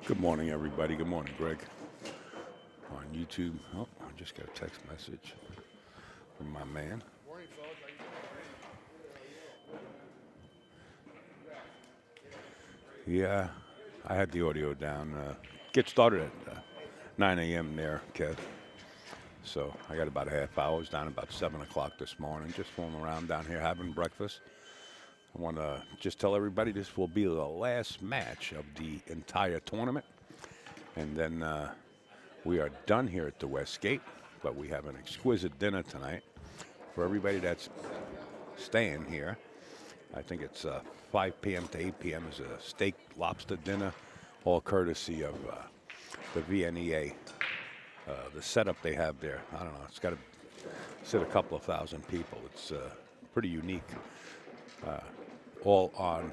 Good morning, everybody. Good morning, Greg. On YouTube. Oh, I just got a text message from my man. Yeah, I had the audio down. Get started at 9 a.m. there, Kev. So I got about a half hour. I was down about 7 o'clock this morning, just fooling around down here having breakfast. I want to just tell everybody this will be the last match of the entire tournament. And then we are done here at the Westgate, but we have an exquisite dinner tonight for everybody that's staying here. I think it's 5 p.m. to 8 p.m. is a steak lobster dinner, all courtesy of the VNEA. The setup they have there, I don't know, it's got to sit a couple of thousand people. It's pretty unique, all on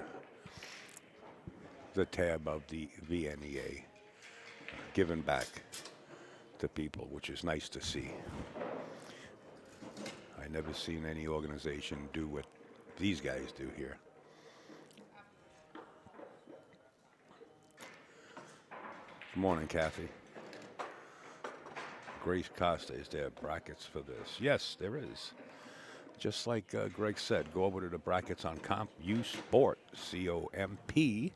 the tab of the VNEA, giving back to people, which is nice to see. I never seen any organization do what these guys do here. Good morning, Kathy. Grace Costa, is there brackets for this? Yes, there is. Just like Greg said, go over to the brackets on Comp U Sport, C-O-M-P,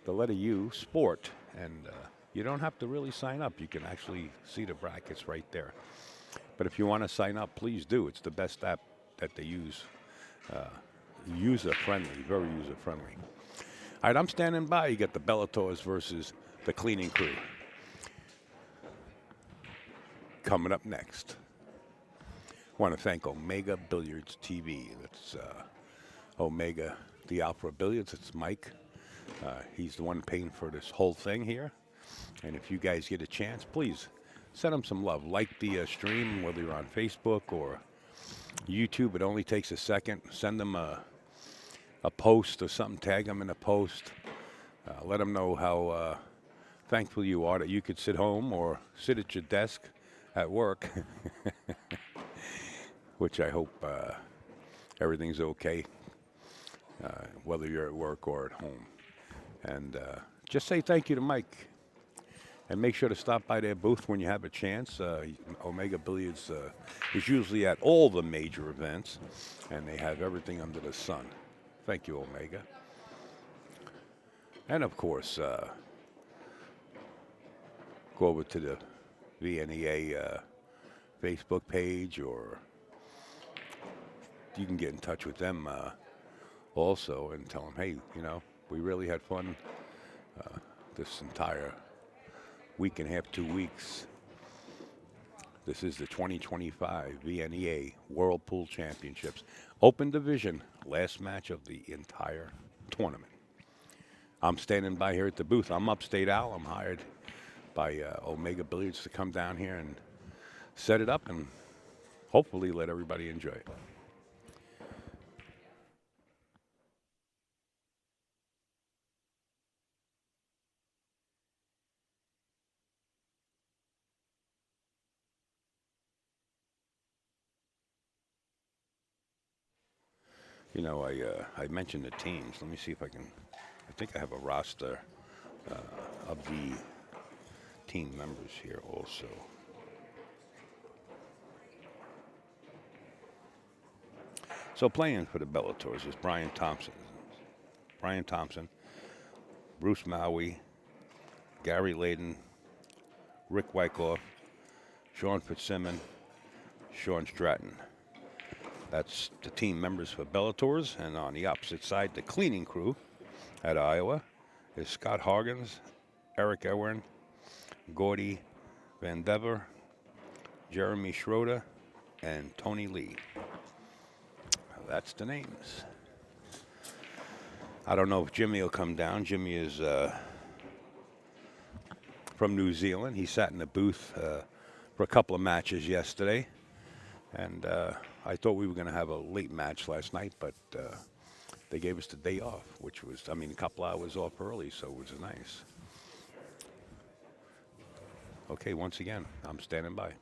the letter U, Sport, and you don't have to really sign up. You can actually see the brackets right there. But if you want to sign up, please do. It's the best app that they use. User-friendly, very user-friendly. All right, I'm standing by. You got the Bellators versus the Cleaning Crew. Coming up next. Want to thank Omega Billiards TV. That's Omega, the Alpha Billiards. It's Mike. He's the one paying for this whole thing here. And if you guys get a chance, please send him some love. Like the stream, whether you're on Facebook or YouTube. It only takes a second. Send them a post or something. Tag them in a post. Let them know how thankful you are that you could sit home or sit at your desk at work, which I hope everything's okay, whether you're at work or at home. And just say thank you to Mike. And make sure to stop by their booth when you have a chance. Omega Billiards is usually at all the major events, and they have everything under the sun. Thank you, Omega. And, of course, go over to the VNEA Facebook page, or you can get in touch with them also and tell them, hey, you know, we really had fun this entire week and a half, 2 weeks. This is the 2025 VNEA World Pool Championships. Open division, last match of the entire tournament. I'm standing by here at the booth. I'm Upstate Al. I'm hired by Omega Billiards to come down here and set it up and hopefully let everybody enjoy it. You know, I mentioned the teams. Let me see if I can. I think I have a roster of the team members here also. So playing for the Bellators is Brian Thompson, Bruce Maui, Gary Layden, Rick Wyckoff, Sean Fitzsimmons, Sean Stratton. That's the team members for Bellators. And on the opposite side, the Cleaning Crew at Iowa is Scott Hargens, Eric Ewern, Gordy Van Dever, Jeremy Schroeder, and Tony Lee. That's the names. I don't know if Jimmy will come down. Jimmy is from New Zealand. He sat in the booth for a couple of matches yesterday. And I thought we were going to have a late match last night, but they gave us the day off, which was, I mean, a couple hours off early, so it was nice. Okay, once again, I'm standing by.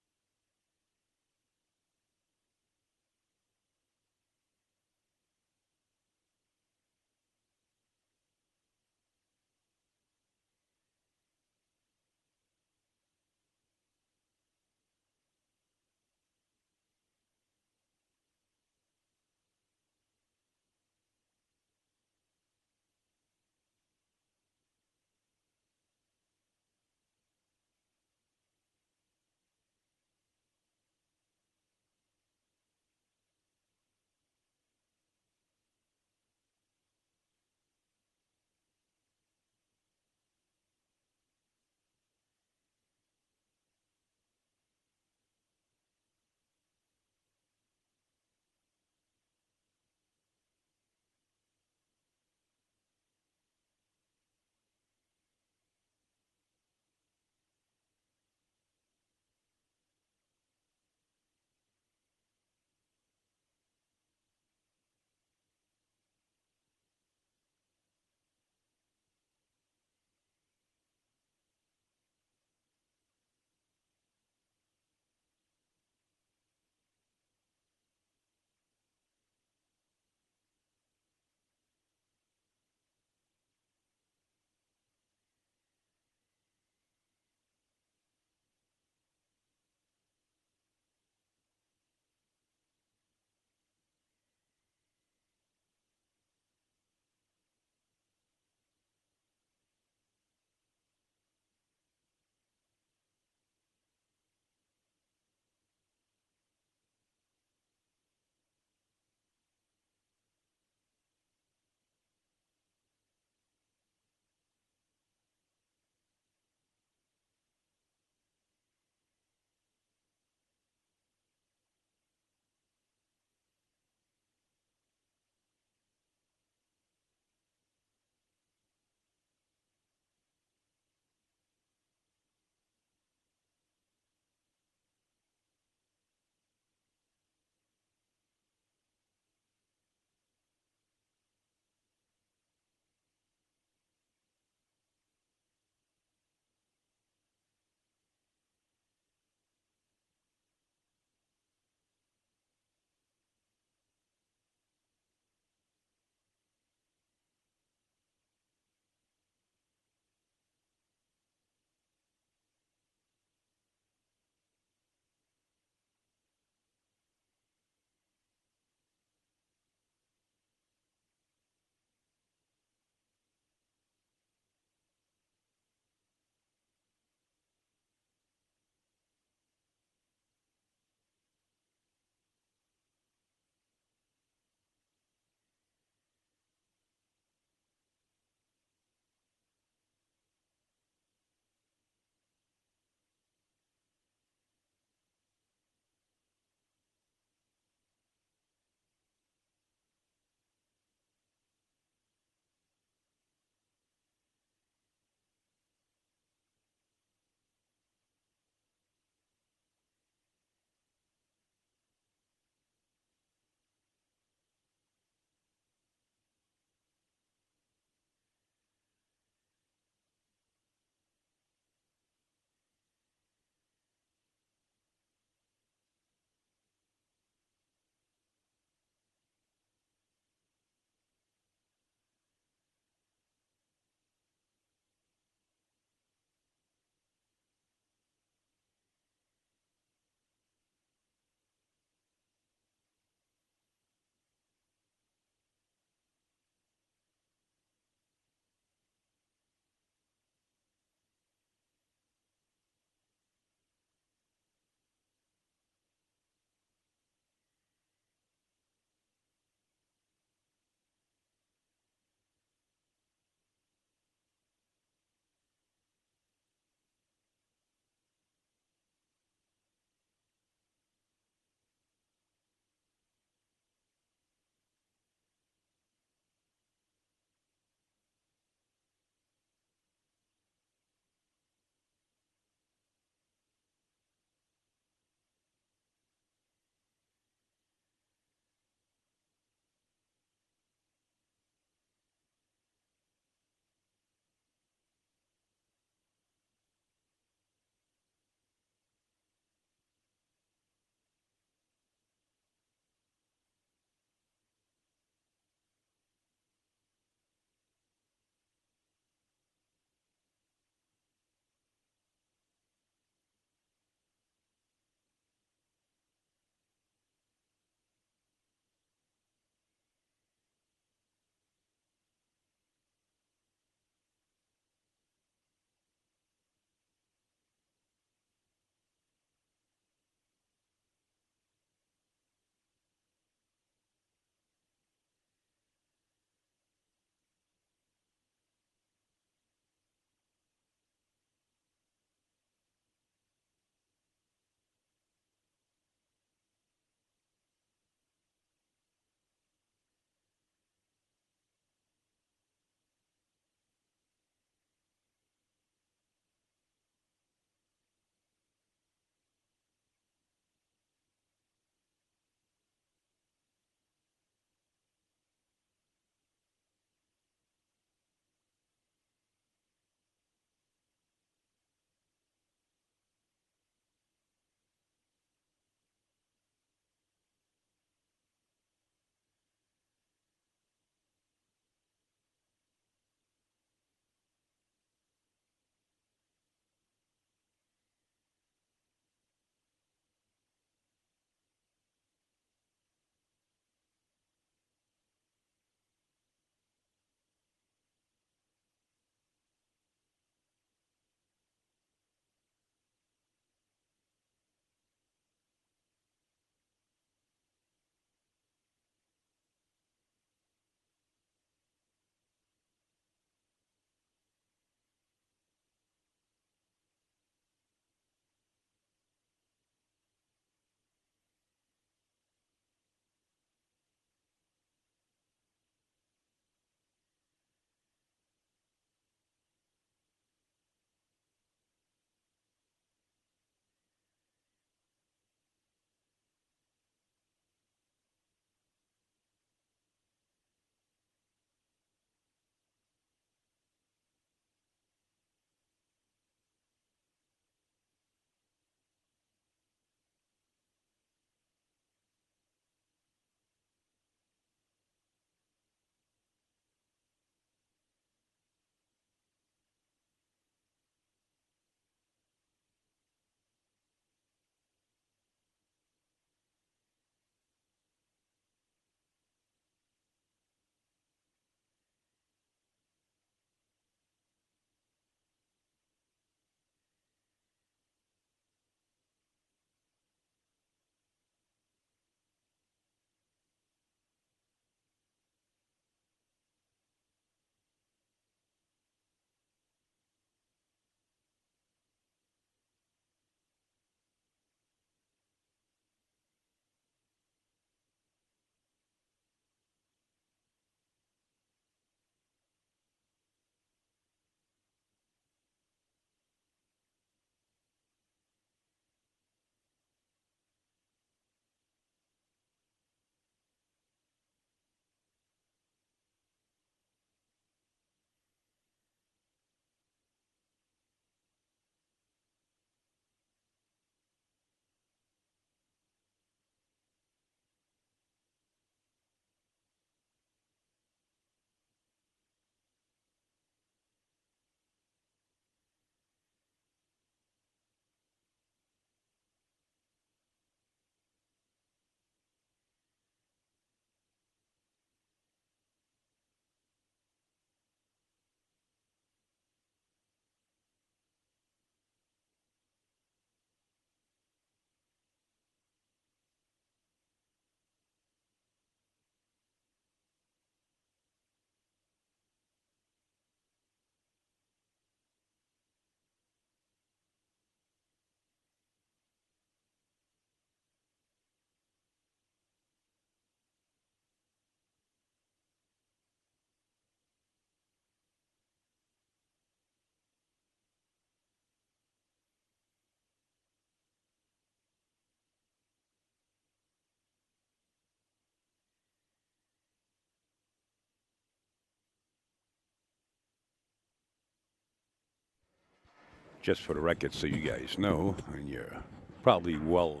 just for the record, so you guys know, and you're probably well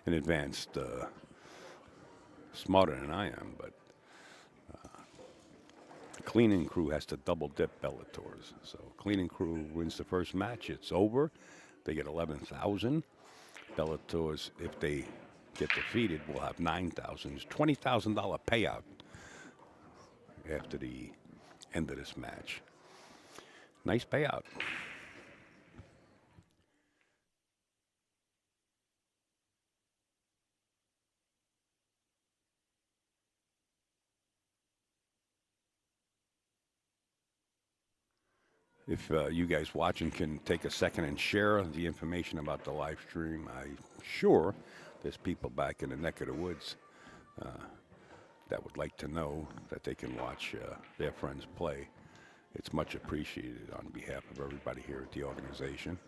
in advanced, smarter than I am, but the cleaning crew has to double dip Bellators. So cleaning crew wins the first match, it's over. They get 11,000. Bellators, if they get defeated, will have 9,000. It's $20,000 payout after the end of this match. Nice payout. If you guys watching can take a second and share the information about the live stream, I'm sure there's people back in the neck of the woods that would like to know that they can watch their friends play. It's much appreciated on behalf of everybody here at the organization.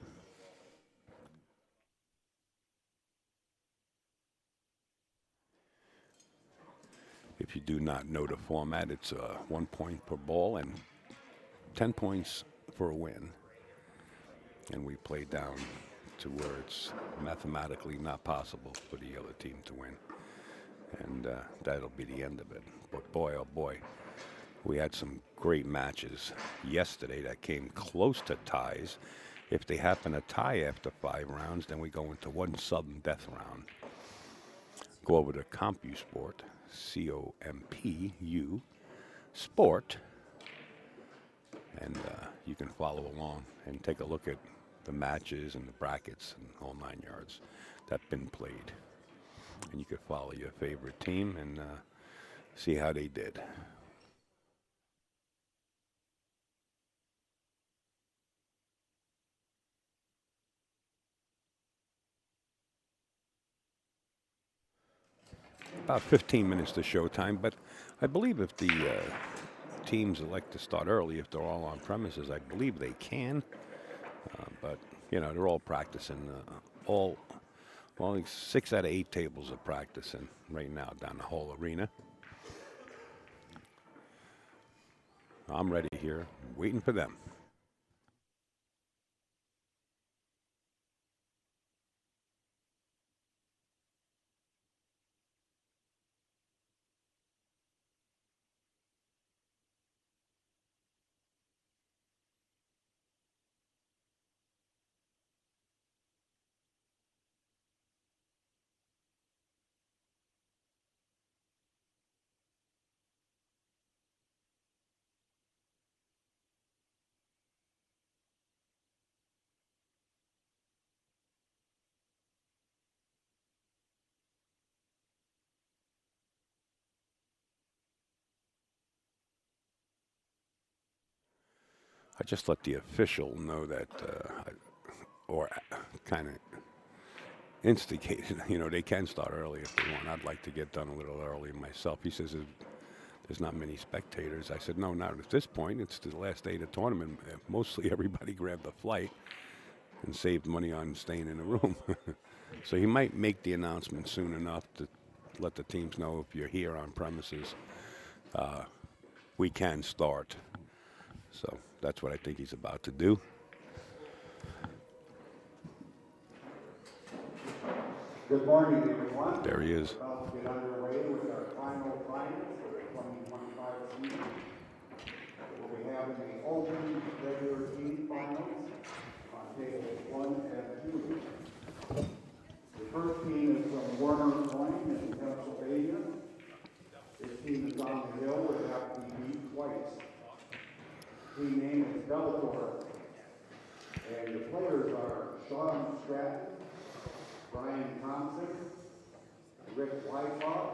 If you do not know the format, it's 1 point per ball and 10 points for a win. And we play down to where it's mathematically not possible for the other team to win. And that'll be the end of it. But boy, oh boy, we had some great matches yesterday that came close to ties. If they happen to tie after 5 rounds, then we go into one sudden death round. Go over to CompuSport, COMPU, Sport, and you can follow along and take a look at the matches and the brackets and all 9 yards that have been played. And you can follow your favorite team and see how they did. About 15 minutes to showtime, but I believe if the teams elect to start early, if they're all on premises, I believe they can. But, you know, they're all practicing. Well, 6 out of 8 tables are practicing right now down the whole arena. I'm ready here, waiting for them. I just let the official know that, or kind of instigated, you know, they can start early if they want. I'd like to get done a little early myself. He says there's not many spectators. I said, no, not at this point. It's the last day of the tournament. Mostly everybody grabbed the flight and saved money on staying in the room. So he might make the announcement soon enough to let the teams know if you're here on premises, we can start. So that's what I think he's about to do. Good morning, everyone. There he is. We're about to get underway with our final finals for the 2025 season. We'll be having the open regular team finals on tables 1 and 2. The first team is from Warner Point in Pennsylvania. This team is on the hill would have to be beat twice. Team name is Bellator. And the players are Sean Stratton, Brian Thompson, Rick Wyckoff,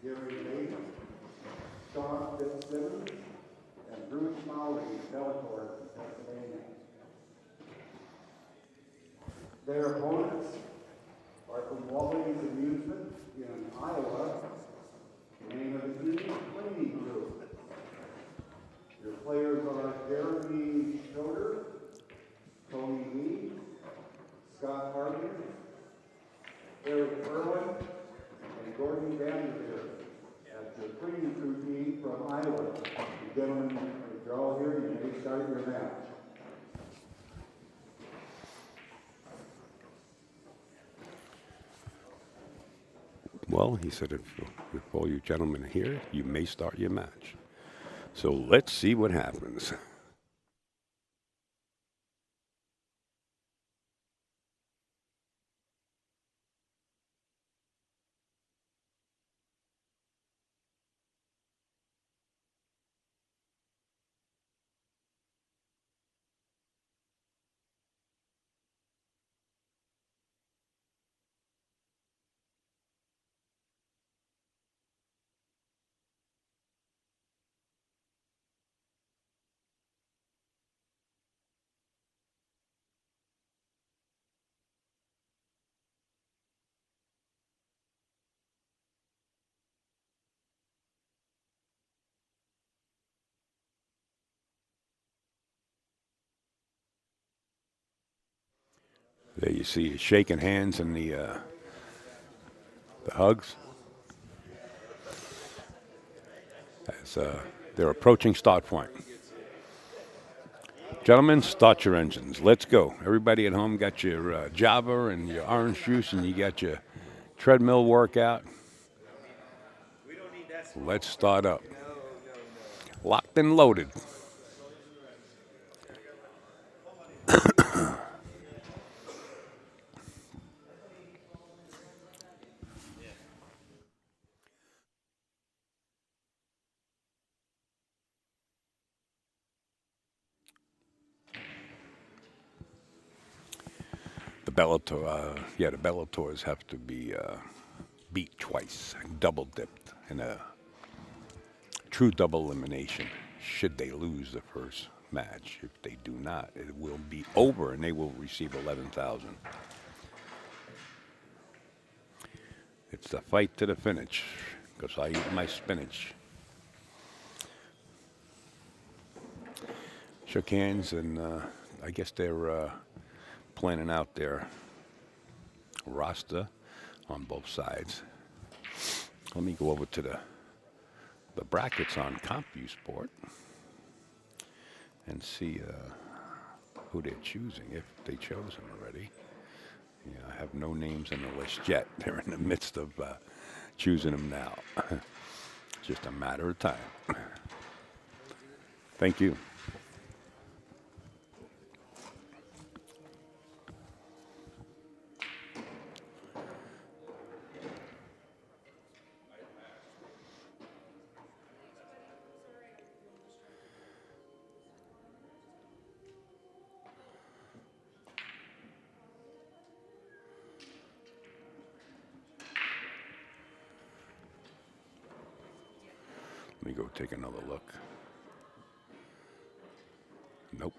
Gary Bateman, Sean Fitzsimmons, and Bruce Mowry, Bellator, Pennsylvania. Their opponents are from Wally's Amusement in Iowa. The name of the team is Cleaning Crew. Your players are Jeremy Schroeder, Tony Lee, Scott Harden, Eric Irwin, and Gordon Vanderveer. That's your Cleaning Crew team from Iowa. Gentlemen, if you're all here, you may start your match. Well, he said, if all you gentlemen are here, you may start your match. So let's see what happens. There you see shaking hands and the hugs as they're approaching start point. Gentlemen, start your engines. Let's go. Everybody at home got your Java and your orange juice and you got your treadmill workout. Let's start up. Locked and loaded. The Bellators have to be beat twice, double dipped in a true double elimination. Should they lose the first match, if they do not, it will be over and they will receive 11,000. It's the fight to the finish because I eat my spinach. Shook hands and I guess they're planning out their roster on both sides. Let me go over to the brackets on CompuSport and see who they're choosing, if they chose them already. Yeah, I have no names on the list yet. They're in the midst of choosing them now. It's just a matter of time. Thank you. Let me go take another look. Nope.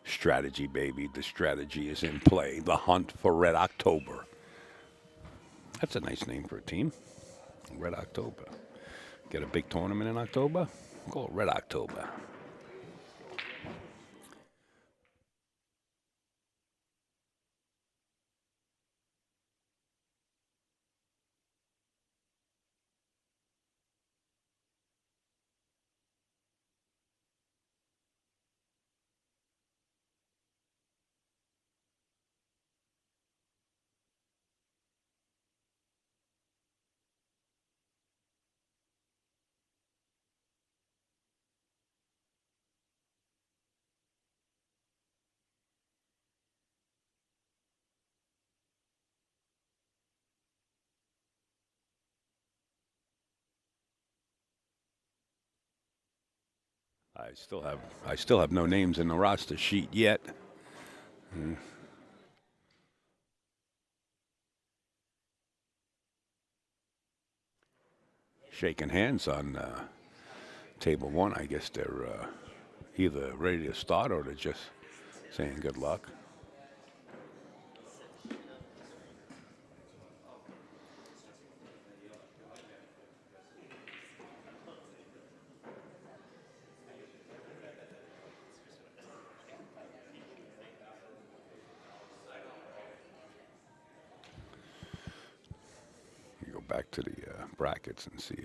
Strategy, baby. The strategy is in play. The hunt for Red October. That's a nice name for a team. Red October. Get a big tournament in October? Call it Red October. I still have no names in the roster sheet yet. Shaking hands on table one. I guess they're either ready to start or they're just saying good luck. You go back to the brackets and see.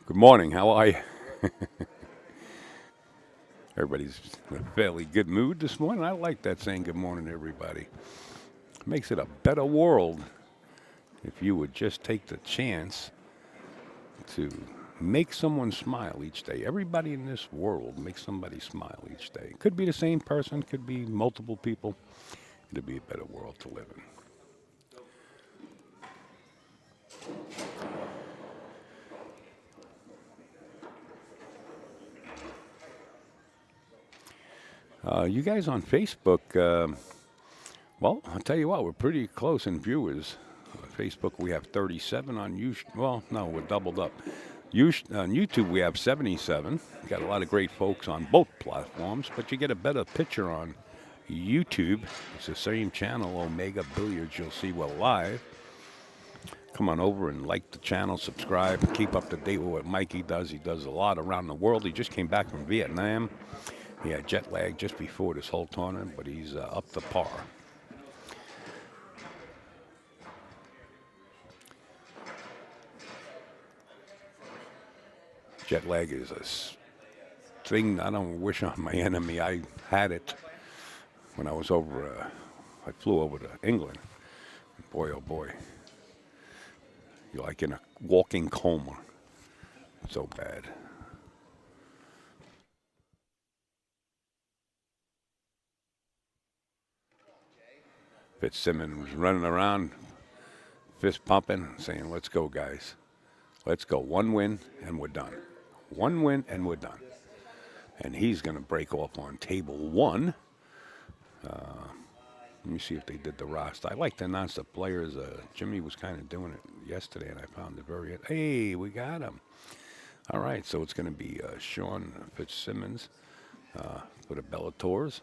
Good morning. How are you? Everybody's in a fairly good mood this morning. I like that saying good morning to everybody. makes it a better world if you would just take the chance to make someone smile each day. Everybody in this world makes somebody smile each day. Could be the same person, could be multiple people. It'd be a better world to live in. You guys on Facebook, well, I'll tell you what, we're pretty close in viewers. On Facebook, we have 37. On YouTube, well, no, we're doubled up. On YouTube, we have 77. Got a lot of great folks on both platforms, but you get a better picture on YouTube. It's the same channel, Omega Billiards. You'll see we're live. Come on over and like the channel, subscribe, keep up to date with what Mikey does. He does a lot around the world. He just came back from Vietnam. He had jet lag just before this whole tournament, but he's up to par. Jet lag is a thing I don't wish on my enemy. I had it when I was over, I flew over to England. Boy, oh boy. You're like in a walking coma. So bad. Fitzsimmons was running around, fist pumping, saying, let's go, guys. Let's go. One win, and we're done. One win, and we're done. And he's going to break off on table one. Let me see if they did the roster. I like to announce the players. Jimmy was kind of doing it yesterday, and I found it very... Hey, we got him. All right, so it's going to be Sean Fitzsimmons for the Bellators.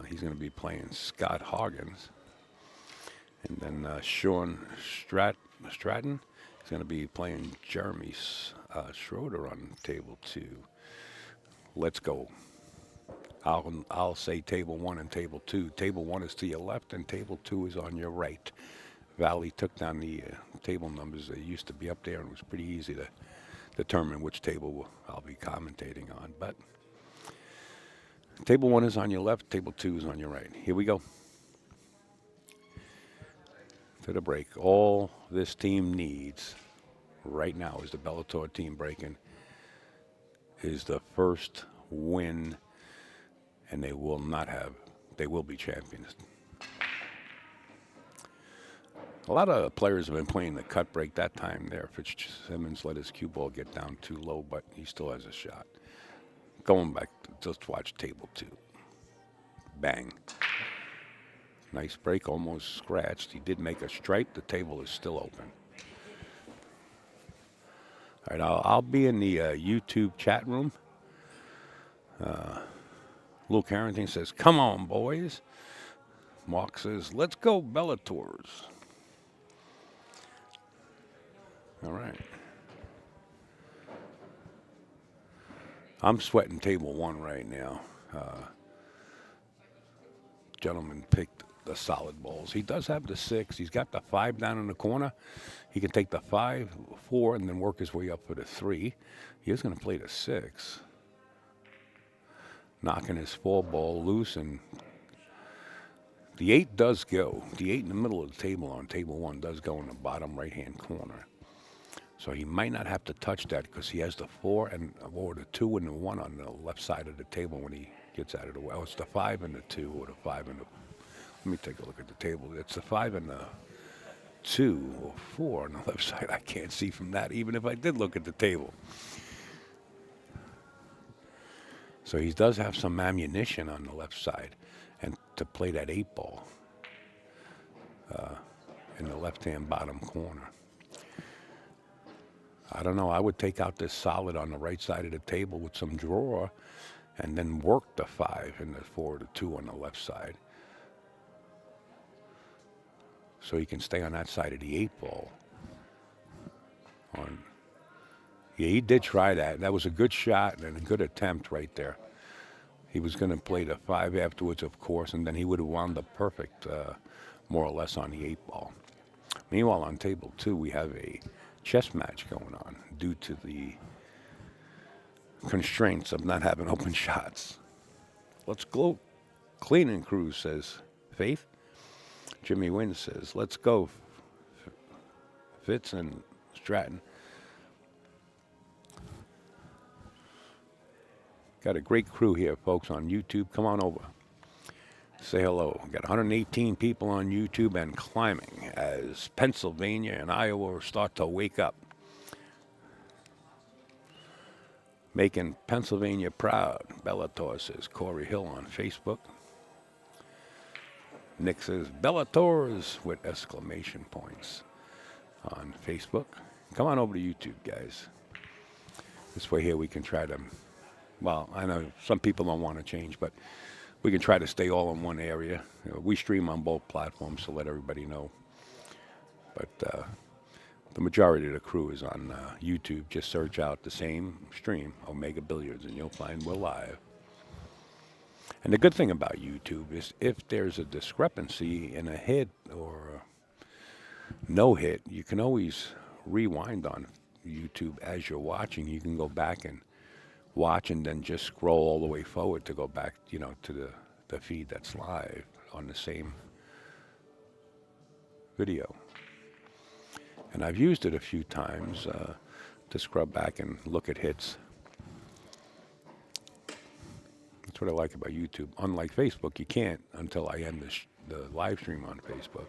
He's going to be playing Scott Hoggins. And then Sean Stratton is going to be playing Jeremy Schroeder on table two. Let's go. I'll say table one and table two. Table one is to your left and table two is on your right. Valley took down the table numbers. They used to be up there, and it was pretty easy to determine which table I'll be commentating on. But table one is on your left, table two is on your right. Here we go. To the break. All this team needs right now is the Bellator team breaking is the first win, and they will be champions. A lot of players have been playing the cut break that time there. Fitzsimmons let his cue ball get down too low, but he still has a shot. Going back, just watch table two. Bang. Nice break, almost scratched. He did make a strike. The table is still open. All right, I'll be in the YouTube chat room. Luke Harrington says, come on, boys. Mark says, let's go, Bellators. All right. I'm sweating table one right now. Gentleman picked the solid balls. He does have the 6. He's got the 5 down in the corner. He can take the 5, 4, and then work his way up for the 3. He is going to play the 6. Knocking his 4 ball loose, and the 8 does go. The 8 in the middle of the table on table 1 does go in the bottom right-hand corner. So he might not have to touch that because he has the 4 or the 2 and the 1 on the left side of the table when he gets out of the way. Oh, it's the 5 and the 2 or the 5 and the... Let me take a look at the table. It's the 5 and the 2 or 4 on the left side. I can't see from that, even if I did look at the table. So he does have some ammunition on the left side, and to play that 8 ball in the left-hand bottom corner. I don't know. I would take out this solid on the right side of the table with some draw, and then work the 5 and the 4 or the 2 on the left side. So he can stay on that side of the 8 ball. Yeah, he did try that. That was a good shot and a good attempt right there. He was going to play the 5 afterwards, of course, and then he would have wound up perfect, more or less, on the 8 ball. Meanwhile, on table 2, we have a chess match going on due to the constraints of not having open shots. Let's go. Cleaning crew, says Faith. Jimmy Wynn says, let's go, Fitz and Stratton. Got a great crew here, folks, on YouTube. Come on over. Say hello. Got 118 people on YouTube and climbing as Pennsylvania and Iowa start to wake up. Making Pennsylvania proud. Bellator says Corey Hill on Facebook. Nick says Bellators with exclamation points on Facebook. Come on over to YouTube, guys. This way here we can try to, well, I know some people don't want to change, but we can try to stay all in one area. You know, we stream on both platforms to let everybody know. But the majority of the crew is on YouTube. Just search out the same stream, Omega Billiards, and you'll find we're live. And the good thing about YouTube is if there's a discrepancy in a hit or no hit, you can always rewind on YouTube as you're watching. You can go back and watch and then just scroll all the way forward to go back, you know, to the feed that's live on the same video. And I've used it a few times to scrub back and look at hits. That's what I like about YouTube. Unlike Facebook, you can't until I end the live stream on Facebook.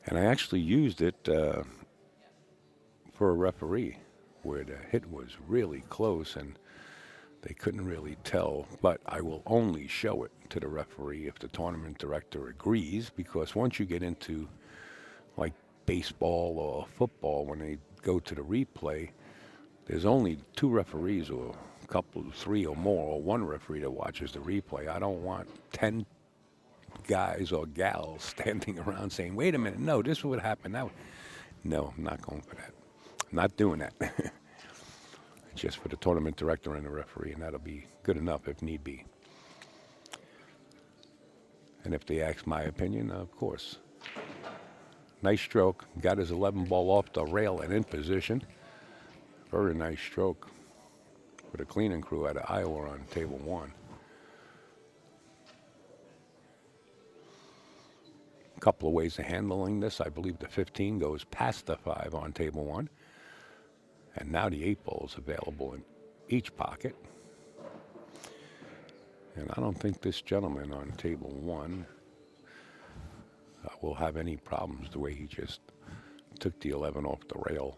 And I actually used it for a referee where the hit was really close and they couldn't really tell, but I will only show it to the referee if the tournament director agrees, because once you get into like baseball or football, when they go to the replay, there's only 2 referees or a couple, 3 or more, or 1 referee that watches the replay. I don't want 10 guys or gals standing around saying, wait a minute, no, this would happen. That would. No, I'm not going for that. I'm not doing that. Just for the tournament director and the referee, and that'll be good enough if need be. And if they ask my opinion, of course. Nice stroke. Got his 11 ball off the rail and in position. Very nice stroke for the cleaning crew out of Iowa on table 1. A couple of ways of handling this. I believe the 15 goes past the 5 on table 1. And now the 8 ball is available in each pocket. And I don't think this gentleman on table 1 will have any problems the way he just took the 11 off the rail.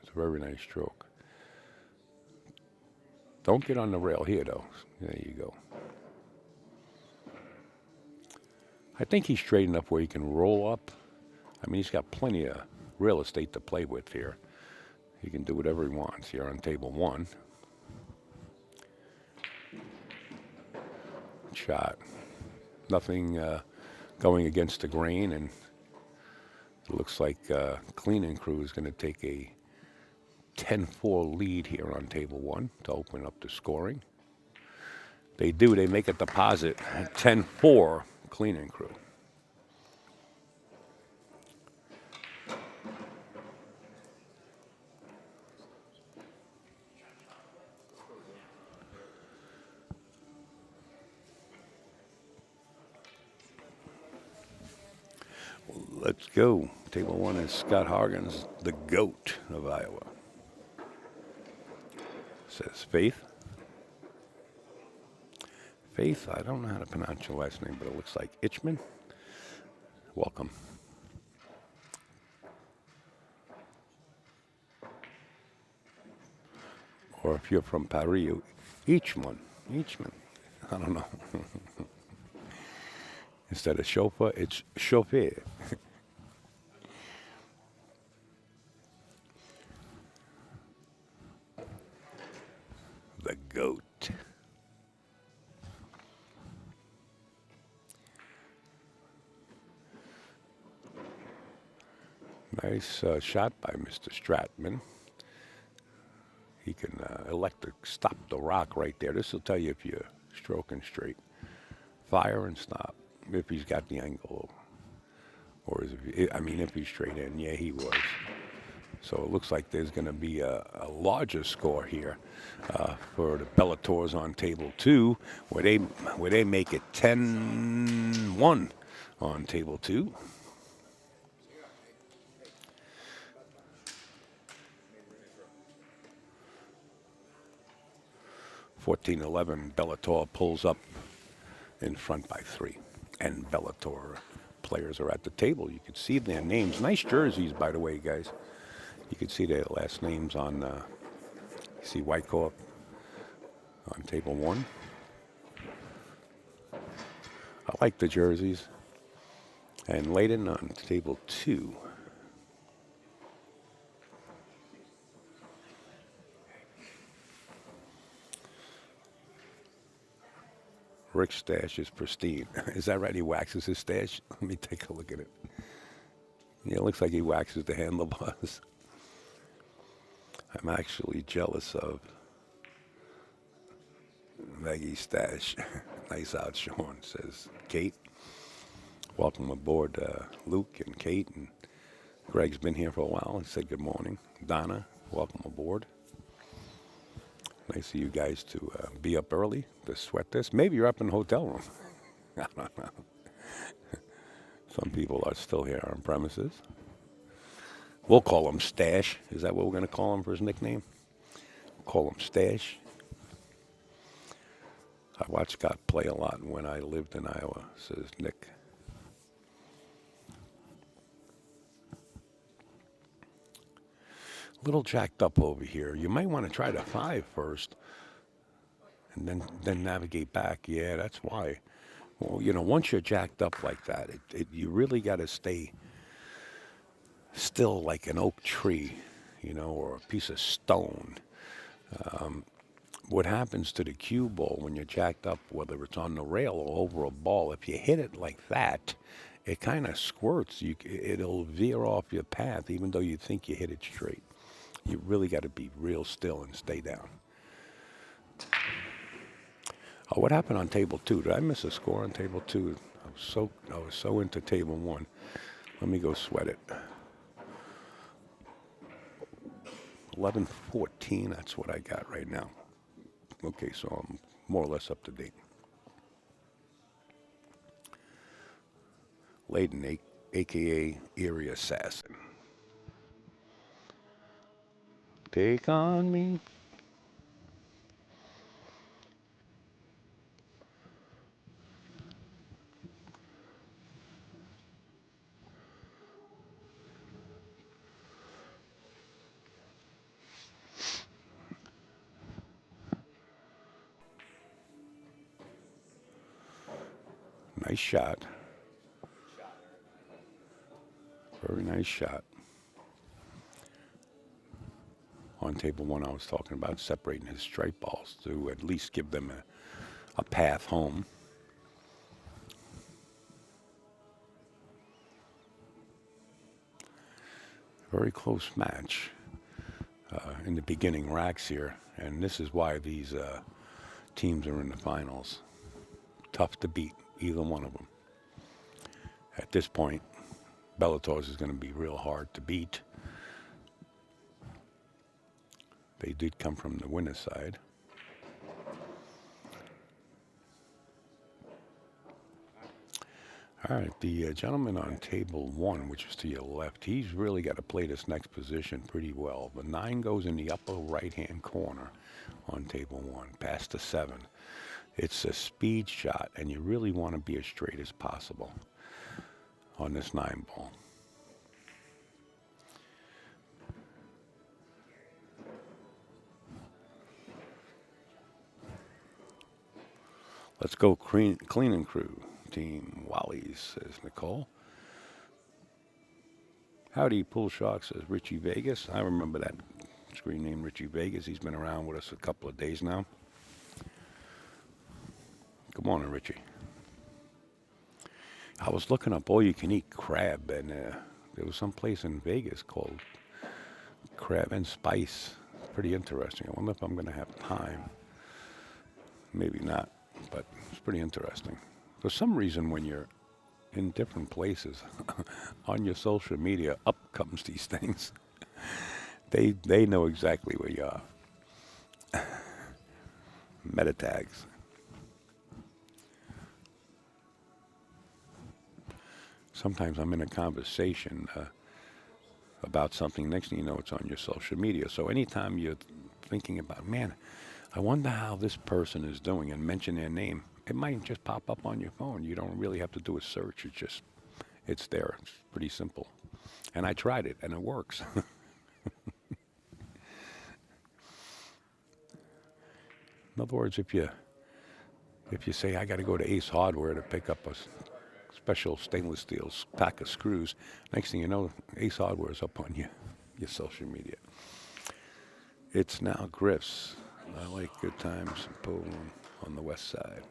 It's a very nice stroke. Don't get on the rail here, though. There you go. I think he's straight enough where he can roll up. I mean, he's got plenty of real estate to play with here. He can do whatever he wants here on table 1. Shot. Nothing going against the grain, and it looks like cleaning crew is going to take a 10-4 lead here on table 1 to open up the scoring. They do. They make a deposit. 10-4 cleaning crew. Let's go. Table 1 is Scott Hargens, the GOAT of Iowa. Says Faith. Faith, I don't know how to pronounce your last name, but it looks like Itchman. Welcome. Or if you're from Paris, Itchman. I don't know. Instead of chauffeur, it's chauffeur. The GOAT. Nice shot by Mr. Stratman. He can elect to stop the rock right there. This will tell you if you're stroking straight. Fire and stop. If he's got the angle. Or is it, I mean, if he's straight in. Yeah, he was. So it looks like there's going to be a larger score here for the Bellators on table 2, where they make it 10-1 on table 2. (14-11). Bellator pulls up in front by 3, and Bellator players are at the table. You can see their names. Nice jerseys, by the way, guys. You can see their last names on. See Whitecorp on table 1. I like the jerseys. And Layden on table 2. Rick's stash is pristine. Is that right? He waxes his stash? Let me take a look at it. Yeah, it looks like he waxes the handlebars. I'm actually jealous of Maggie's stash. Nice outshone, says Kate. Welcome aboard, Luke and Kate. And Greg's been here for a while. He said good morning. Donna, welcome aboard. Nice of you guys to be up early to sweat this. Maybe you're up in the hotel room. I don't know. Some people are still here on premises. We'll call him Stash. Is that what we're going to call him for his nickname? We'll call him Stash. I watched Scott play a lot when I lived in Iowa, says Nick. A little jacked up over here. You might want to try the 5 first and then navigate back. Yeah, that's why. Well, you know, once you're jacked up like that, you really got to stay still like an oak tree, you know, or a piece of stone. What happens to the cue ball when you're jacked up, whether it's on the rail or over a ball, if you hit it like that, it kind of squirts. It'll veer off your path, even though you think you hit it straight. You really got to be real still and stay down. Oh, what happened on table 2? Did I miss a score on table 2? I was so into table 1. Let me go sweat it. 11-14. That's what I got right now. Okay, so I'm more or less up to date. Layden, a.k.a. Eerie Assassin. Take on me. Nice shot. Very nice shot. On table 1, I was talking about separating his straight balls to at least give them a path home. Very close match in the beginning racks here, and this is why these teams are in the finals. Tough to beat, either one of them. At this point, Bellator's is going to be real hard to beat. They did come from the winner's side. All right, the gentleman on table 1, which is to your left, he's really got to play this next position pretty well. The 9 goes in the upper right-hand corner on table 1, past the 7. It's a speed shot, and you really want to be as straight as possible on this 9 ball. Let's go clean and crew. Team Wallies, says Nicole. Howdy, Pool Shark, says Richie Vegas. I remember that screen name, Richie Vegas. He's been around with us a couple of days now. Good morning, Richie. I was looking up all-you-can-eat crab, and there was some place in Vegas called Crab and Spice. Pretty interesting. I wonder if I'm going to have time. Maybe not, but it's pretty interesting. For some reason, when you're in different places on your social media, up comes these things. They know exactly where you are. Meta tags. Sometimes I'm in a conversation about something. Next thing you know, it's on your social media. So anytime you're thinking about, man, I wonder how this person is doing, and mention their name, it might just pop up on your phone. You don't really have to do a search. It's there. It's pretty simple. And I tried it, and it works. In other words, if you say I got to go to Ace Hardware to pick up a special stainless steel pack of screws, next thing you know, Ace Hardware is up on your social media. It's now Griff's. I like Good Times and Pool on the west side.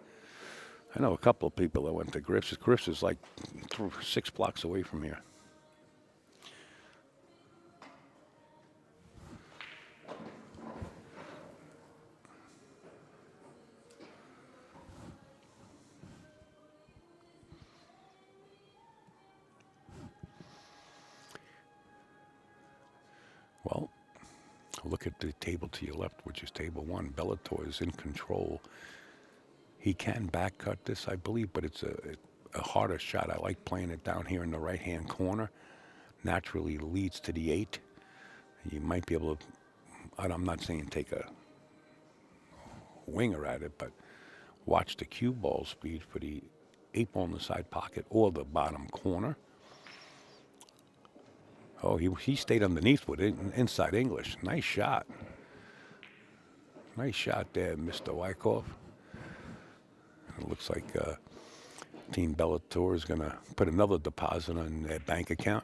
I know a couple of people that went to Griff's. Griff's is like 6 blocks away from here. Well, look at the table to your left, which is table 1. Bellator is in control. He can back cut this, I believe, but it's a harder shot. I like playing it down here in the right-hand corner. Naturally leads to the 8. You might be able to, I'm not saying take a winger at it, but watch the cue ball speed for the 8 ball in the side pocket or the bottom corner. Oh, he stayed underneath with it, inside English. Nice shot. Nice shot there, Mr. Wyckoff. It looks like Team Bellator is going to put another deposit on their bank account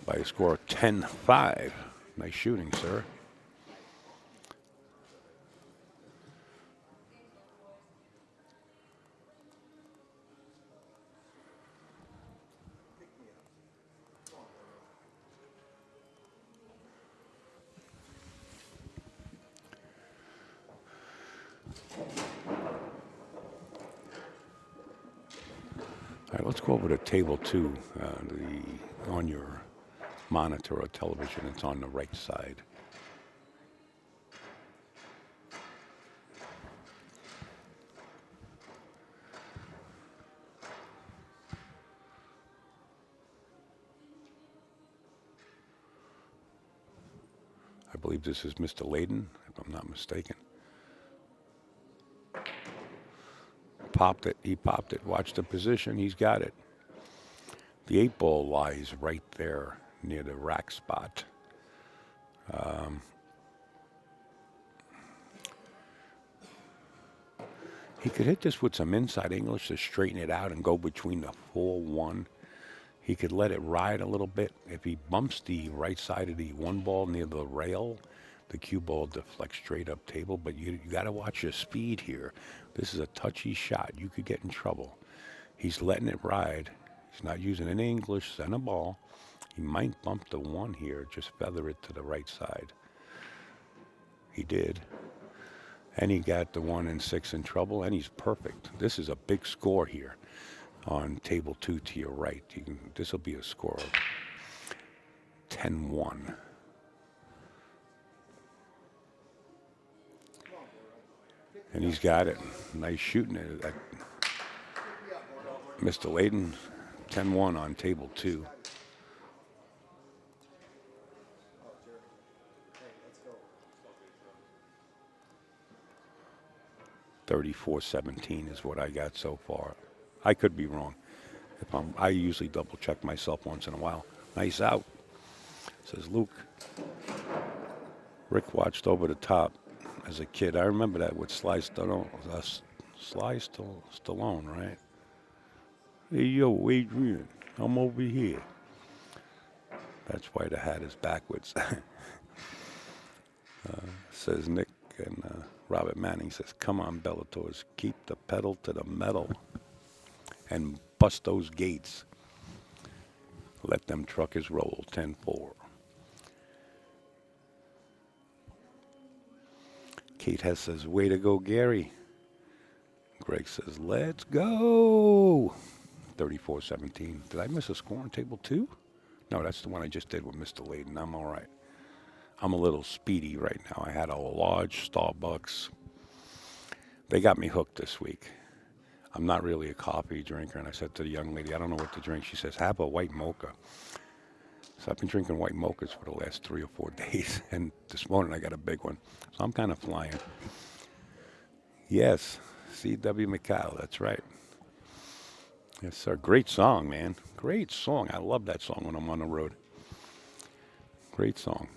by a score of 10-5. Nice shooting, sir. All right, let's go over to table 2, on your monitor or television. It's on the right side. I believe this is Mr. Layden, if I'm not mistaken. Popped it. He popped it. Watch the position. He's got it. The 8 ball lies right there near the rack spot. He could hit this with some inside English to straighten it out and go between the 4-1. He could let it ride a little bit. If he bumps the right side of the 1 ball near the rail, the cue ball deflects straight up table. But you got to watch your speed here. This is a touchy shot. You could get in trouble. He's letting it ride. He's not using any English center ball. He might bump the 1 here, just feather it to the right side. He did. And he got the 1 and 6 in trouble, and he's perfect. This is a big score here on table 2 to your right. This will be a score of 10-1. And he's got it. Nice shooting it. Mr. Layden, 10-1 on table 2. $34-17 is what I got so far. I could be wrong. I usually double check myself once in a while. Nice out, says Luke. Rick watched over the top as a kid. I remember that with Sly Stallone. Stallone, right? Hey, yo, Adrian, I'm over here. That's why the hat is backwards. Says Nick, and Robert Manning says, come on, Bellators, keep the pedal to the metal and bust those gates. Let them truckers roll, 10-4. Kate Hess says, way to go, Gary. Greg says, let's go. 34-17. Did I miss a score on table 2? No, that's the one I just did with Mr. Layden. I'm all right. I'm a little speedy right now. I had a large Starbucks. They got me hooked this week. I'm not really a coffee drinker, and I said to the young lady, I don't know what to drink. She says, have a white mocha. So I've been drinking white mochas for the last 3 or 4 days, and this morning I got a big one. So I'm kind of flying. Yes, C.W. McCall, that's right. Yes, sir. Great song, man. Great song. I love that song when I'm on the road. Great song.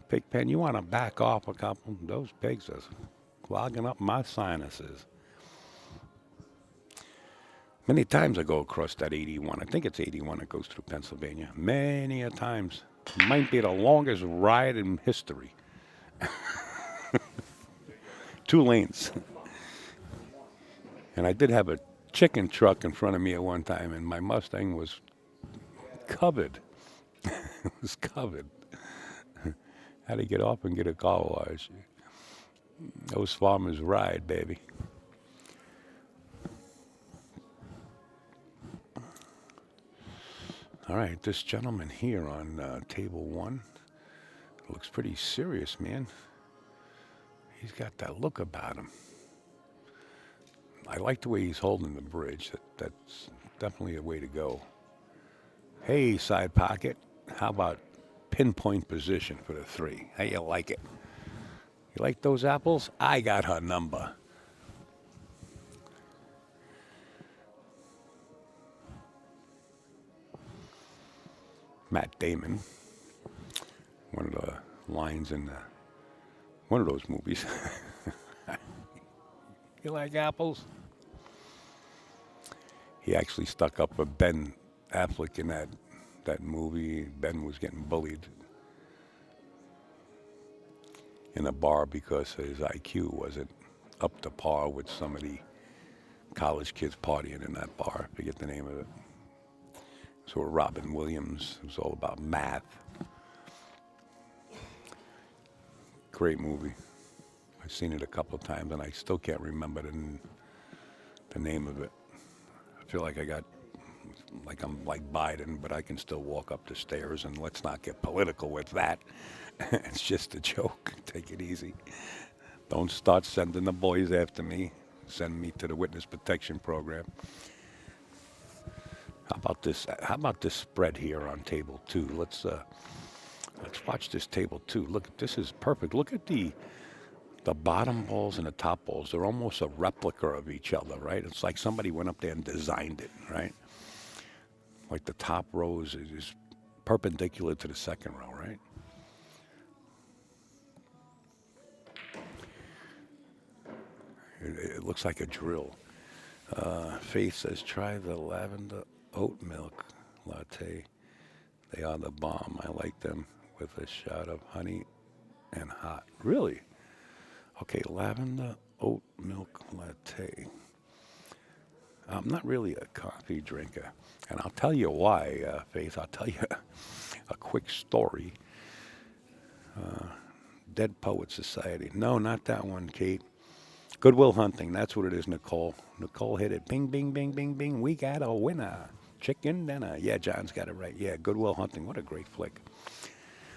Pigpen, you want to back off a couple? Those pigs are clogging up my sinuses. Many times I go across that 81. I think it's 81 that goes through Pennsylvania. Many a times. Might be the longest ride in history. 2 lanes. And I did have a chicken truck in front of me at one time, and my Mustang was covered. It was covered. Had to get off and get a car wash. Those farmers ride, baby. All right, this gentleman here on table 1 looks pretty serious, man. He's got that look about him. I like the way he's holding the bridge. That's definitely a way to go. Hey, side pocket, how about pinpoint position for the 3? How you like it? You like those apples? I got her number. Matt Damon, one of the lines in one of those movies. You like apples? He actually stuck up for Ben Affleck in that movie. Ben was getting bullied in a bar because his IQ wasn't up to par with some of the college kids partying in that bar. I forget the name of it. So Robin Williams. It was all about math. Great movie. I've seen it a couple of times, and I still can't remember the name of it. I feel like I'm like Biden, but I can still walk up the stairs, and let's not get political with that. It's just a joke. Take it easy. Don't start sending the boys after me. Send me to the witness protection program. How about this spread here on table 2? Let's watch this table 2. Look, this is perfect. Look at the bottom balls and the top balls. They're almost a replica of each other, right? It's like somebody went up there and designed it, right? Like the top row is perpendicular to the second row, right? It looks like a drill. Faith says, try the lavender oat milk latte. They are the bomb. I like them with a shot of honey and hot. Really? Okay, lavender oat milk latte. I'm not really a coffee drinker, and I'll tell you why, Faith. I'll tell you a quick story. Dead Poet Society. No, not that one, Kate. Good Will Hunting. That's what it is, Nicole. Nicole hit it. Bing, bing, bing, bing, bing. We got a winner. Chicken dinner. Yeah, John's got it right. Yeah, Good Will Hunting. What a great flick.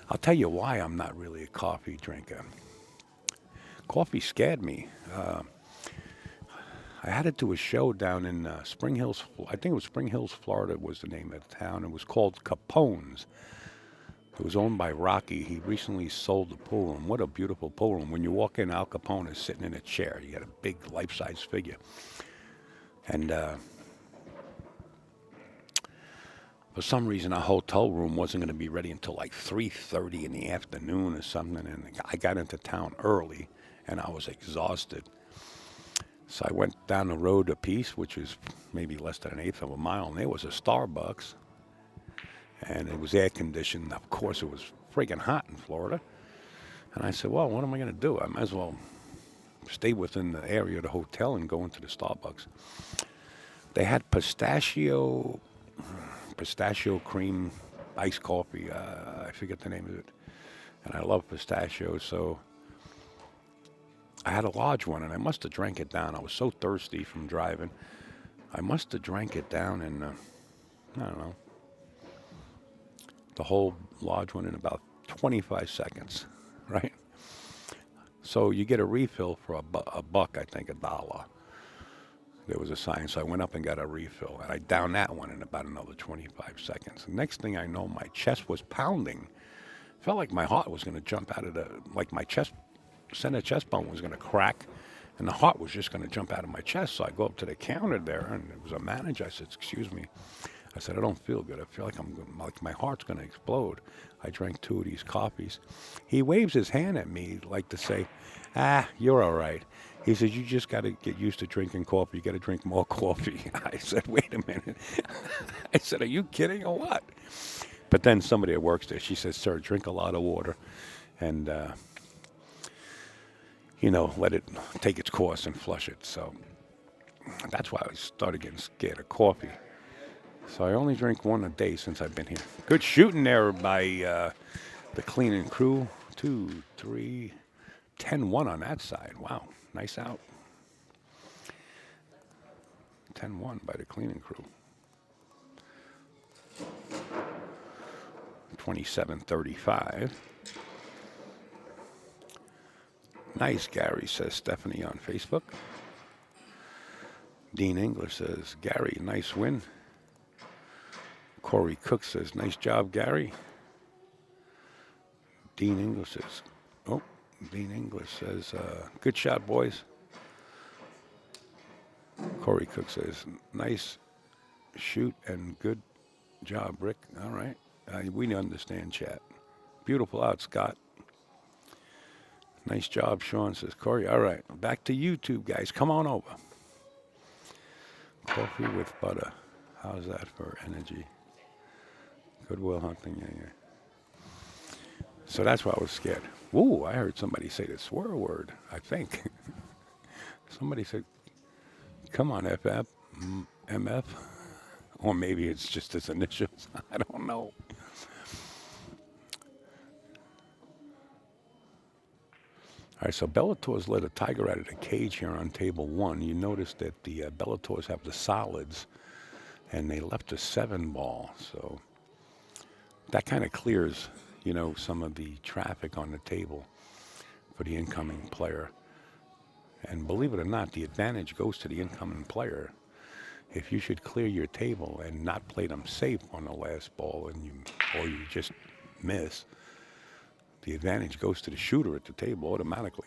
I'll tell you why I'm not really a coffee drinker. Coffee scared me. I had it to a show down in Spring Hills. I think it was Spring Hills, Florida was the name of the town. It was called Capone's. It was owned by Rocky. He recently sold the pool room. What a beautiful pool room. When you walk in, Al Capone is sitting in a chair. You got a big life-size figure. And for some reason, our hotel room wasn't going to be ready until like 3:30 in the afternoon or something. And I got into town early, and I was exhausted. So I went down the road a piece, which is maybe less than an eighth of a mile, and there was a Starbucks. And it was air conditioned. Of course, it was freaking hot in Florida. And I said, well, what am I going to do? I might as well stay within the area of the hotel and go into the Starbucks. They had pistachio cream iced coffee. I forget the name of it. And I love pistachios, so I had a large one, and I must have drank it down. I was so thirsty from driving. I must have drank it down in, I don't know, The whole lodge went in about 25 seconds, right? So you get a refill for a buck, I think, $1. There was a sign, so I went up and got a refill, and I downed that one in about another 25 seconds. The next thing I know, my chest was pounding. Felt like my heart was going to jump out of like my chest, center chest bone was going to crack, and the heart was just going to jump out of my chest. So I go up to the counter there, and it was a manager. I said, "Excuse me." I said, "I don't feel good. I feel like my heart's going to explode." I drank 2 of these coffees. He waves his hand at me like to say, "You're all right." He says, "You just got to get used to drinking coffee. You got to drink more coffee." I said, "Wait a minute." I said, "Are you kidding or what?" But then somebody that works there, she says, "Sir, drink a lot of water and, let it take its course and flush it." So that's why I started getting scared of coffee. So I only drink one a day since I've been here. Good shooting there by the cleaning crew. 2, 3, 10-1 on that side. Wow, nice out. 10-1 by the cleaning crew. 27-35. Nice, Gary, says Stephanie on Facebook. Dean English says, "Gary, nice win." Corey Cook says, "Nice job, Gary." Dean English says, "Good shot, boys." Corey Cook says, "Nice shoot and good job, Rick." All right. We understand, chat. Beautiful out, Scott. Nice job, Sean, says Corey. All right. Back to YouTube, guys. Come on over. Coffee with butter. How's that for energy? Goodwill Hunting. Yeah. So that's why I was scared. Ooh, I heard somebody say the swear word, I think. Somebody said, "Come on, FF, MF." Or maybe it's just his initials. I don't know. All right, so Bellator's let a tiger out of the cage here on table 1. You notice that the Bellators have the solids, and they left a 7-ball. So that kind of clears, some of the traffic on the table for the incoming player. And believe it or not, the advantage goes to the incoming player. If you should clear your table and not play them safe on the last ball, or you just miss, the advantage goes to the shooter at the table automatically.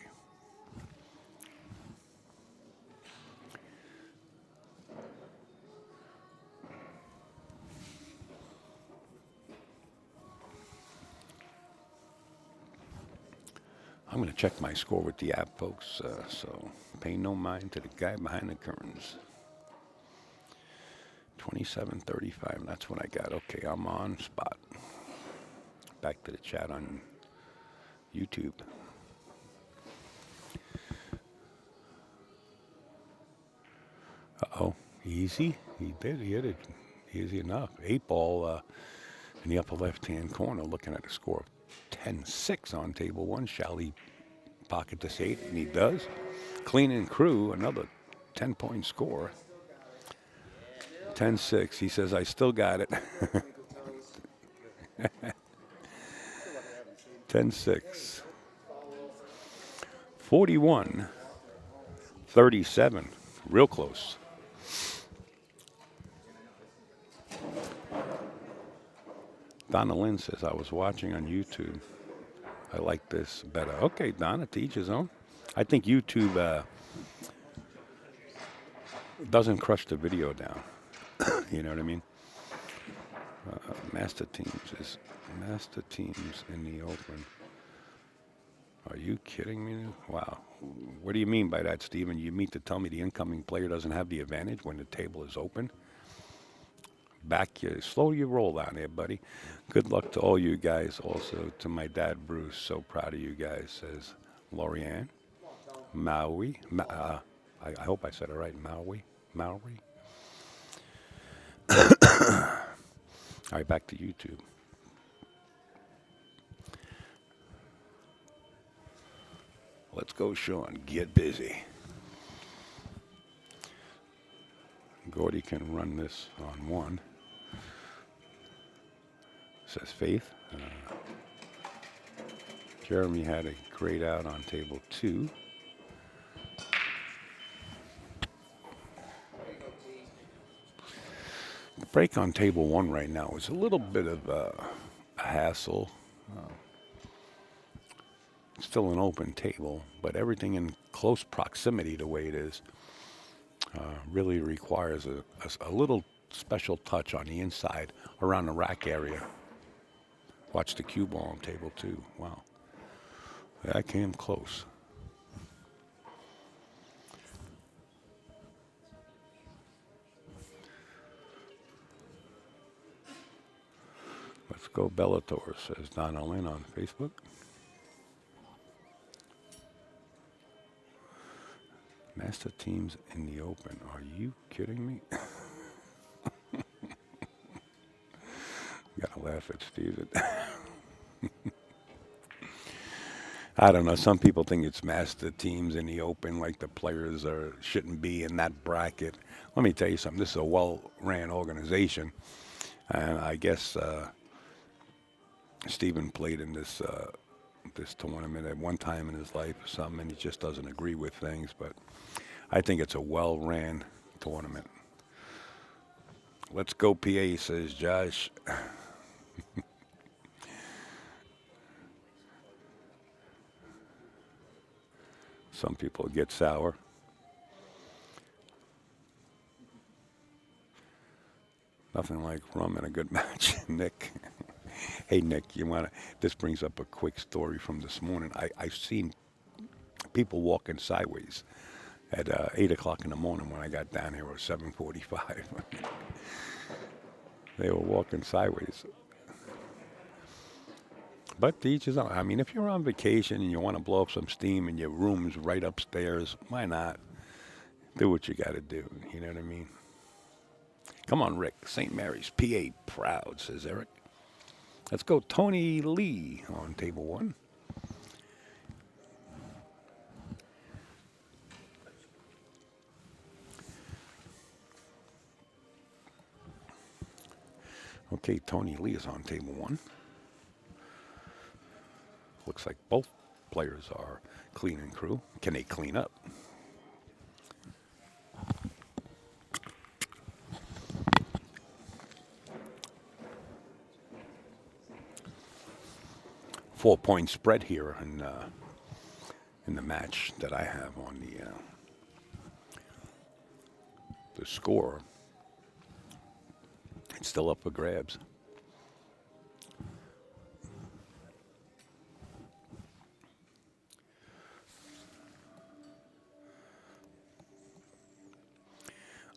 I'm going to check my score with the app, folks, so pay no mind to the guy behind the curtains. 27-35, that's what I got. Okay, I'm on spot. Back to the chat on YouTube. Uh-oh, easy. He did. He hit it easy enough. 8-ball in the upper left-hand corner, looking at a score of 10-6 on table 1. Shall he pocket this 8? And he does. Clean and crew, another 10-point score. 10-6. He says, "I still got it." 10-6. 41-37. Real close. Donna Lynn says, "I was watching on YouTube. I like this better." Okay, Donna, to each his own. I think YouTube doesn't crush the video down. You know what I mean? Master teams in the open. Are you kidding me? Wow. What do you mean by that, Steven? You mean to tell me the incoming player doesn't have the advantage when the table is open? Slow your roll down there, buddy. Good luck to all you guys. Also to my dad, Bruce. So proud of you guys, says Lorianne. Maui. I hope I said it right. Maui. All right, back to YouTube. Let's go, Sean. Get busy. Gordy can run this on 1. says Faith. Jeremy had a great out on table 2. The break on table 1 right now is a little bit of a hassle. It's still an open table, but everything in close proximity the way it is really requires a little special touch on the inside around the rack area. Watch the cue ball on table 2. Wow. That came close. Let's go Bellator, says Donna Lynn on Facebook. Master teams in the open. Are you kidding me? Gotta laugh at Steven. I don't know. Some people think it's master teams in the open, like the players shouldn't be in that bracket. Let me tell you something. This is a well-ran organization, and I guess Steven played in this tournament at one time in his life or something, and he just doesn't agree with things. But I think it's a well-ran tournament. Let's go, PA, says Josh. Some people get sour. Nothing like rum in a good match, Nick. Hey, Nick, this brings up a quick story from this morning. I've seen people walking sideways at 8 o'clock in the morning when I got down here, or 7:45. They were walking sideways. But to each his own. I mean, if you're on vacation and you want to blow up some steam and your room's right upstairs, why not? Do what you got to do. You know what I mean? Come on, Rick. St. Mary's, PA, proud, says Eric. Let's go Tony Lee on table 1. Okay, Tony Lee is on table 1. Looks like both players are clean and crew. Can they clean up? Four-point spread here in the match that I have on the score. It's still up for grabs.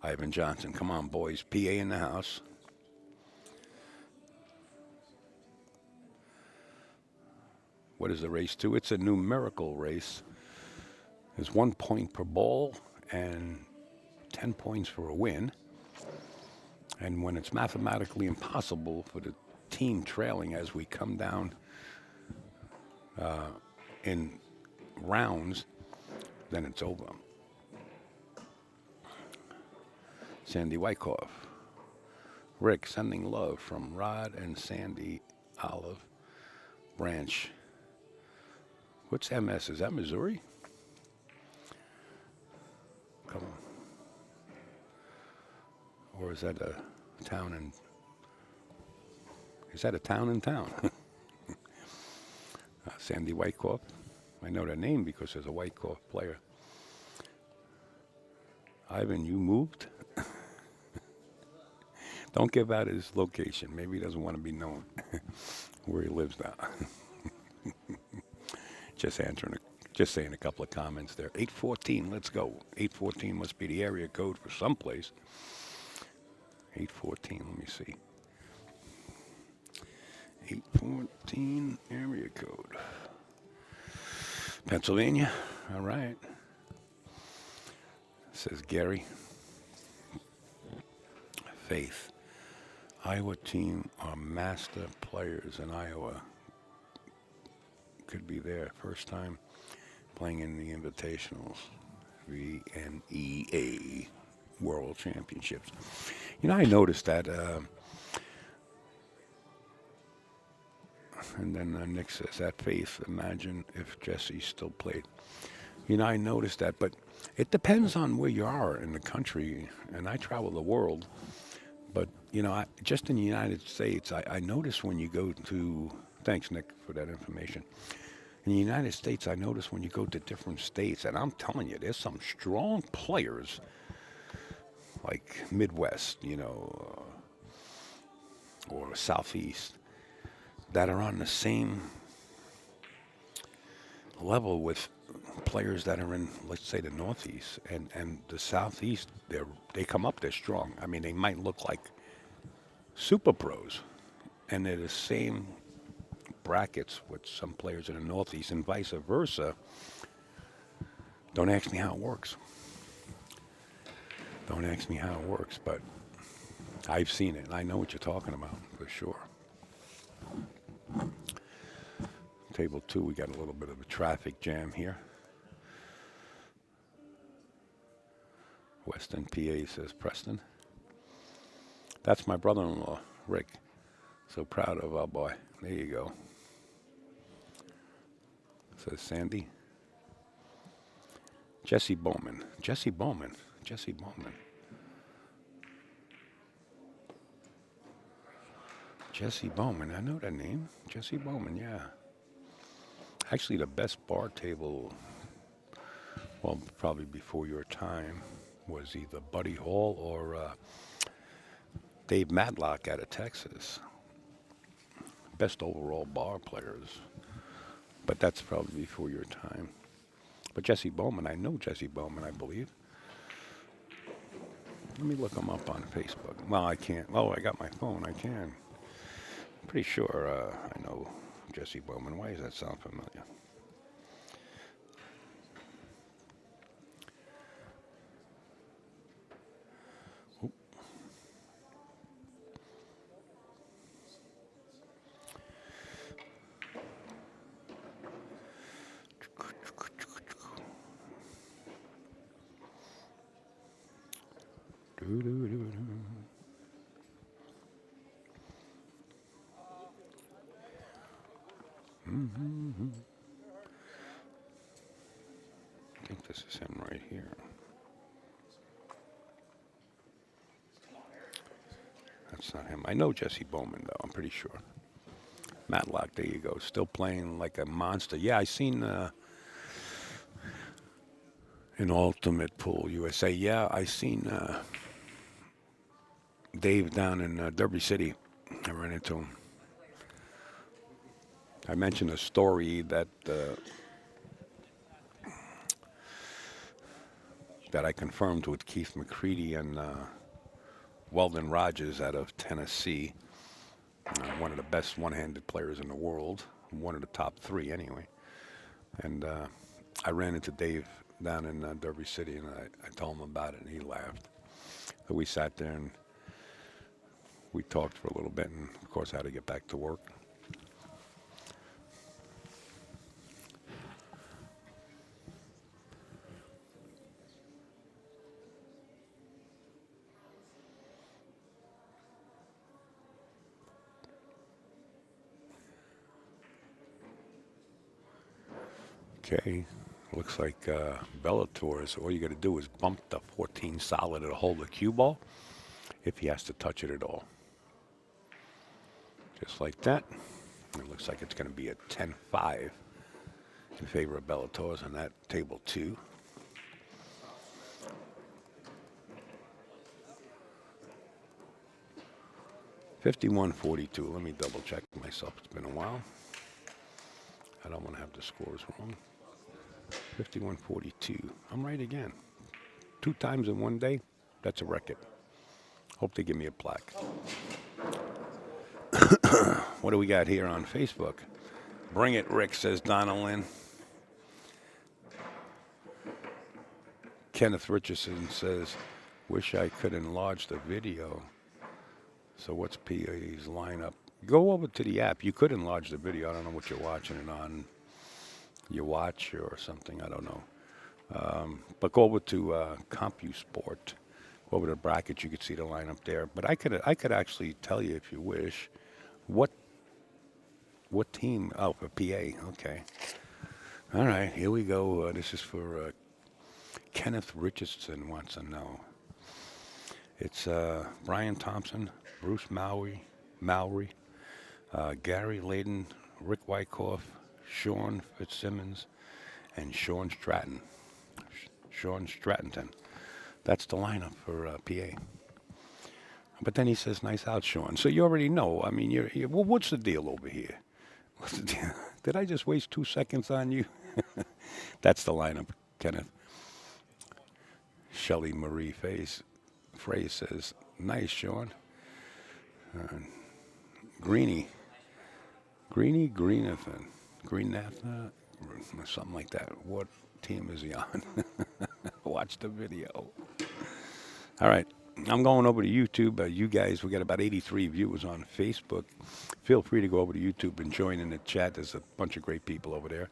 Ivan Johnson, come on, boys. PA in the house. What is the race to? It's a numerical race. There's 1 point per ball and 10 points for a win. And when it's mathematically impossible for the team trailing as we come down in rounds, then it's over. Sandy Wyckoff. Rick, sending love from Rod and Sandy Olive Branch. What's MS? Is that Missouri? Come on. Or is that a town in... Is that a town in town? Sandy Wyckoff. I know that name because there's a Wyckoff player. Ivan, you moved? Don't give out his location. Maybe he doesn't want to be known where he lives now. Just saying a couple of comments there. 814, let's go. 814 must be the area code for someplace. 814, let me see. 814 area code. Pennsylvania, all right. Says Gary. Faith. Iowa team are master players in Iowa. Could be their first time playing in the Invitationals, VNEA World Championships. You know, I noticed that And then Nick says, at Faith, imagine if Jesse still played. You know, I noticed that, but it depends on where you are in the country. And I travel the world. But, you know, just in the United States, I notice when you go to, thanks, Nick, for that information. In the United States, I notice when you go to different states, and I'm telling you, there's some strong players like Midwest, you know, or Southeast that are on the same level with players that are in, let's say, the Northeast and the Southeast. They come up, they're strong. I mean, they might look like super pros, and they're the same brackets with some players in the Northeast, and vice versa. Don't ask me how it works. Don't ask me how it works, but I've seen it, and I know what you're talking about for sure. Table 2, we got a little bit of a traffic jam here. Western PA, says Preston. That's my brother-in-law, Rick. So proud of our boy. There you go. Says Sandy. Jesse Bowman. Jesse Bowman. Jesse Bowman. Jesse Bowman. I know that name. Jesse Bowman, yeah. Actually, the best bar table, well, probably before your time, was either Buddy Hall or Dave Matlock out of Texas. Best overall bar players. But that's probably before your time. But Jesse Bowman, I know Jesse Bowman, I believe. Let me look him up on Facebook. Well, I can't. Oh, I got my phone. I can. I'm pretty sure I know Jesse Bowman. Why does that sound familiar? Oop. I think this is him right here. That's not him. I know Jesse Bowman, though. I'm pretty sure. Matlock, there you go. Still playing like a monster. Yeah, I seen in Ultimate Pool USA. Yeah, I seen Dave down in Derby City. I ran into him. I mentioned a story that that I confirmed with Keith McCready and Weldon Rogers out of Tennessee. One of the best one-handed players in the world. One of the top 3 anyway. And I ran into Dave down in Derby City, and I told him about it, and he laughed. So we sat there and we talked for a little bit, and of course I had to get back to work. Okay, looks like Bellator's, all you got to do is bump the 14 solid and hold the cue ball if he has to touch it at all. Just like that. It looks like it's going to be a 10-5 in favor of Bellator's on that table 2. $51-42. Let me double check myself. It's been a while. I don't want to have the scores wrong. 51-42. I'm right again. 2 times in one day. That's a record. Hope they give me a plaque. What do we got here on Facebook? Bring it, Rick, says Donaldin. Kenneth Richardson says, wish I could enlarge the video. So what's PA's lineup? Go over to the app. You could enlarge the video. I don't know what you're watching it on. Your watch or something. I don't know. But go over to CompuSport. Go over to brackets. You could see the lineup there. But I could actually tell you, if you wish, what What team? Oh, for PA. Okay. All right, here we go. This is for Kenneth Richardson wants to know. It's Brian Thompson, Bruce Mowry, Gary Layden, Rick Wyckoff, Sean Fitzsimmons, and Sean Stratton. That's the lineup for PA. But then he says, "Nice out, Sean." So you already know. I mean, well, what's the deal over here? What's the deal? Did I just waste 2 seconds on you? That's the lineup, Kenneth. Shelley Marie Phrase says, "Nice, Sean." Greeny, Greenathan, something like that. What team is he on? Watch the video. All right, I'm going over to YouTube. You guys, we got about 83 viewers on Facebook. Feel free to go over to YouTube and join in the chat. There's a bunch of great people over there.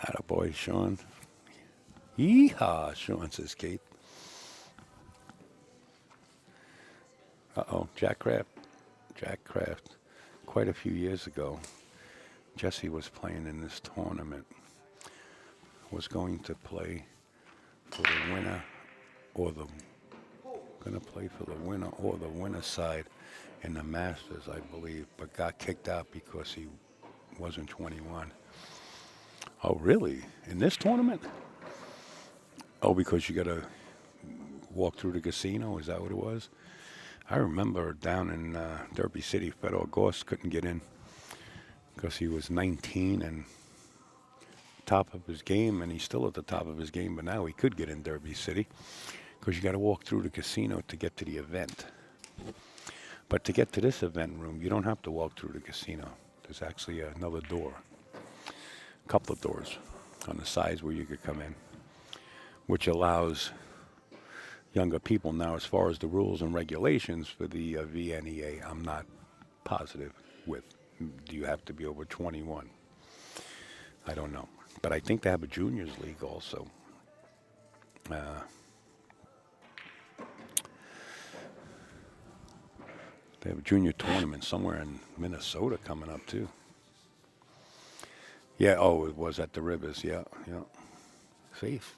Attaboy, Sean. Yeehaw, Sean says Kate. Uh-oh, Jack Kraft. Quite a few years ago, Jesse was playing in this tournament. Was going to play for the winner or the winner side in the Masters, I believe, but got kicked out because he wasn't 21. Oh, really? In this tournament? Oh, because you got to walk through the casino? Is that what it was? I remember down in Derby City, Fedor Gorst couldn't get in because he was 19 and top of his game, and he's still at the top of his game, but now he could get in Derby City because you got to walk through the casino to get to the event. But to get to this event room, you don't have to walk through the casino. There's actually another door, a couple of doors on the sides where you could come in, which allows younger people. Now, as far as the rules and regulations for the VNEA, I'm not positive with. Do you have to be over 21? I don't know. But I think they have a juniors league also. They have a junior tournament somewhere in Minnesota coming up too. Yeah, oh, it was at the Rivers. Yeah. Faith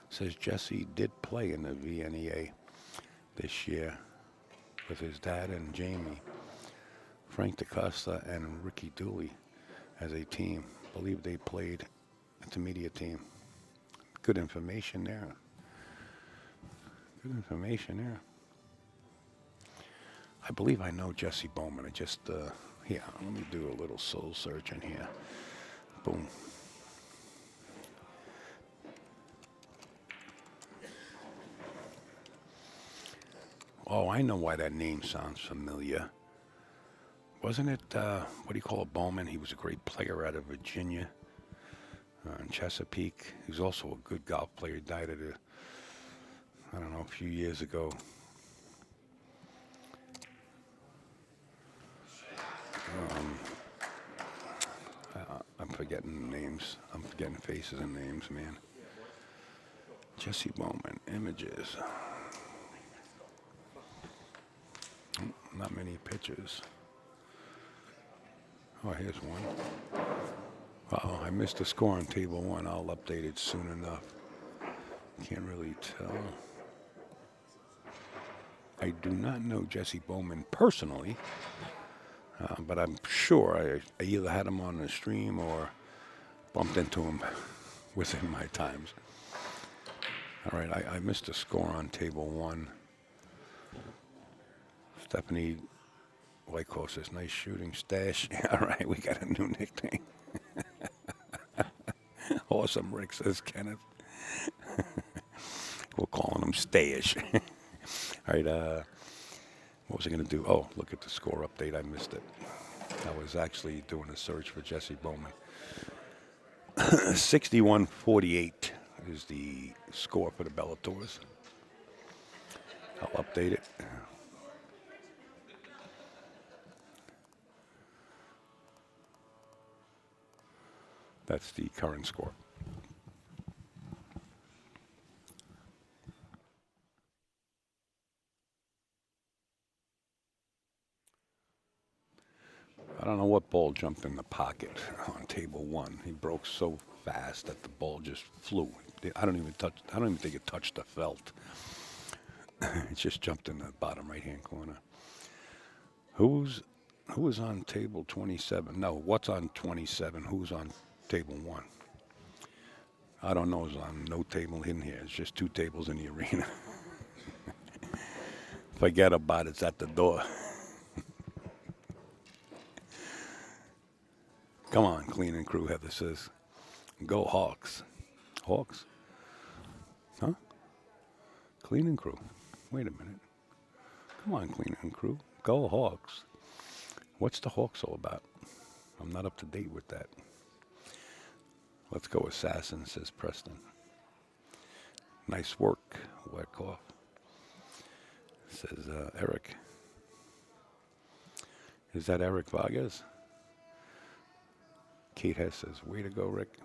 says Jesse did play in the VNEA this year with his dad and Jamie, Frank DaCosta and Ricky Dooley as a team. I believe they played intermediate team. Good information there. I believe I know Jesse Bowman. I just, here, let me do a little soul search in here. Boom. Oh, I know why that name sounds familiar. Wasn't it, what do you call it, Bowman? He was a great player out of Virginia in Chesapeake. He was also a good golf player. He died at a few years ago. I'm forgetting names. I'm forgetting faces and names, man. Jesse Bowman, images. Not many pictures. Oh, here's one. Uh-oh, I missed the score on table one. I'll update it soon enough. Can't really tell. I do not know Jesse Bowman personally, but I'm sure I either had him on the stream or bumped into him within my times. All right, I missed a score on table one. Stephanie Whitecoat says, "Nice shooting, Stash." All right, we got a new nickname. Awesome, Rick says Kenneth. We're calling him Stash. All right, what was I going to do? Oh, look at the score update. I missed it. I was actually doing a search for Jesse Bowman. 61-48 is the score for the Bellators. I'll update it. That's the current score. jumped in the pocket on table one. He broke so fast that the ball just flew. I don't even think it touched the felt. It just jumped in the bottom right-hand corner. Who is on table 27? No, what's on 27? Who's on table one? I don't know. There's on no table in here. It's just two tables in the arena. Forget about it. It's at the door. Come on, clean and crew, Heather says. Go Hawks. Hawks? Huh? Clean and crew. Wait a minute. Come on, clean and crew. Go Hawks. What's the Hawks all about? I'm not up to date with that. Let's go Assassin, says Preston. Nice work, Wyckoff. Says Eric. Is that Eric Vargas? Kate Hess says, way to go, Rick.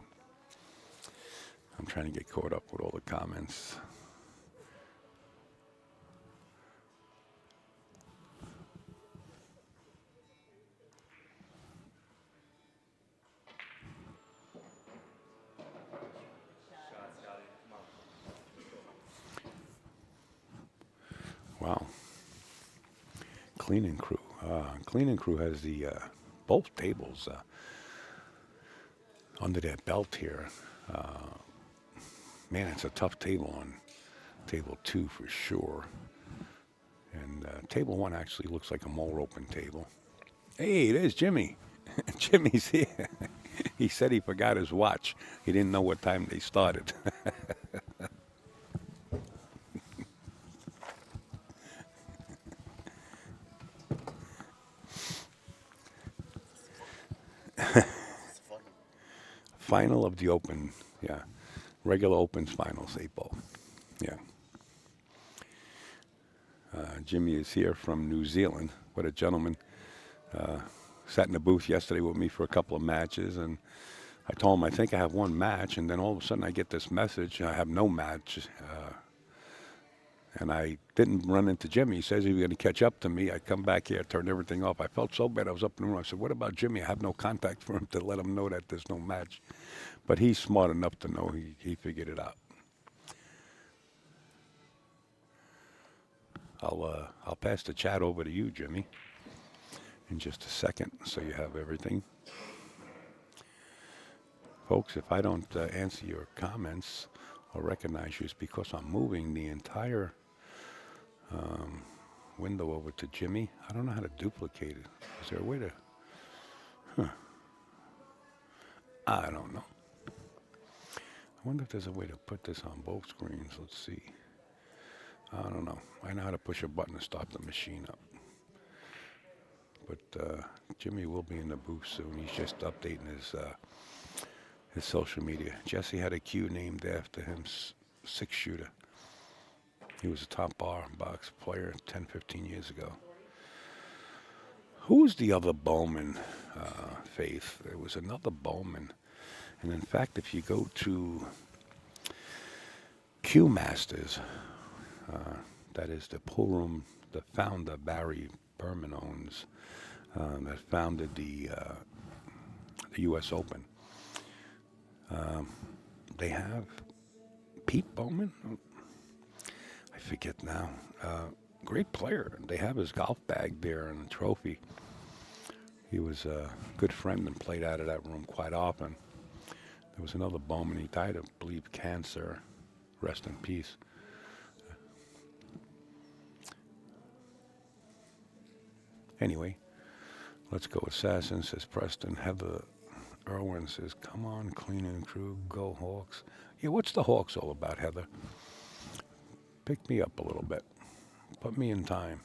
I'm trying to get caught up with all the comments. Wow. Cleaning crew. Cleaning crew has the both tables under their belt here. Man, it's a tough table on table two for sure. And table one actually looks like a more open table. Hey, there's Jimmy. Jimmy's here. He said he forgot his watch. He didn't know what time they started. Final of the Open, yeah. Regular Opens finals, 8-ball, yeah. Jimmy is here from New Zealand. What a gentleman. Sat in the booth yesterday with me for a couple of matches, and I told him I think I have one match, and then all of a sudden I get this message, I have no match. And I didn't run into Jimmy. He says he was going to catch up to me. I come back here, turned everything off. I felt so bad. I was up in the room. I said, what about Jimmy? I have no contact for him to let him know that there's no match. But he's smart enough to know he figured it out. I'll pass the chat over to you, Jimmy, in just a second, so you have everything. Folks, if I don't answer your comments or recognize you, it's because I'm moving the entire window over to Jimmy. I don't know how to duplicate it. Is there a way to... I don't know. I wonder if there's a way to put this on both screens. Let's see. I don't know. I know how to push a button to start the machine up. But Jimmy will be in the booth soon. He's just updating his social media. Jesse had a cue named after him, six-shooter. He was a top bar box player 10, 15 years ago. Who was the other Bowman, Faith? There was another Bowman. And in fact, if you go to Q Masters, that is the pool room, the founder, Barry Berman owns, that founded the U.S. Open. They have Pete Bowman. I forget now. Great player. They have his golf bag there and a trophy. He was a good friend and played out of that room quite often. There was another Bowman. He died of, I believe, cancer. Rest in peace. Anyway, let's go. Assassin, says Preston. Heather Irwin says, come on, clean and crew, go Hawks. Yeah, what's the Hawks all about, Heather? Pick me up a little bit. Put me in time.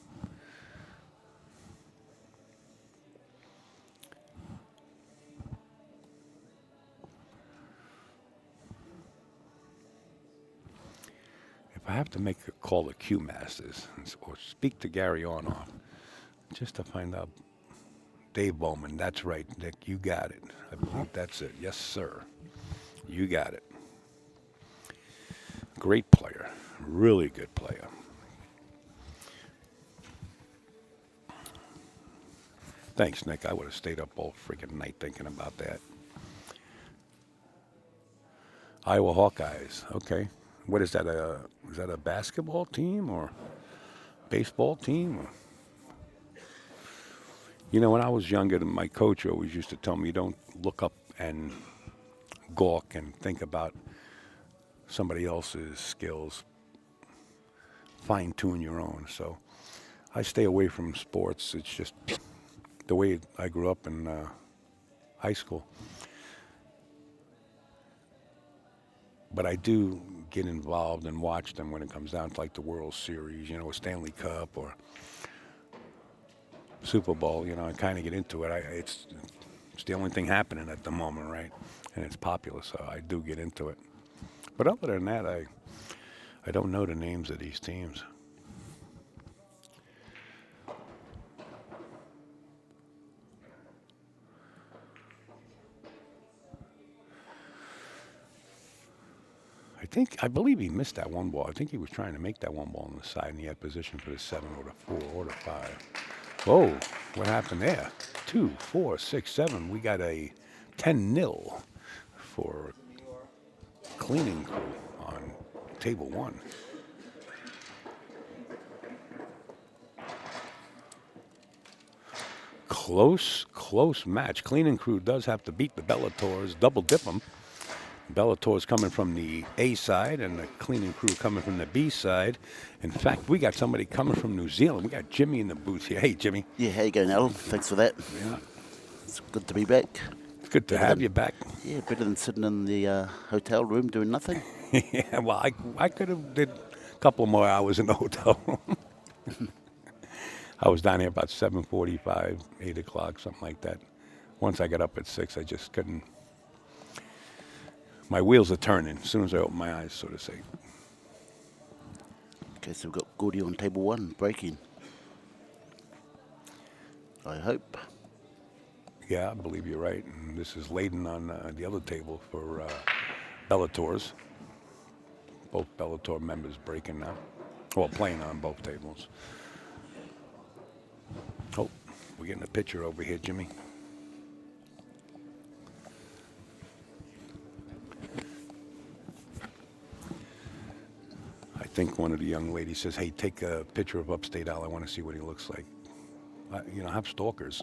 If I have to make a call to Q Masters or speak to Gary Ornoff, just to find out, Dave Bowman, that's right, Nick, you got it. I believe that's it. Yes, sir. You got it. Great player. Really good player. Thanks, Nick. I would have stayed up all freaking night thinking about that. Iowa Hawkeyes. Okay. What is that? Is that a basketball team or baseball team? You know, when I was younger, my coach always used to tell me, don't look up and gawk and think about somebody else's skills. Fine tune your own. So I stay away from sports. It's just the way I grew up in high school. But I do get involved and watch them when it comes down to like the World Series, you know, a Stanley Cup or Super Bowl. You know, I kind of get into it. It's the only thing happening at the moment, right? And it's popular, so I do get into it. But other than that, I don't know the names of these teams. I believe he missed that one ball. I think he was trying to make that one ball on the side, and he had position for the 7 or the 4 or the 5. Whoa, what happened there? 2, 4, 6, 7. We got a 10-0 for cleaning crew on table 1. Close match. Cleaning crew does have to beat the Bellators, double dip them. Bellator's coming from the A side and the cleaning crew coming from the B side. In fact, we got somebody coming from New Zealand. We got Jimmy in the booth here. Hey, Jimmy. Yeah, how you going, Alan? Thanks for that. Yeah. It's good to be back. It's good to have you back. Yeah, better than sitting in the hotel room doing nothing. Yeah, well, I could have did a couple more hours in the hotel room. I was down here about 7:45, 8 o'clock, something like that. Once I got up at 6, I just couldn't. My wheels are turning as soon as I open my eyes, so to say. Okay, so we've got Gordy on table 1, breaking. I hope. Yeah, I believe you're right. And this is Layden on the other table for Bellators. Both Bellator members breaking now. Well, playing on both tables. Oh, we're getting a picture over here, Jimmy. I think one of the young ladies says, hey, take a picture of Upstate Al. I want to see what he looks like. You know, I have stalkers.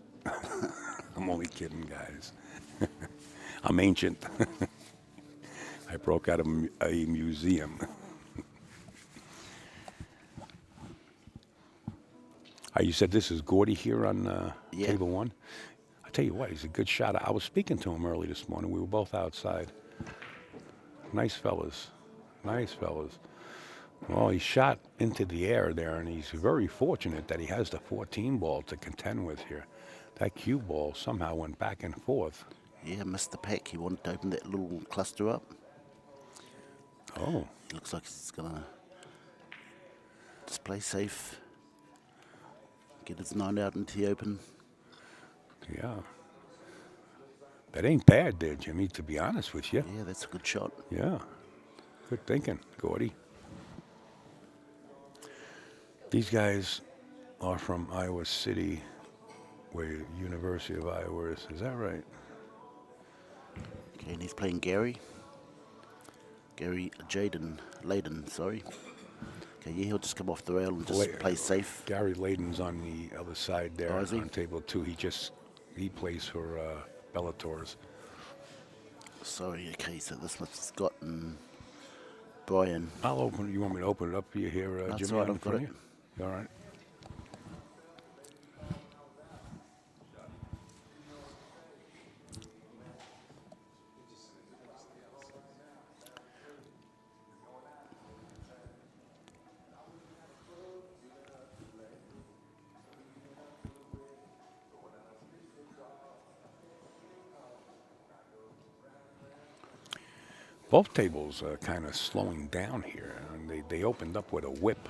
I'm only kidding, guys. I'm ancient. I broke out of a museum. You said this is Gordy here on table 1? I tell you what, he's a good shot. I was speaking to him early this morning. We were both outside. Nice fellas. Nice fellas. Well, he shot into the air there, and he's very fortunate that he has the 14 ball to contend with here. That cue ball somehow went back and forth. Yeah, missed the pack. He wanted to open that little cluster up. Oh. It looks like he's going to just play safe. Get his 9 out into the open. Yeah. That ain't bad there, Jimmy, to be honest with you. Yeah, that's a good shot. Yeah. Good thinking, Gordy. These guys are from Iowa City, where University of Iowa is. Is that right? Okay, and he's playing Gary. Gary Layden, sorry. Okay, yeah, he'll just come off the rail and just play safe. Gary Layden's on the other side there on table 2. He plays for Bellators. Sorry, okay, so this one's Scott and Brian. I'll open. You want me to open it up for you here, Jimmy? That's right, I've got it. All right. Both tables are kind of slowing down here. And they opened up with a whip,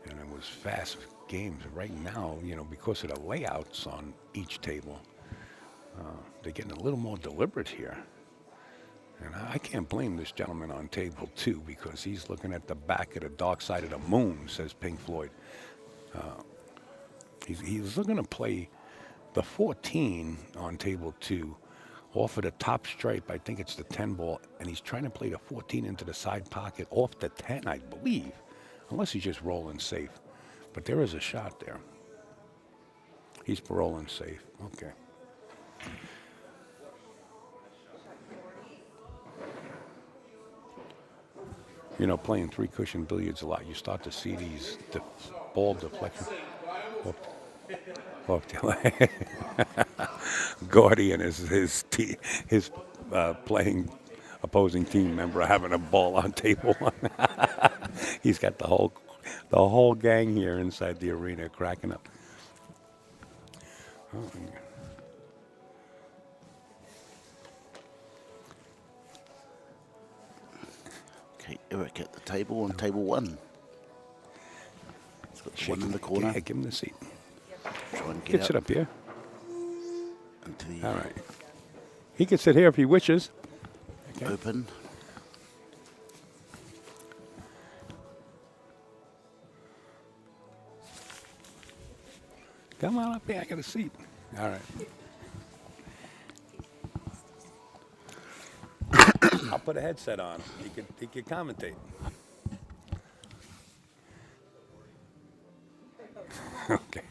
and it was fast games. Right now, you know, because of the layouts on each table, they're getting a little more deliberate here. And I can't blame this gentleman on table 2 because he's looking at the back of the dark side of the moon, says Pink Floyd. He's looking to play the 14 on table 2 off of the top stripe. I think it's the 10 ball, and he's trying to play the 14 into the side pocket off the 10, I believe, unless he's just rolling safe. But there is a shot there. He's rolling safe. Okay. You know, playing 3-cushion billiards a lot, you start to see these ball deflections. Gordy and his playing opposing team member having a ball on table 1. He's got the whole gang here inside the arena cracking up. Oh, Okay, Eric at the table on table 1. He's got the 1 in the corner. Yeah, give him the seat. Try and Get get sit up here. into the All right. He can sit here if he wishes. Okay. open. Come on up here. I got a seat. All right. I'll put a headset on. He could commentate. Okay.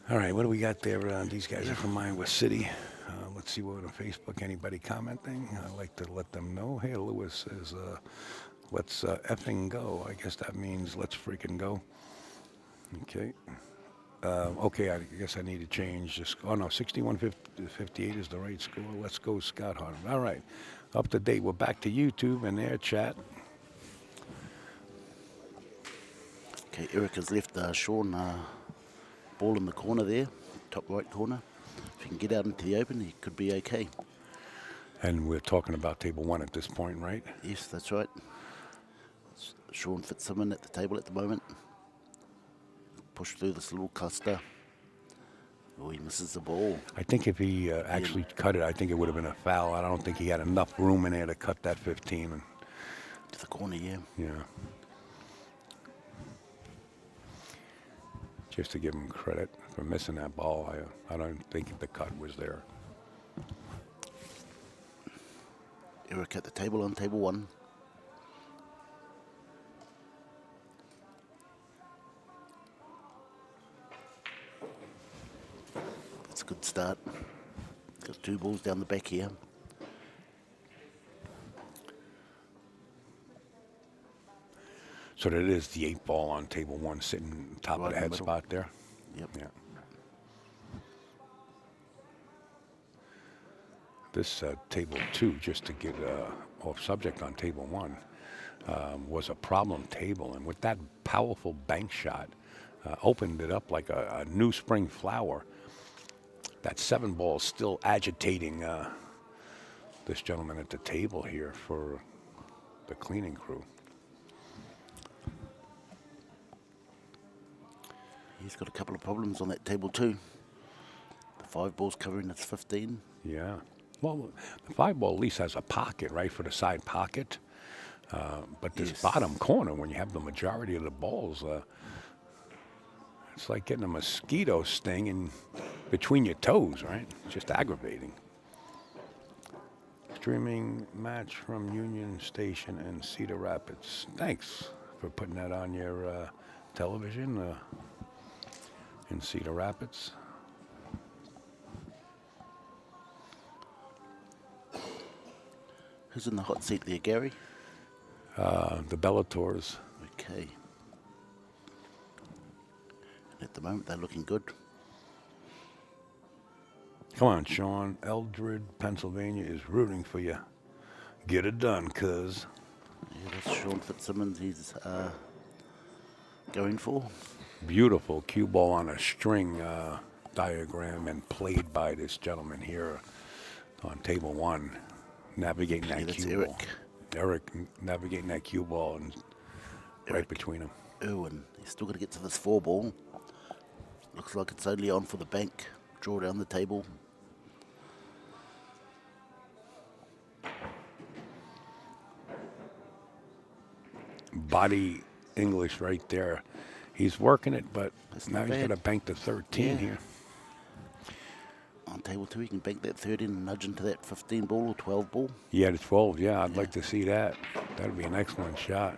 All right, what do we got there? These guys are from Iowa City. Let's see what on Facebook. Anybody commenting? I like to let them know. Hey, Lewis says, let's effing go. I guess that means let's freaking go. Okay. Okay, I guess I need to change this. Oh, no, 6158 is the right score. Let's go, Scott Harden. All right, up to date. We're back to YouTube and their chat. Okay, Eric has left Sean ball in the corner there, top right corner. If he can get out into the open, he could be okay. And we're talking about table 1 at this point, right? Yes, that's right. Sean Fitzsimmons at the table at the moment. Push through this little cluster. Oh, he misses the ball. I think if he actually cut it, I think it would have been a foul. I don't think he had enough room in there to cut that 15. And, To the corner, yeah. yeah. Just to give him credit for missing that ball, I don't think the cut was there. Eric at the table on table 1. That's a good start. Got 2 balls down the back here. So that is the 8 ball on table 1 sitting top Right of the in the head middle. spot there. Yep. Yeah. This table 2, just to get off subject on table 1, was a problem table. And with that powerful bank shot, opened it up like a new spring flower. That 7 ball still agitating this gentleman at the table here for the cleaning crew. He's got a couple of problems on that table too. The 5 balls covering his 15. Yeah. Well, the 5 ball at least has a pocket, right, for the side pocket. But this Yes. bottom corner, when you have the majority of the balls, it's like getting a mosquito sting in between your toes, right? It's just aggravating. Streaming match from Union Station in Cedar Rapids. Thanks for putting that on your television in Cedar Rapids. Who's in the hot seat there, Gary? The Bellators. Okay. And at the moment, they're looking good. Come on, Sean. Eldred, Pennsylvania is rooting for you. Get it done, cuz. Yeah, that's Sean Fitzsimmons he's going for. Beautiful cue ball on a string diagram and played by this gentleman here on table 1, navigating that Yeah, that's cue Eric. ball. Eric navigating that cue ball and right Eric. between them. Irwin, he's still got to get to this 4 ball. Looks like it's only on for the bank. Draw down the table. body English right there. He's working it, but That's now not he's got bad. to bank the 13 Yeah. here. On table 2, he can bank that 13 and nudge into that 15 ball or 12 ball. Yeah, the 12. Yeah, I'd Yeah. like to see that. That'd be an excellent shot.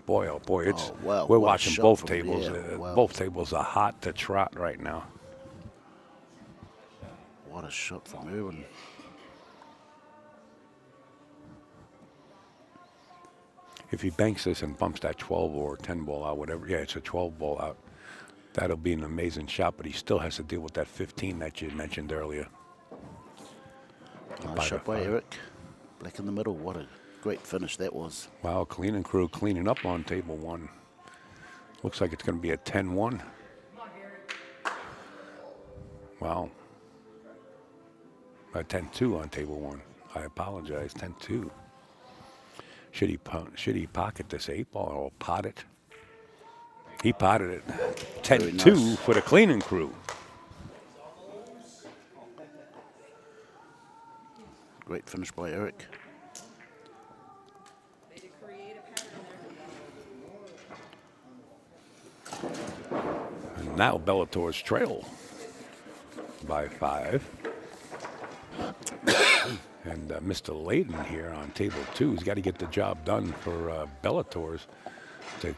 Boy, oh boy, it's Oh, wow, we're what a watching shot both from tables. there. Wow. Both tables are hot to trot right now. What a shot from Irwin. If he banks this and bumps that 12 or 10 ball out, whatever, yeah, it's a 12 ball out. That'll be an amazing shot, but he still has to deal with that 15 that you mentioned earlier. Nice shot by 5. Eric. Black in the middle. What a great finish that was. Wow, cleaning crew cleaning up on table 1. Looks like it's going to be a 10-1. Wow. A 10-2 on table 1. I apologize, 10-2. Should he pocket this 8 ball or pot it? He potted it. 10-2 nice. for the cleaning crew. Great finish by Eric. And now Bellator's trail by 5. And Mr. Layden here on table 2 has got to get the job done for Bellator's to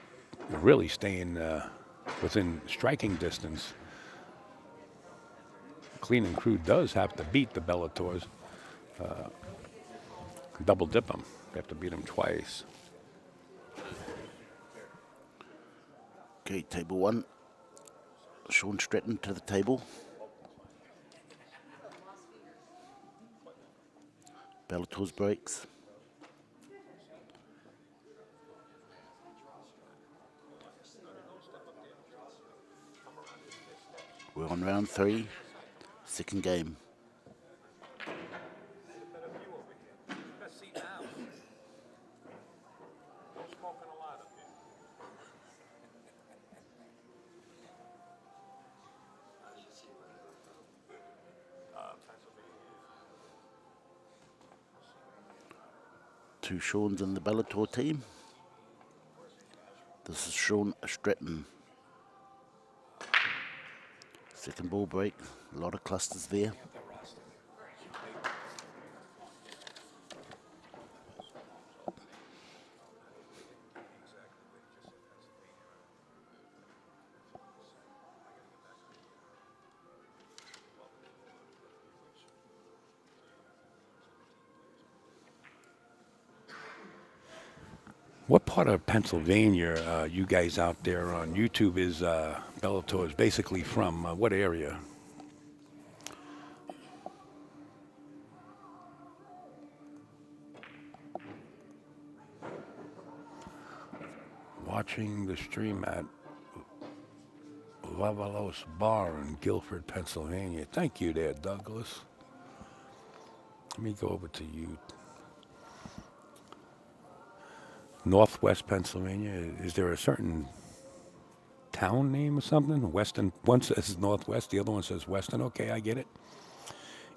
really stay in within striking distance. Cleaning crew does have to beat the Bellators. Double dip them. They have to beat them twice. Okay, table 1. Sean Stratton to the table. Bellator's breaks. We're on round 3, second game. Two Sean's in the Bellator team. This is Sean Stratton. Second ball break, a lot of clusters there. What part of Pennsylvania, you guys out there on YouTube, is Bellator is basically from? What area? Watching the stream at Lavalos Bar in Guilford, Pennsylvania. Thank you there, Douglas. Let me go over to you. Northwest Pennsylvania. Is there a certain town name or something? Weston. One says Northwest, the other one says Weston. Okay, I get it.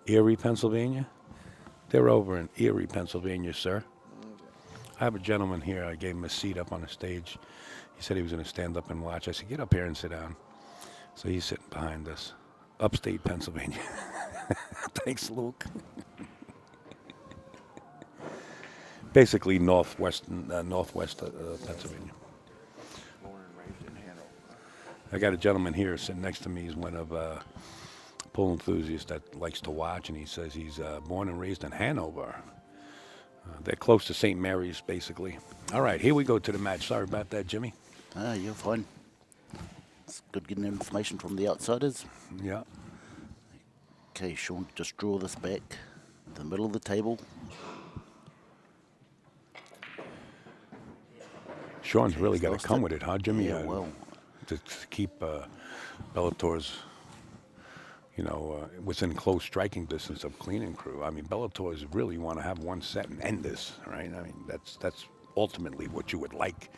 Erie, Pennsylvania. They're over in Erie, Pennsylvania, sir. I have a gentleman here. I gave him a seat up on the stage. He said he was going to stand up and watch. I said, get up here and sit down. So he's sitting behind us. Upstate Pennsylvania. Thanks, Luke. Basically northwest Pennsylvania. Born and raised in Hanover. I got a gentleman here sitting next to me. He's one of pool enthusiasts that likes to watch, and he says he's born and raised in Hanover. They're close to St. Mary's, basically. All right, here we go to the match. Sorry about that, Jimmy. Ah, you're fine. It's good getting information from the outsiders. Yeah. Okay, Sean, just draw this back to the middle of the table. Sean's Okay, really he's got to lost come it. with it, huh, Jimmy? Yeah, well. To keep Bellator's, within close striking distance of cleaning crew. I mean, Bellator's really want to have one set and end this, right? I mean, that's ultimately what you would like.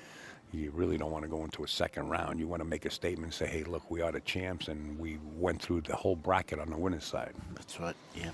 You really don't want to go into a second round. You want to make a statement and say, hey, look, we are the champs, and we went through the whole bracket on the winner's side. That's right, yeah.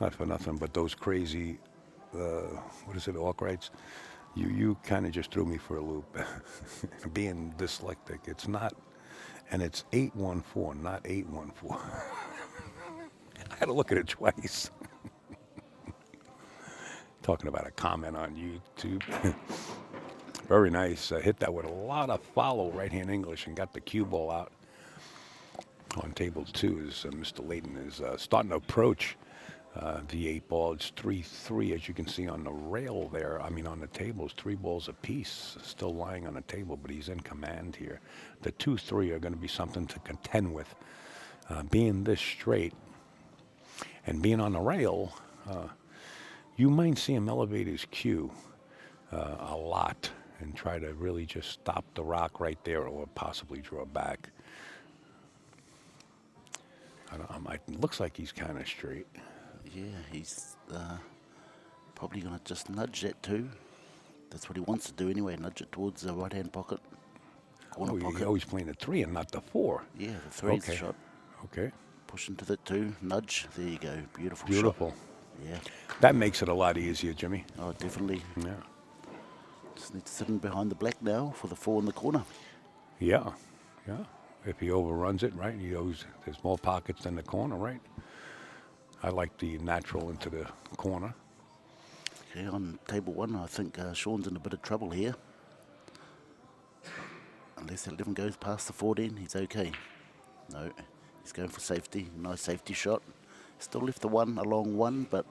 Not for nothing, but those crazy, what is it, Arkwrights? You kind of just threw me for a loop. Being dyslexic, it's not, and it's 814, not 814. I had to look at it twice. Talking about a comment on YouTube. Very nice. Hit that with a lot of follow right-hand English and got the cue ball out. On table 2 is Mr. Layton is starting to approach the 8 ball. It's 3-3, as you can see on the rail there. I mean, on the table, it's 3 balls apiece, still lying on the table, but he's in command here. The 2-3 are going to be something to contend with. Being this straight and being on the rail, you might see him elevate his cue a lot and try to really just stop the rock right there or possibly draw back. It looks like he's kind of straight. Yeah, he's probably going to just nudge that 2. That's what he wants to do anyway, nudge it towards the right-hand pocket. Corner He's pocket. always playing the 3 and not the 4. Yeah, the 3's the Okay. shot. Okay. Push into the 2, nudge. There you go. Beautiful, Beautiful. shot. Yeah. That makes it a lot easier, Jimmy. Oh, definitely. Yeah. Just need to sit in behind the black now for the 4 in the corner. Yeah. Yeah. If he overruns it, right, there's more pockets than the corner, right? I like the natural into the corner. Okay, on table 1, I think Sean's in a bit of trouble here. Unless that 11 goes past the 14, he's okay. No, he's going for safety. Nice safety shot. Still left the 1, a long 1, but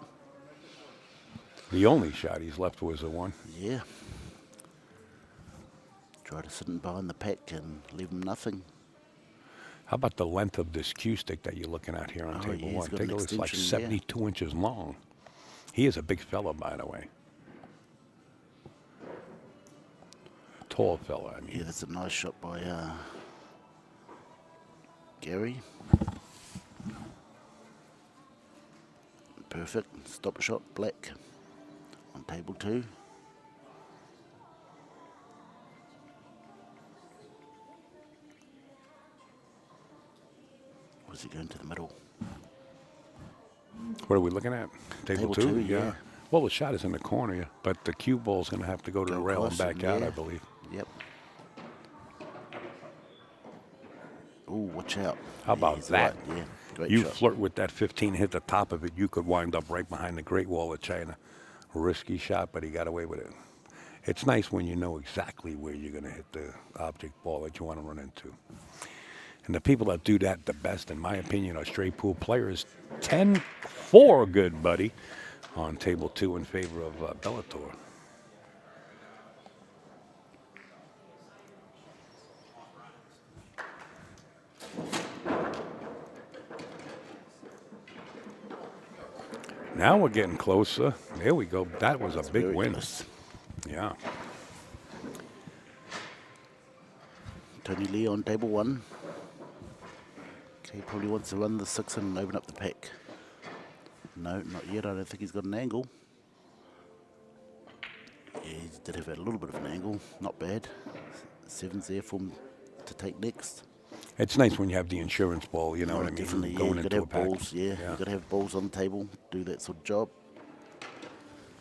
The only shot he's left was a 1. yeah. Try to sit in behind the pack and leave him nothing. How about the length of this cue stick that you're looking at here on Oh, table yeah, he's 1? got Take an a look, it's like extension, yeah. 72 inches long. He is a big fella, by the way. Tall fella, I mean. Yeah, that's a nice shot by Gary. Perfect. Stop shot, black. On table 2. Was he going to the middle? What are we looking at? Table Table 2? two, yeah. Well, the shot is in the corner, yeah, but the cue ball's going to have to go to the Go rail and across back it, out, yeah. I believe. Yep. Oh, watch out. How about he's that? right, yeah, great You shot. flirt with that 15, hit the top of it, you could wind up right behind the Great Wall of China. Risky shot, but he got away with it. It's nice when you know exactly where you're going to hit the object ball that you want to run into. And the people that do that the best, in my opinion, are straight pool players. 10-4, good buddy, on table 2 in favor of Bellator. Now we're getting closer. There we go. That was a big Very win. close. Yeah. Tony Lee on table 1. Okay, probably wants to run the 6 and open up the pack. No, not yet. I don't think he's got an angle. Yeah, he did have a little bit of an angle. Not bad. 7's there for him to take next. It's nice when you have the insurance ball, you know what I mean? Definitely, yeah. Going You've got into to a have pack. balls, yeah. You've got to have balls on the table, do that sort of job.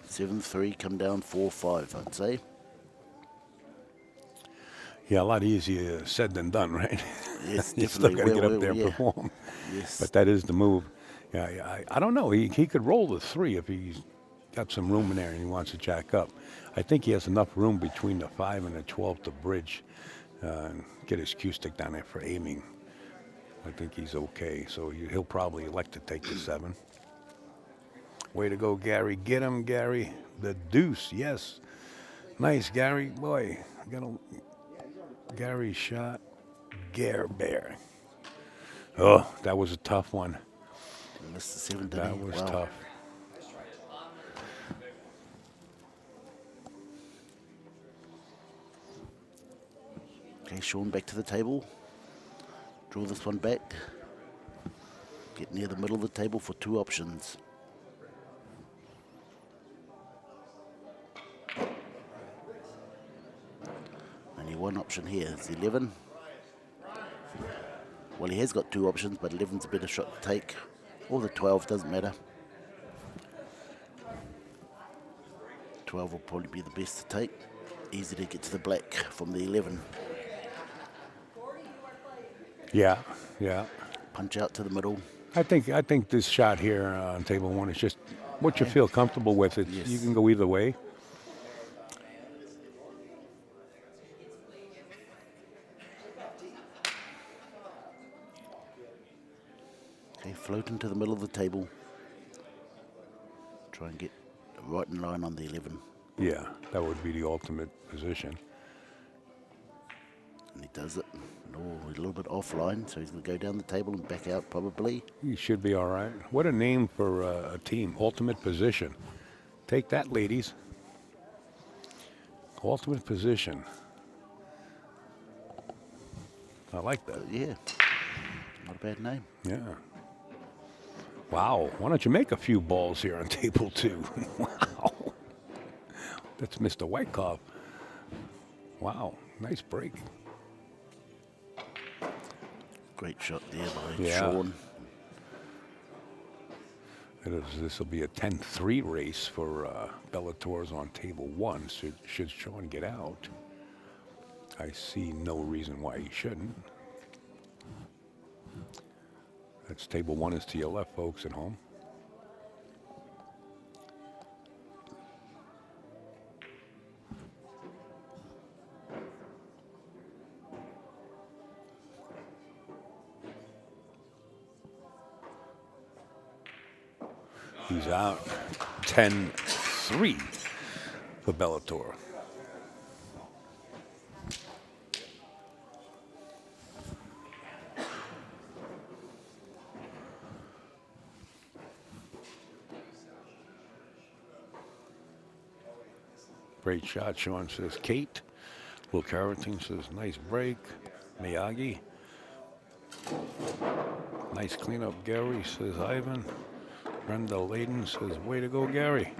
7-3, come down 4-5, I'd say. Yeah, a lot easier said than done, right? Yes, You still got to definitely. get up there and Yeah. perform. Yes. But that is the move. Yeah, I don't know. He could roll the 3 if he's got some room in there and he wants to jack up. I think he has enough room between the 5 and the 12 to bridge and get his cue stick down there for aiming. I think he's okay. So he'll probably elect to take the 7. Way to go, Gary. Get him, Gary. The deuce, yes. Nice, Gary. Boy, Gary shot. Gare Bear. Oh, that was a tough one. Missed the 7, did That he? was Wow. tough. Okay, Sean back to the table. Draw this one back. Get near the middle of the table for 2 options. Only one option here. It's 11. Well, he has got 2 options, but 11's a better shot to take. Or the 12, doesn't matter. 12 will probably be the best to take. Easy to get to the black from the 11. Yeah, yeah. Punch out to the middle. I think this shot here on table one is just what you Yeah. feel comfortable with. It's Yes. you can go either way. Okay, float into the middle of the table. Try and get right in line on the 11. Yeah, that would be the ultimate position. And he does it. Oh, he's a little bit offline, so he's going to go down the table and back out probably. You should be all right. What a name for a team. Ultimate position. Take that, ladies. Ultimate position. I like that. Yeah, not a bad name. Yeah. Wow. Why don't you make a few balls here on table two? Wow. That's Mr. Wyckoff. Wow. Nice break. Great shot there by Yeah. Sean. This will be a 10-3 race for Bellator's on table one. Should Sean get out, I see no reason why he shouldn't. That's table one is to your left, folks at home. He's out 10-3 for Bellator. Great shot, Sean says Kate. Will Carrington says nice break. Miyagi. Nice cleanup, Gary, says Ivan. Brenda Layden says, way to go, Gary.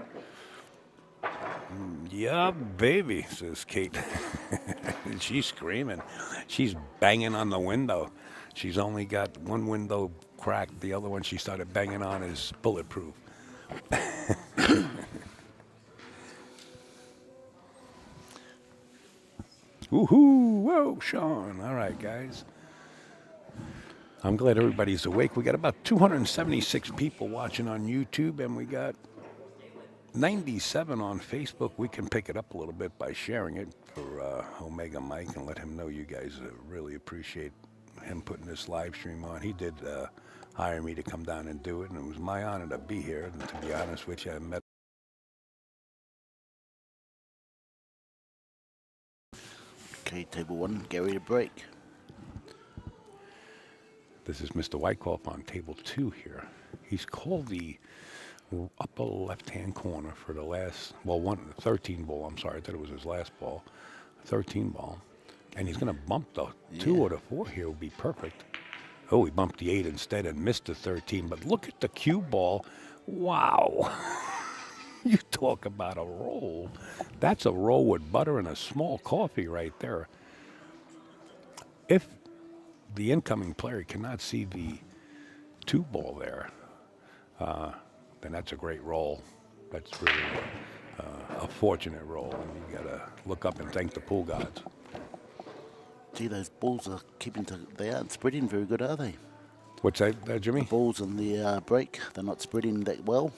Yeah, baby, says Kate. She's screaming. She's banging on the window. She's only got one window cracked. The other one she started banging on is bulletproof. Woohoo! Whoa, Sean. All right, guys. I'm glad everybody's awake. We got about 276 people watching on YouTube, and we got 97 on Facebook. We can pick it up a little bit by sharing it for Omega Mike and let him know you guys really appreciate him putting this live stream on. He did hire me to come down and do it, and it was my honor to be here. And to be honest with you, I met. Okay, table one, Gary to break. This is Mr. Wyckoff on table two here. He's called the upper left-hand corner for the last, well, 13 ball. I'm sorry, I thought it was his last ball. 13 ball. And he's going to bump the 2 or the 4 here would be perfect. Oh, he bumped the 8 instead and missed the 13. But look at the cue ball. Wow. You talk about a roll. That's a roll with butter and a small coffee right there. If the incoming player cannot see the 2 ball there, then that's a great roll. That's really a fortunate roll. And you got to look up and thank the pool gods. Gee, those balls are they aren't spreading very good, are they? What's that, Jimmy? Balls in the break, they're not spreading that well.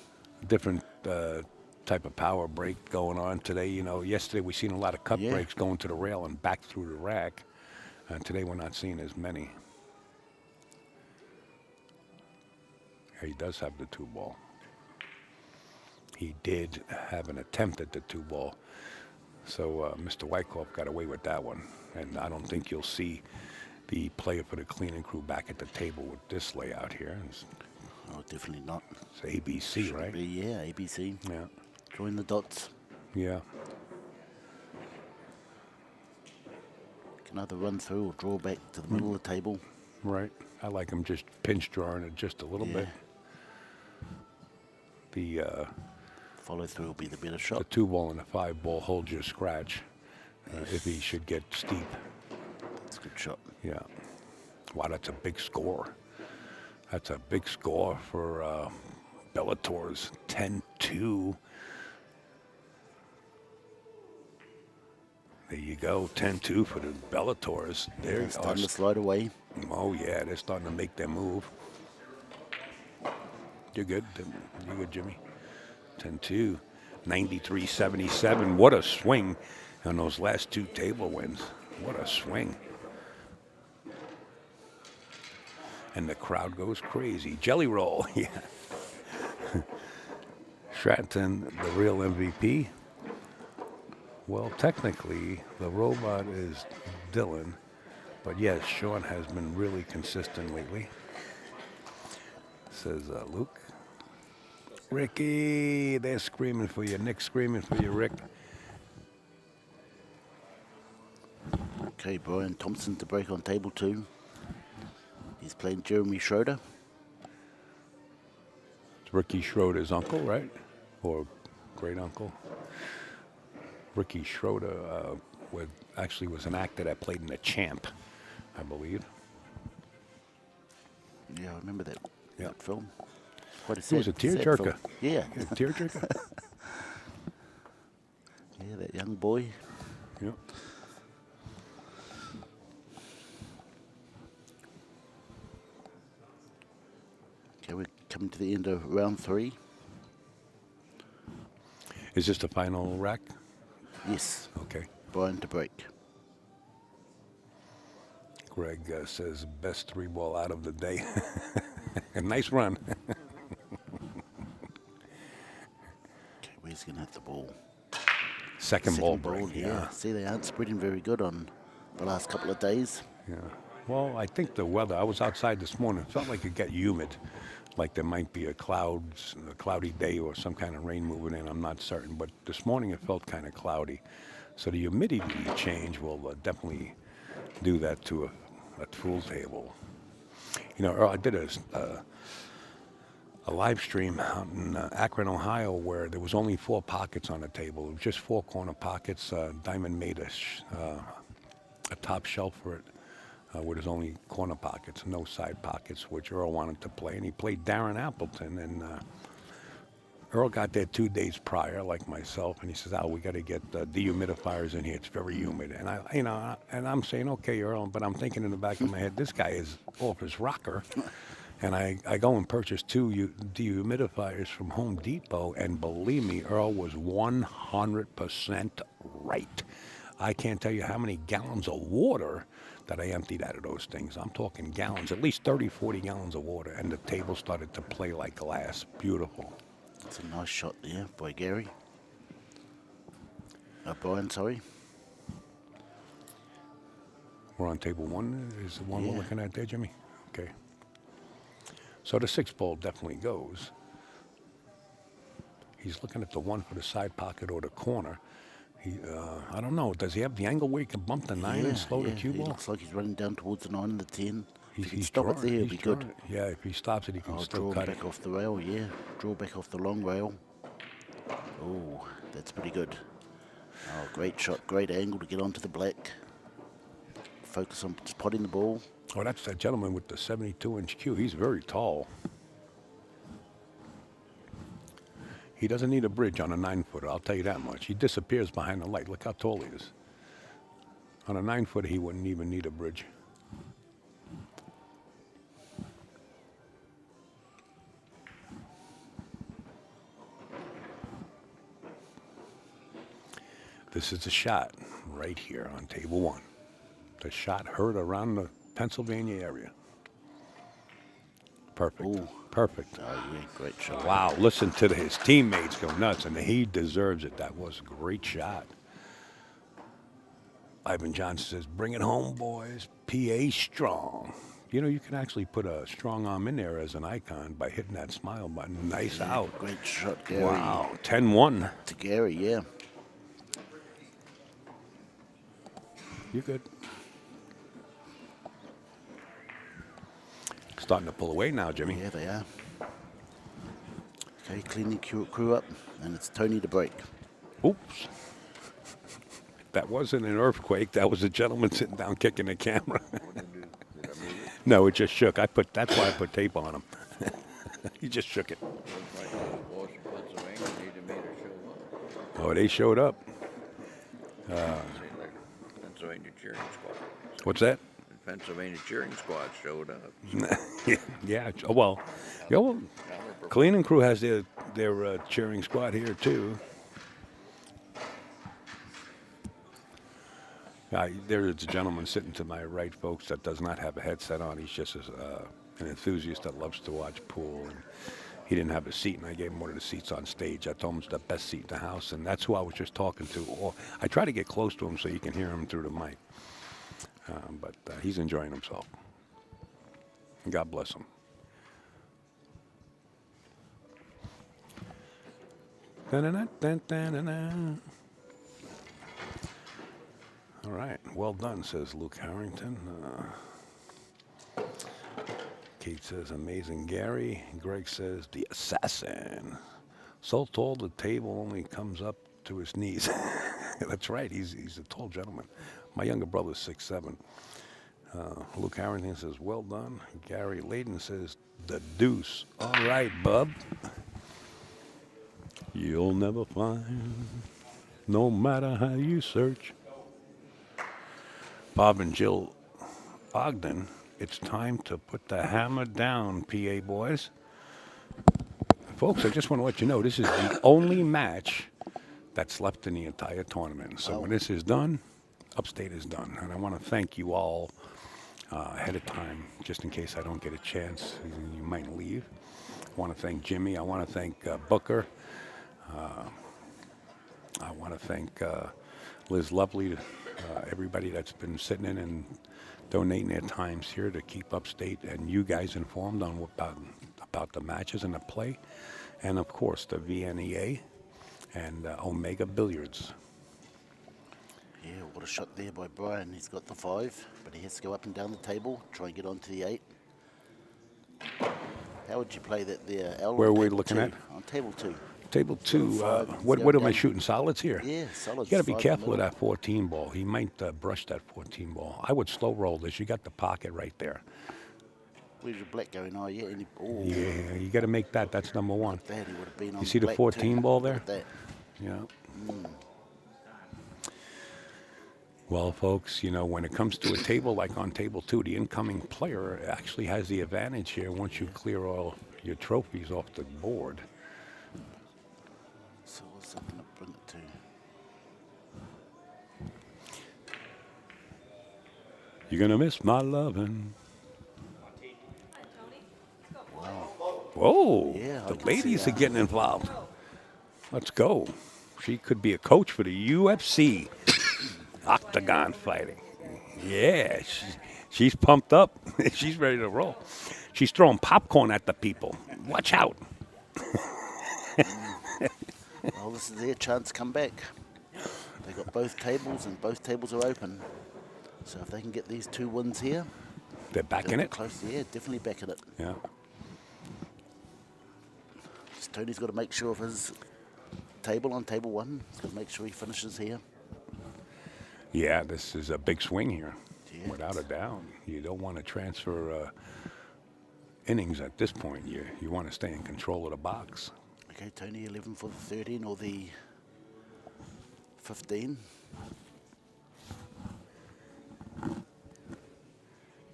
Different type of power break going on today. You know, yesterday we seen a lot of cut breaks going to the rail and back through the rack. And today we're not seeing as many. He does have the 2 ball. He did have an attempt at the 2 ball. So Mr. Wyckoff got away with that one. And I don't think you'll see the player for the cleaning crew back at the table with this layout here. Oh, definitely not. It's ABC, Should right? be, yeah, ABC. Yeah. Join the dots. Yeah. Can either run through or draw back to the middle of the table. Right. I like him just pinch drawing it just a little bit. The follow through will be the better the shot. 2 ball and the 5 ball hold your scratch if he should get steep. That's a good shot. Yeah. Wow, that's a big score. That's a big score for Bellator's 10-2. There you go, 10-2 for the Bellators. There They're you starting are. to slide away. Oh yeah, they're starting to make their move. You're good. You're good, Jimmy. 10-2, 93-77. What a swing on those last two table wins. What a swing. And the crowd goes crazy. Jelly roll, yeah. Stratton, the real MVP. Well, technically, the robot is Dylan. But yes, Sean has been really consistent lately. Says Luke. Ricky, they're screaming for you. Nick's screaming for you, Rick. Okay, Brian Thompson to break on table 2. He's playing Jeremy Schroeder. It's Ricky Schroeder's uncle, right? Or great uncle. Ricky Schroeder actually was an actor that played in The Champ, I believe. Yeah, I remember that, Yeah. that film. Quite a He was a sad tearjerker. film. Yeah. A tearjerker? Yeah, that young boy. Yep. Okay, we're coming to the end of round 3. Is this the final rack? Yes, Okay. Brian to break. Greg says best 3-ball out of the day. A nice run. Okay, where's he going to have the ball? Second ball break. yeah. See, they aren't spreading very good on the last couple of days. Yeah. Well, I think the weather, I was outside this morning, it felt like it got humid. Like there might be a cloudy day or some kind of rain moving in, I'm not certain. But this morning it felt kind of cloudy. So the humidity change will definitely do that to a pool table. You know, Earl, I did a live stream out in Akron, Ohio, where there was only 4 pockets on the table. It was just 4 corner pockets. Diamond made a top shelf for it. Where there's only corner pockets, no side pockets, which Earl wanted to play. And he played Darren Appleton. And Earl got there 2 days prior, like myself. And he says, we got to get dehumidifiers in here. It's very humid. And I'm saying, okay, Earl. But I'm thinking in the back of my head, this guy is off his rocker. And I go and purchase 2 dehumidifiers from Home Depot. And believe me, Earl was 100% right. I can't tell you how many gallons of water that I emptied out of those things. I'm talking gallons, at least 30, 40 gallons of water, and the table started to play like glass. Beautiful. That's a nice shot there by Gary. Brian, sorry. We're on table 1, is the one Yeah. we're looking at there, Jimmy? Okay. So the 6 ball definitely goes. He's looking at the 1 for the side pocket or the corner. I don't know. Does he have the angle where he can bump the 9 and slow the cue He ball? looks like he's running down towards the 9 and the 10. If he can He's stop it drawing- there, it'd he's be good. drawing it. Yeah, if he stops it, he can I'll still draw cut back it. off the rail, yeah. Draw back off the long rail. Oh, that's pretty good. Oh, great shot, great angle to get onto the black. Focus on spotting the ball. Oh, that's that gentleman with the 72-inch cue. He's very tall. He doesn't need a bridge on a 9-footer, I'll tell you that much. He disappears behind the light. Look how tall he is. On a 9-footer, he wouldn't even need a bridge. This is the shot right here on table 1. The shot heard around the Pennsylvania area. Perfect. Ooh. Perfect. Oh, yeah, great shot. Wow, listen to his teammates go nuts, and he deserves it. That was a great shot. Ivan Johnson says, bring it home, boys. PA strong. You know, you can actually put a strong arm in there as an icon by hitting that smile button. Nice out. Great shot, Gary. Wow, 10-1. To Gary, yeah. You're good. Starting to pull away now, Jimmy. Yeah, they are. Okay, cleaning crew up, and it's Tony to break. Oops. That wasn't an earthquake. That was a gentleman sitting down kicking the camera. No, it just shook. That's why I put tape on him. He just shook it. Oh, they showed up. Pennsylvania cheering squad. What's that? The Pennsylvania cheering squad showed up. Yeah. Well, Cleaning Crew has their cheering squad here too. There's a gentleman sitting to my right, folks, that does not have a headset on. He's just an enthusiast that loves to watch pool. And he didn't have a seat, and I gave him one of the seats on stage. I told him it's the best seat in the house, and that's who I was just talking to. Or I try to get close to him so you can hear him through the mic. But he's enjoying himself. And God bless him. Da-na-na-na-na-na-na. All right, well done, says Luke Harrington. Kate says, amazing Gary. Greg says, the assassin. So tall the table only comes up to his knees. That's right, he's a tall gentleman. My younger brother's 6'7". Luke Harrington says, well done. Gary Layden says, the deuce. All right, bub. You'll never find, no matter how you search. Bob and Jill Ogden, it's time to put the hammer down, PA boys. Folks, I just want to let you know, this is the only match that's left in the entire tournament. So when this is done, Upstate is done. And I want to thank you all ahead of time, just in case I don't get a chance. You might leave. I want to thank Jimmy. I want to thank Booker. I want to thank Liz Lovely, everybody that's been sitting in and donating their times here to keep Upstate and you guys informed on about the matches and the play. And, of course, the VNEA and Omega Billiards. Yeah, what a shot there by Brian. He's got the 5, but he has to go up and down the table, try and get onto the 8. How would you play that there, Al? Where are we looking at? On table 2. Table 2, what am I shooting, solids here? Yeah, solids. You got to be careful of that 14 ball. He might brush that 14 ball. I would slow roll this. You got the pocket right there. Where's your black going? Oh, yeah. Yeah, you got to make that. That's number one. That he would have been on. You see the 14 too. ball there? Look at that. Yeah. Well, folks, you know, when it comes to a table like on table 2, the incoming player actually has the advantage here once you clear all your trophies off the board. So what's that going to bring it to? You're going to miss my lovin'. Whoa, Yeah, the ladies are getting involved. Let's go. She could be a coach for the UFC. Octagon fighting. Yeah, she's pumped up. She's ready to roll. She's throwing popcorn at the people. Watch out. Well, this is their chance to come back. They got both tables, and both tables are open. So if they can get these 2 wins here, They're back in it. close. Yeah, definitely back in it. Yeah. Just Tony's got to make sure of his table on table 1. He's got to make sure he finishes here. Yeah, this is a big swing here, Yeah. without a doubt. You don't want to transfer innings at this point. You want to stay in control of the box. Okay, Tony, 11 for the 13 or the 15.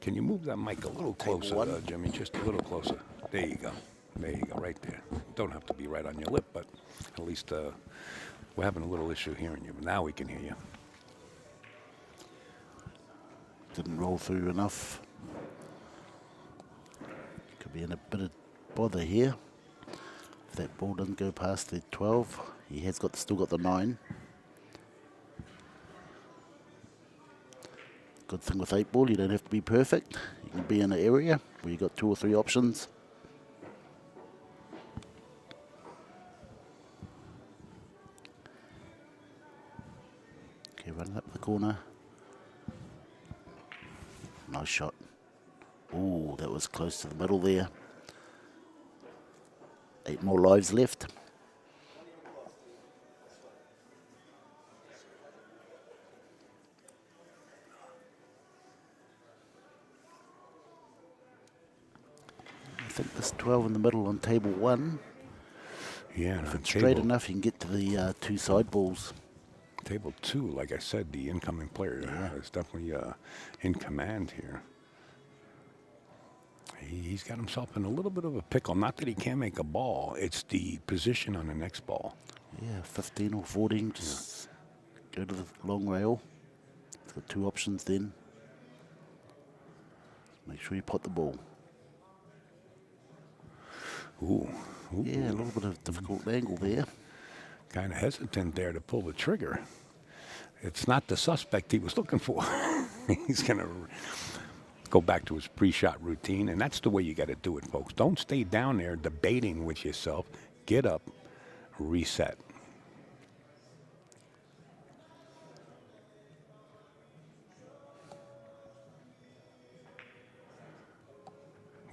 Can you move that mic a little Table closer, 1. Jimmy? Just a little closer. There you go. There you go, right there. Don't have to be right on your lip, but at least we're having a little issue hearing you. But now we can hear you. Didn't roll through enough. Could be in a bit of bother here. If that ball doesn't go past the 12, he has still got the 9. Good thing with 8 ball, you don't have to be perfect. You can be in an area where you got 2 or 3 options. Okay, running up the corner. Nice shot. Ooh, that was close to the middle there. 8 more lives left. I think there's 12 in the middle on table 1. Yeah, If on it's straight table. enough, you can get to the 2 side balls. Table 2, like I said, the incoming player is definitely in command here. He's got himself in a little bit of a pickle. Not that he can't make a ball. It's the position on the next ball. Yeah, 15 or 14, just go to the long rail. It's got 2 options then. Make sure you pot the ball. Ooh. Yeah, a little bit of difficult angle there. Kind of hesitant there to pull the trigger. It's not the suspect he was looking for. He's going to go back to his pre-shot routine, and that's the way you got to do it, folks. Don't stay down there debating with yourself. Get up, reset.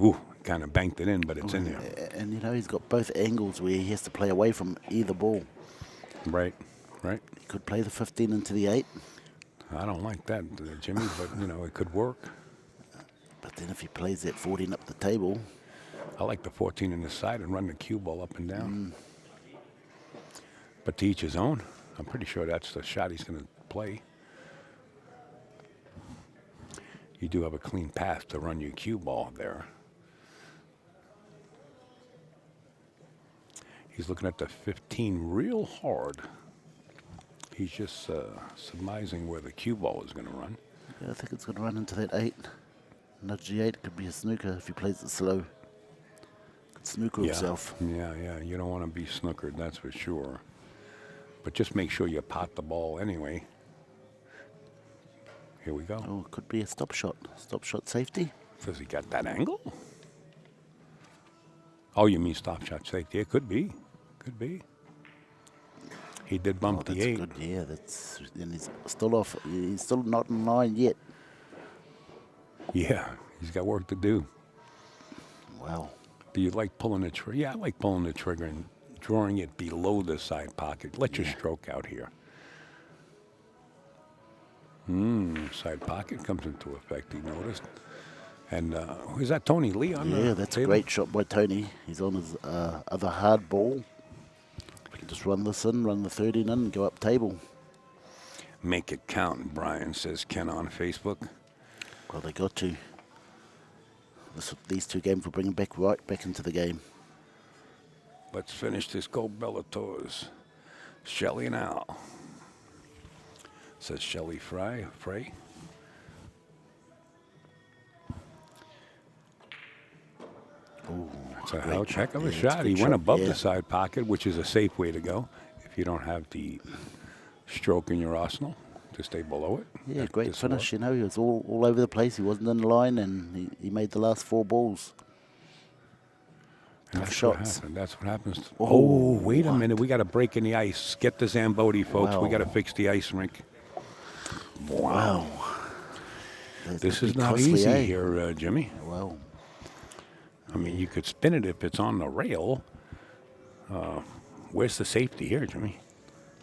Ooh, kind of banked it in, but it's in there. And, you know, he's got both angles where he has to play away from either ball. Right, right. He could play the 15 into the 8. I don't like that, Jimmy, but, you know, it could work. But then if he plays that 14 up the table... I like the 14 in the side and run the cue ball up and down. But to each his own. I'm pretty sure that's the shot he's going to play. You do have a clean path to run your cue ball there. He's looking at the 15 real hard. He's just surmising where the cue ball is going to run. Yeah, I think it's going to run into that 8. Nudge the 8 could be a snooker if he plays it slow. Could snooker himself. Yeah. You don't want to be snookered, that's for sure. But just make sure you pot the ball anyway. Here we go. Oh, it could be a stop shot. Stop shot safety. Does he got that angle? Oh, you mean stop shot safety? It could be. Could be. He did bump the 8. Good. Yeah, that's. And he's still off. He's still not in line yet. Yeah, he's got work to do. Wow. Do you like pulling the trigger? Yeah, I like pulling the trigger and drawing it below the side pocket. Let your stroke out here. Side pocket comes into effect, you noticed. And is that Tony Lee on the Yeah, that's table? a great shot by Tony. He's on his other hard ball. We can just run this in, run the 13 in, and go up table. Make it count, Brian, says Ken on Facebook. Well, they got to. These 2 games will bring him right back into the game. Let's finish this Go Bellators. Shelley and Al. Says Shelley Frey. Ooh, It's a great heck of a Yeah, it's shot. He good went above yeah. the side pocket, which is a safe way to go if you don't have the stroke in your arsenal to stay below it. Yeah, That great this finish. worked. You know, he was all over the place. He wasn't in line, and he made the last 4 balls. And Tough that's shots. what happened. That's what happens. Oh, Oh, wait a what? minute. We got a break in the ice. Get the Zamboni, folks. We Wow. got to fix the ice rink. Wow. This could is be not costly, easy eh? here, Jimmy. Wow. I mean, you could spin it if it's on the rail. Where's the safety here, Jimmy?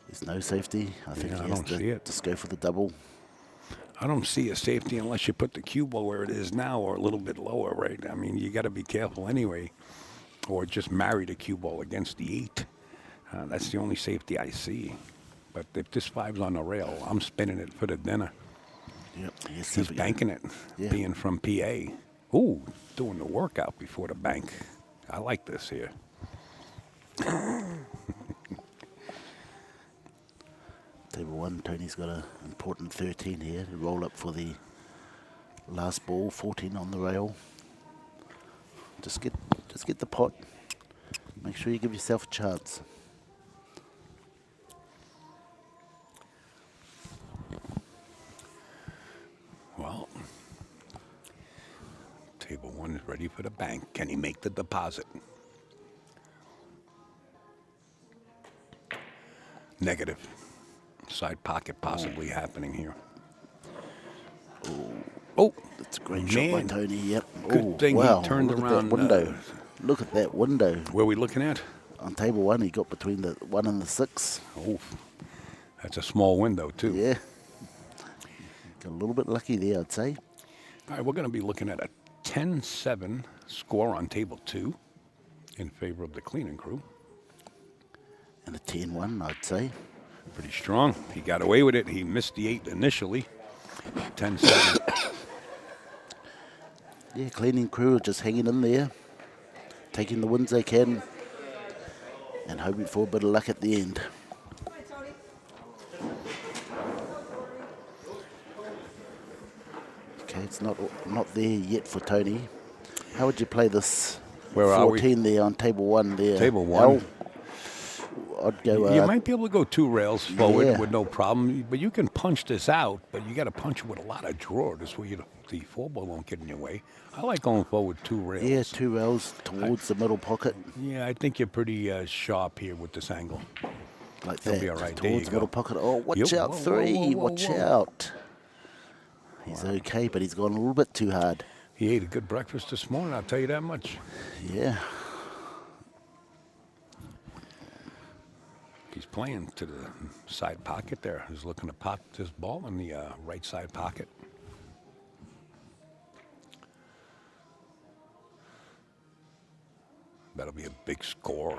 There's no safety. I think Yeah, he I has don't to see it. just go for the double. I don't see a safety unless you put the cue ball where it is now or a little bit lower, right? I mean, you got to be careful anyway. Or just marry the cue ball against the 8. That's the only safety I see. But if this 5's on the rail, I'm spinning it for the dinner. Yep. Yes, He's banking it, Yeah. being from PA. Ooh, doing the workout before the bank. I like this here. Table 1, Tony's got an important 13 here to roll up for the last ball. 14 on the rail. Just get the pot. Make sure you give yourself a chance. Well, table 1 is ready for the bank. Can he make the deposit? Negative. Side pocket possibly happening here. Oh, That's a great shot by man. Tony. Yep. Good Oh, thing he wow. turned Look around, At that window. Look at that window. Where are we looking at? On table 1, he got between the 1 and the 6. Oh, that's a small window, too. Yeah. Got a little bit lucky there, I'd say. All right, we're going to be looking at a 10-7 score on table 2 in favor of the cleaning crew. And a 10-1, I'd say. Pretty strong. He got away with it. He missed the 8 initially. 10-7. Yeah, cleaning crew are just hanging in there, taking the wins they can, and hoping for a bit of luck at the end. Okay, it's not there yet for Tony. How would you play this? Where are we? 14 there on table 1 there. Table 1. Al, I'd go. You might be able to go 2 rails forward yeah. with no problem, but you can punch this out, but you got to punch it with a lot of draw. This way the 4-ball won't get in your way. I like going forward 2 rails. Yeah, 2 rails towards the middle pocket. Yeah, I think you're pretty sharp here with this angle. Like He'll that. be all right. There Towards you the middle go. pocket. Oh, watch Yep. out, Whoa, whoa, 3. whoa, whoa, Watch whoa. out. He's okay, but he's gone a little bit too hard. He ate a good breakfast this morning, I'll tell you that much. Yeah. He's playing to the side pocket there. He's looking to pop this ball in the right side pocket. That'll be a big score.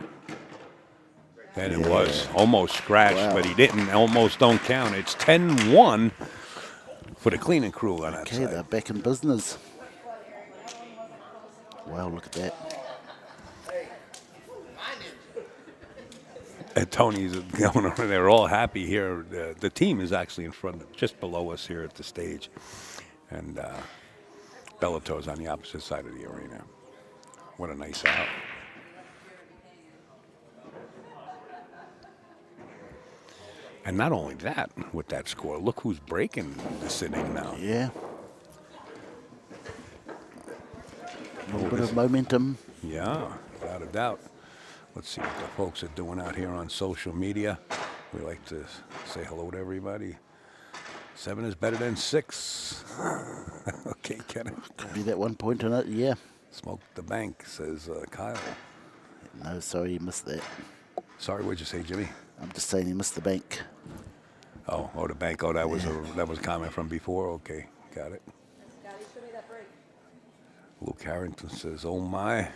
And it was almost scratched, Wow. but he didn't. Almost don't count. It's 10-1 for the cleaning crew on that Okay, side. they're back in business. Wow, look at that. And Tony's going on. They're all happy here. The team is actually in front, just below us here at the stage. And Bellator's on the opposite side of the arena. What a nice out. And not only that, with that score, look who's breaking this inning now. Yeah. A little bit of momentum. Yeah, without a doubt. Let's see what the folks are doing out here on social media. We like to say hello to everybody. 7 is better than 6. Okay, Kenneth. Could be that 1 point in it, yeah. Smoke the bank, says Kyle. No, sorry, you missed that. Sorry, what'd you say, Jimmy? I'm just saying he missed the bank. Oh, the bank. Oh, that was a comment from before. Okay, got it. Luke Harrington says, "Oh my."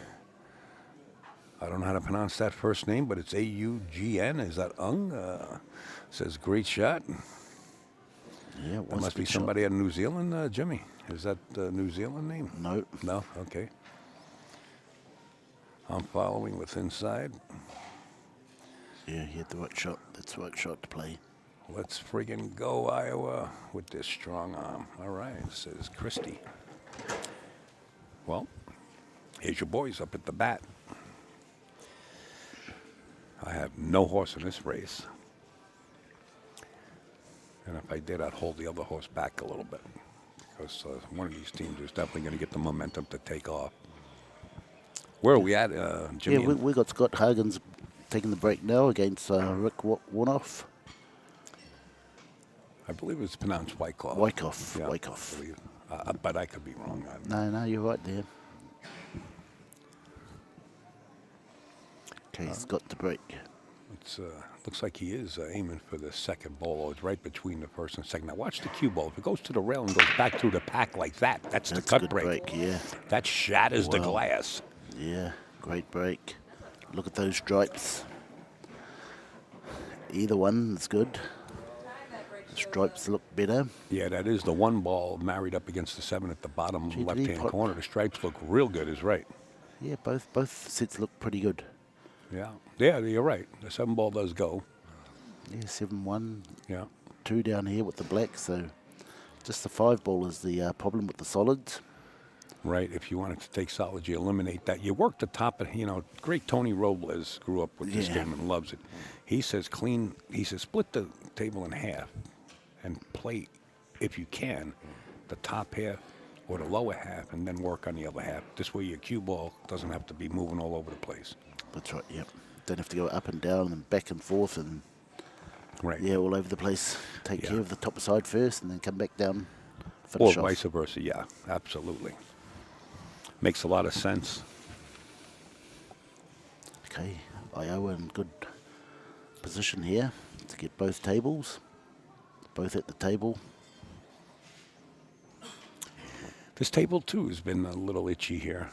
I don't know how to pronounce that first name, but it's A-U-G-N. Is that Ung? Says, great shot. Yeah, it That was must a be good somebody out of New Zealand, Jimmy. Is that a New Zealand name? shot. No. No? Okay. I'm following with inside. Yeah, he had the right shot. That's the right shot to play. Let's friggin' go, Iowa, with this strong arm. All right, says Christie. Well, here's your boys up at the bat. I have no horse in this race. And if I did, I'd hold the other horse back a little bit. Because one of these teams is definitely going to get the momentum to take off. Where are we at, Jimmy? Yeah, we got Scott Hagen's taking the break now against Rick Warnoff. I believe it's pronounced Wyckoff. Wyckoff. Yeah, Wyckoff. I believe. But I could be wrong. No, you're right there. Okay, he's got the break. It's looks like he is aiming for the second ball. It's right between the first and second. Now watch the cue ball. If it goes to the rail and goes back through the pack like that, that's the That's a cut good break. yeah. That shatters the Wow. glass. Yeah, great break. Look at those stripes. Either one is good. The stripes look better. Yeah, that is the one ball married up against the 7 at the bottom Gee, did he left-hand put- corner. The stripes look real good, is right. Yeah, both sets look pretty good. Yeah, you're right. The 7 ball does go. Yeah, 7-1, Yeah. 2 down here with the black. So just the 5 ball is the problem with the solids. Right, if you wanted to take solids, you eliminate that. You work the top of, great Tony Robles grew up with this Yeah. game and loves it. He says split the table in half and play, if you can, the top half or the lower half and then work on the other half. This way your cue ball doesn't have to be moving all over the place. That's right, yep. Don't have to go up and down and back and forth and, Right. yeah, all over the place. Take Yeah. care of the top side first and then come back down, Or finish off. vice versa, yeah, absolutely. Makes a lot of sense. Okay, Iowa in good position here to get both tables. Both at the table. This table, too, has been a little itchy here.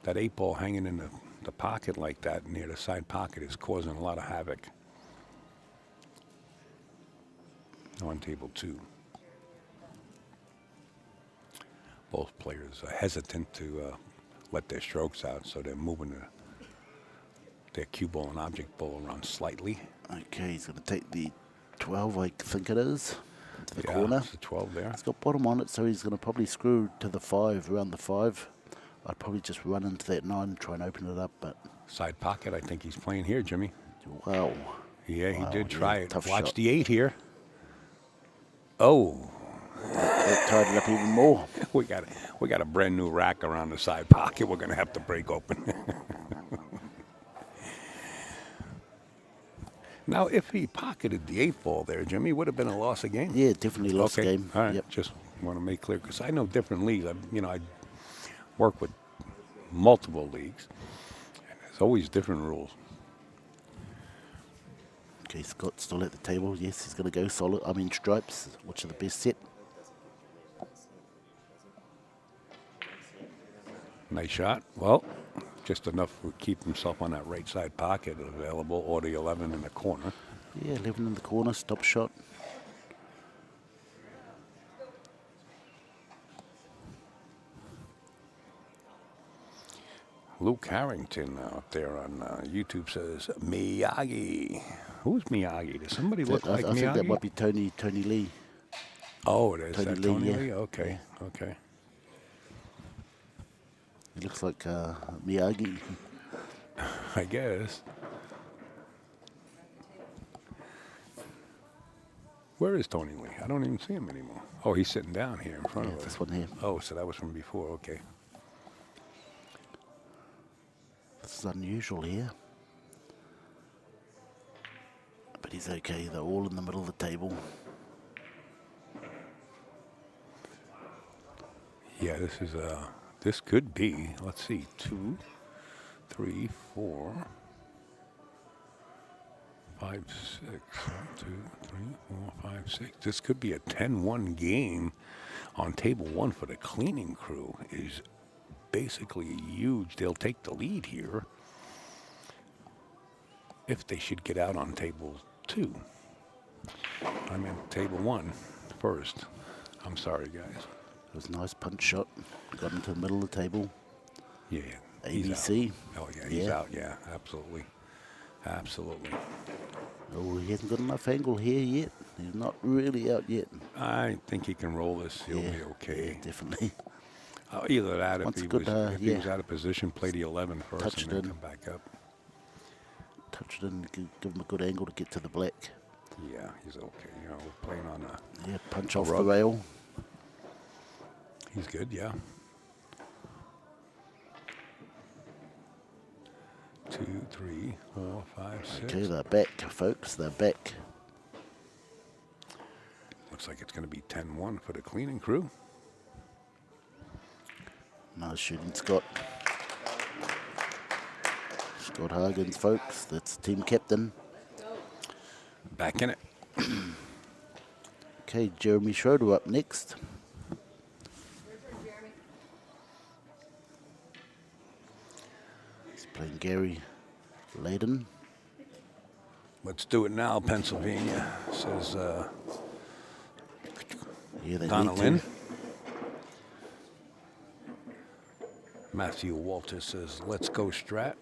That 8 ball hanging in the pocket like that near the side pocket is causing a lot of havoc. on table 2. Both players are hesitant to let their strokes out, so they're moving their cue ball and object ball around slightly. Okay, he's going to take the 12, I think it is, into the Yeah, corner. it's a 12 there. It's got bottom on it, so he's going to probably screw to the 5, around the 5. I'd probably just run into that 9 and try and open it up, but Side pocket, I think he's playing here, Jimmy. wow. Yeah, he Wow, did yeah, try it. tough Watch shot. the 8 here. Oh, That tied it up even more. we got a brand new rack around the side pocket. We're gonna have to break open. Now, if he pocketed the 8 ball there, Jimmy, would have been a loss of game. Yeah, definitely lost Okay, game. all right. Yep. Just want to make clear because I know different leagues. I work with multiple leagues, and there's always different rules. Okay, Scott's still at the table. Yes, he's going to go solid. I mean, stripes, which are the best set. Nice shot. Well, just enough to keep himself on that right side pocket available, or the 11 in the corner. Yeah, 11 in the corner, stop shot. Luke Harrington out there on YouTube says Miyagi. Who's Miyagi? Does somebody look like I Miyagi? think that might be Tony Lee. Oh, it is. Tony That Lee, Tony yeah. Lee? Okay, okay. He looks like Miyagi. I guess. Where is Tony Lee? I don't even see him anymore. Oh, he's sitting down here in front Yeah, of us. this one here. Oh, so that was from before. Okay. This is unusual here. But he's okay. They're all in the middle of the table. Yeah, this could be, let's see, 2, 3, 4, 5, 6. 1, 2, 3, 4, 5, 6. This could be a 10-1 game on table 1 for the cleaning crew. Is basically huge. They'll take the lead here if they should get out on table 2. I meant table 1 first. I'm sorry, guys. It was a nice punch shot. Got into the middle of the table. Yeah, he's ABC. out. Oh, yeah, he's Yeah. out. Yeah, absolutely. Absolutely. Oh, he hasn't got enough angle here yet. He's not really out yet. I think he can roll this. He'll yeah, be okay. Yeah, definitely. Either that, Once if, good, he yeah. was out of position, play the 11 first Touch and it then in. come back up. Touch it in, give him a good angle to get to the black. Yeah, he's okay. You know, we're playing on a... Yeah, punch A off the rub. rail. He's good, yeah. 2, 3, 4, 5, 6. Okay, they're back, folks. They're back. Looks like it's going to be 10-1 for the cleaning crew. Nice shooting, Scott. Scott Hargens, folks. That's team captain. Back in it. Okay, Jeremy Schroeder up next. He's playing Gary Layden. Let's do it now, Pennsylvania, says Yeah, they Donna need Lynn. to. Matthew Walter says, let's go Strat.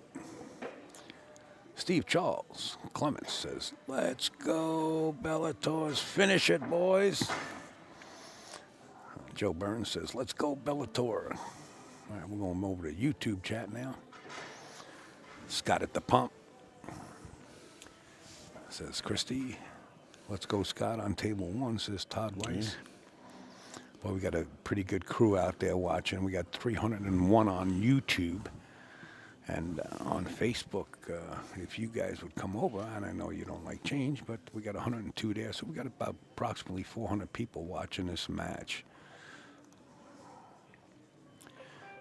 Steve Charles Clements says, let's go Bellators. Finish it, boys. Joe Burns says, let's go Bellator. All right, we're going over to YouTube chat now. Scott at the pump. Says Christy, let's go Scott on table 1, says Todd Weiss. Well, we got a pretty good crew out there watching. We got 301 on YouTube and on Facebook. If you guys would come over, and I know you don't like change, but we got 102 there, so we got about approximately 400 people watching this match.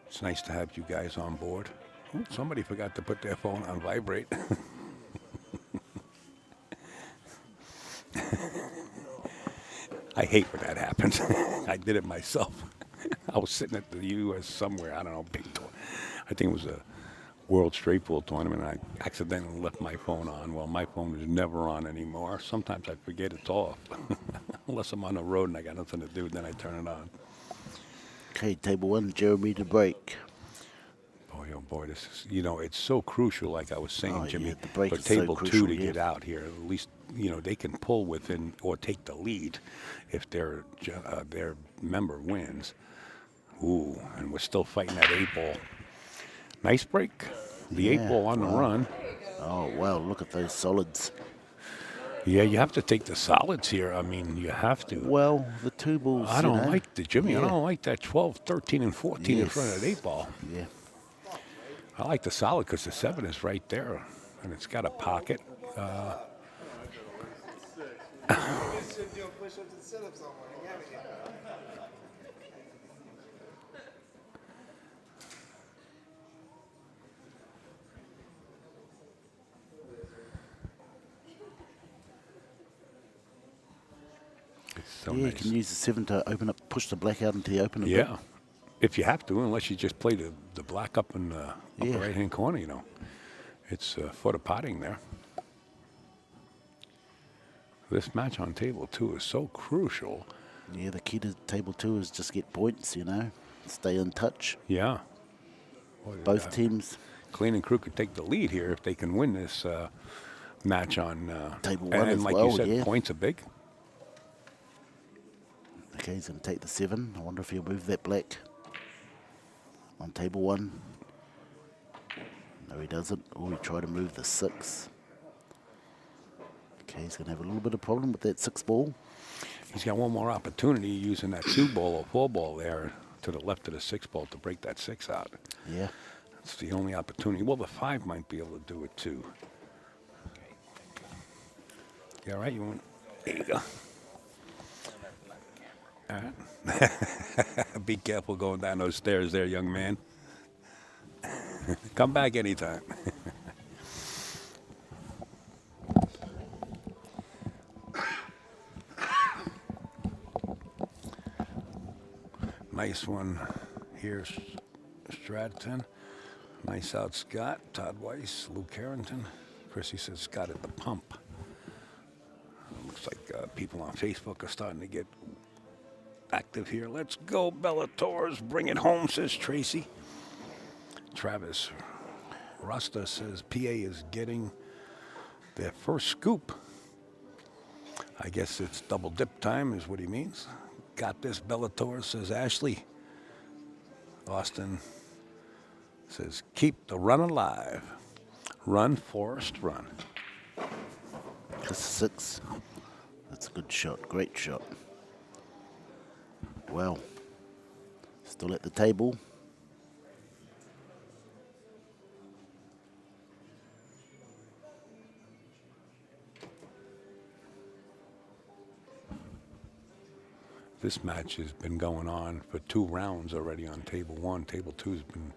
It's nice to have you guys on board. Ooh, somebody forgot to put their phone on vibrate. I hate when that happens. I did it myself. I was sitting at the U.S. somewhere. I don't know, big tour. I think it was World Straight Pool Tournament. I accidentally left my phone on. Well, my phone is never on anymore. Sometimes I forget it's off. Unless I'm on the road and I got nothing to do, then I turn it on. Okay, table 1, Jeremy to break. Boy, oh boy, this is, it's so crucial, like I was saying, Oh, Jimmy, yeah, the break for is so table crucial, 2 to yeah. get out here. At least, they can pull within or take the lead if their member wins. Ooh, and we're still fighting that 8-ball. Nice break. The 8-ball on the wow. run. Oh, wow, look at those solids. Yeah, you have to take the solids here. I mean, you have to. Well, the 2 balls, I don't like the Jimmy. I yeah. don't like that 12, 13, and 14 in front of that Yes. 8-ball. Yeah. I like the solid because the 7 is right there, and it's got a pocket. It's so Yeah, nice. you can use the 7 to open up, push the black out into the open a bit. Yeah, if you have to, unless you just play the black up in the Yeah. upper right-hand corner, It's for the potting there. This match on table 2 is so crucial. Yeah, the key to table 2 is just get points, stay in touch. Yeah. Boy, Both teams. Clean and Crew could take the lead here if they can win this match on Table 1 and as like well, you said, yeah. points are big. Okay, he's going to take the 7. I wonder if he'll move that black on table 1. No, he doesn't. Oh, he tried to move the 6. Okay, he's going to have a little bit of problem with that 6 ball. He's got one more opportunity using that 2 ball or 4 ball there to the left of the 6 ball to break that 6 out. Yeah. That's the only opportunity. Well, the 5 might be able to do it too. You all right? You want? There you go. All right. Be careful going down those stairs there, young man. Come back anytime. Nice one here, Stratton. Nice out, Scott. Todd Weiss, Luke Harrington. Chrissy says Scott at the pump. Looks like people on Facebook are starting to get active here. Let's go, Bellators. Bring it home, says Tracy. Travis Rasta says PA is getting their first scoop. I guess it's double dip time is what he means. Got this, Bellator, says Ashley. Austin says, keep the run alive. Run, Forrest, run. That's 6. That's a good shot. Great shot. Well, still at the table. This match has been going on for 2 rounds already on table 1. Table 2's been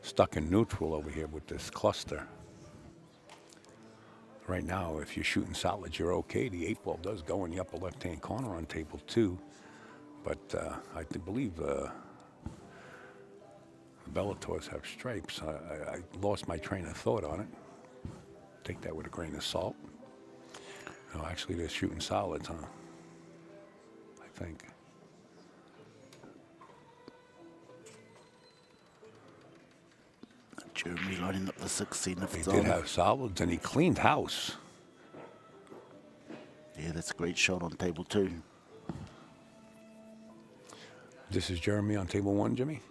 stuck in neutral over here with this cluster. Right now, if you're shooting solids, you're okay. The 8-ball does go in the upper left-hand corner on table 2. But I believe the Bellators have stripes. I lost my train of thought on it. Take that with a grain of salt. No, actually, they're shooting solids, huh? I think. Jeremy lining up the 6, seeing if He it's did on. have solids, and he cleaned house. Yeah, that's a great shot on table 2. This is Jeremy on table 1, Jimmy?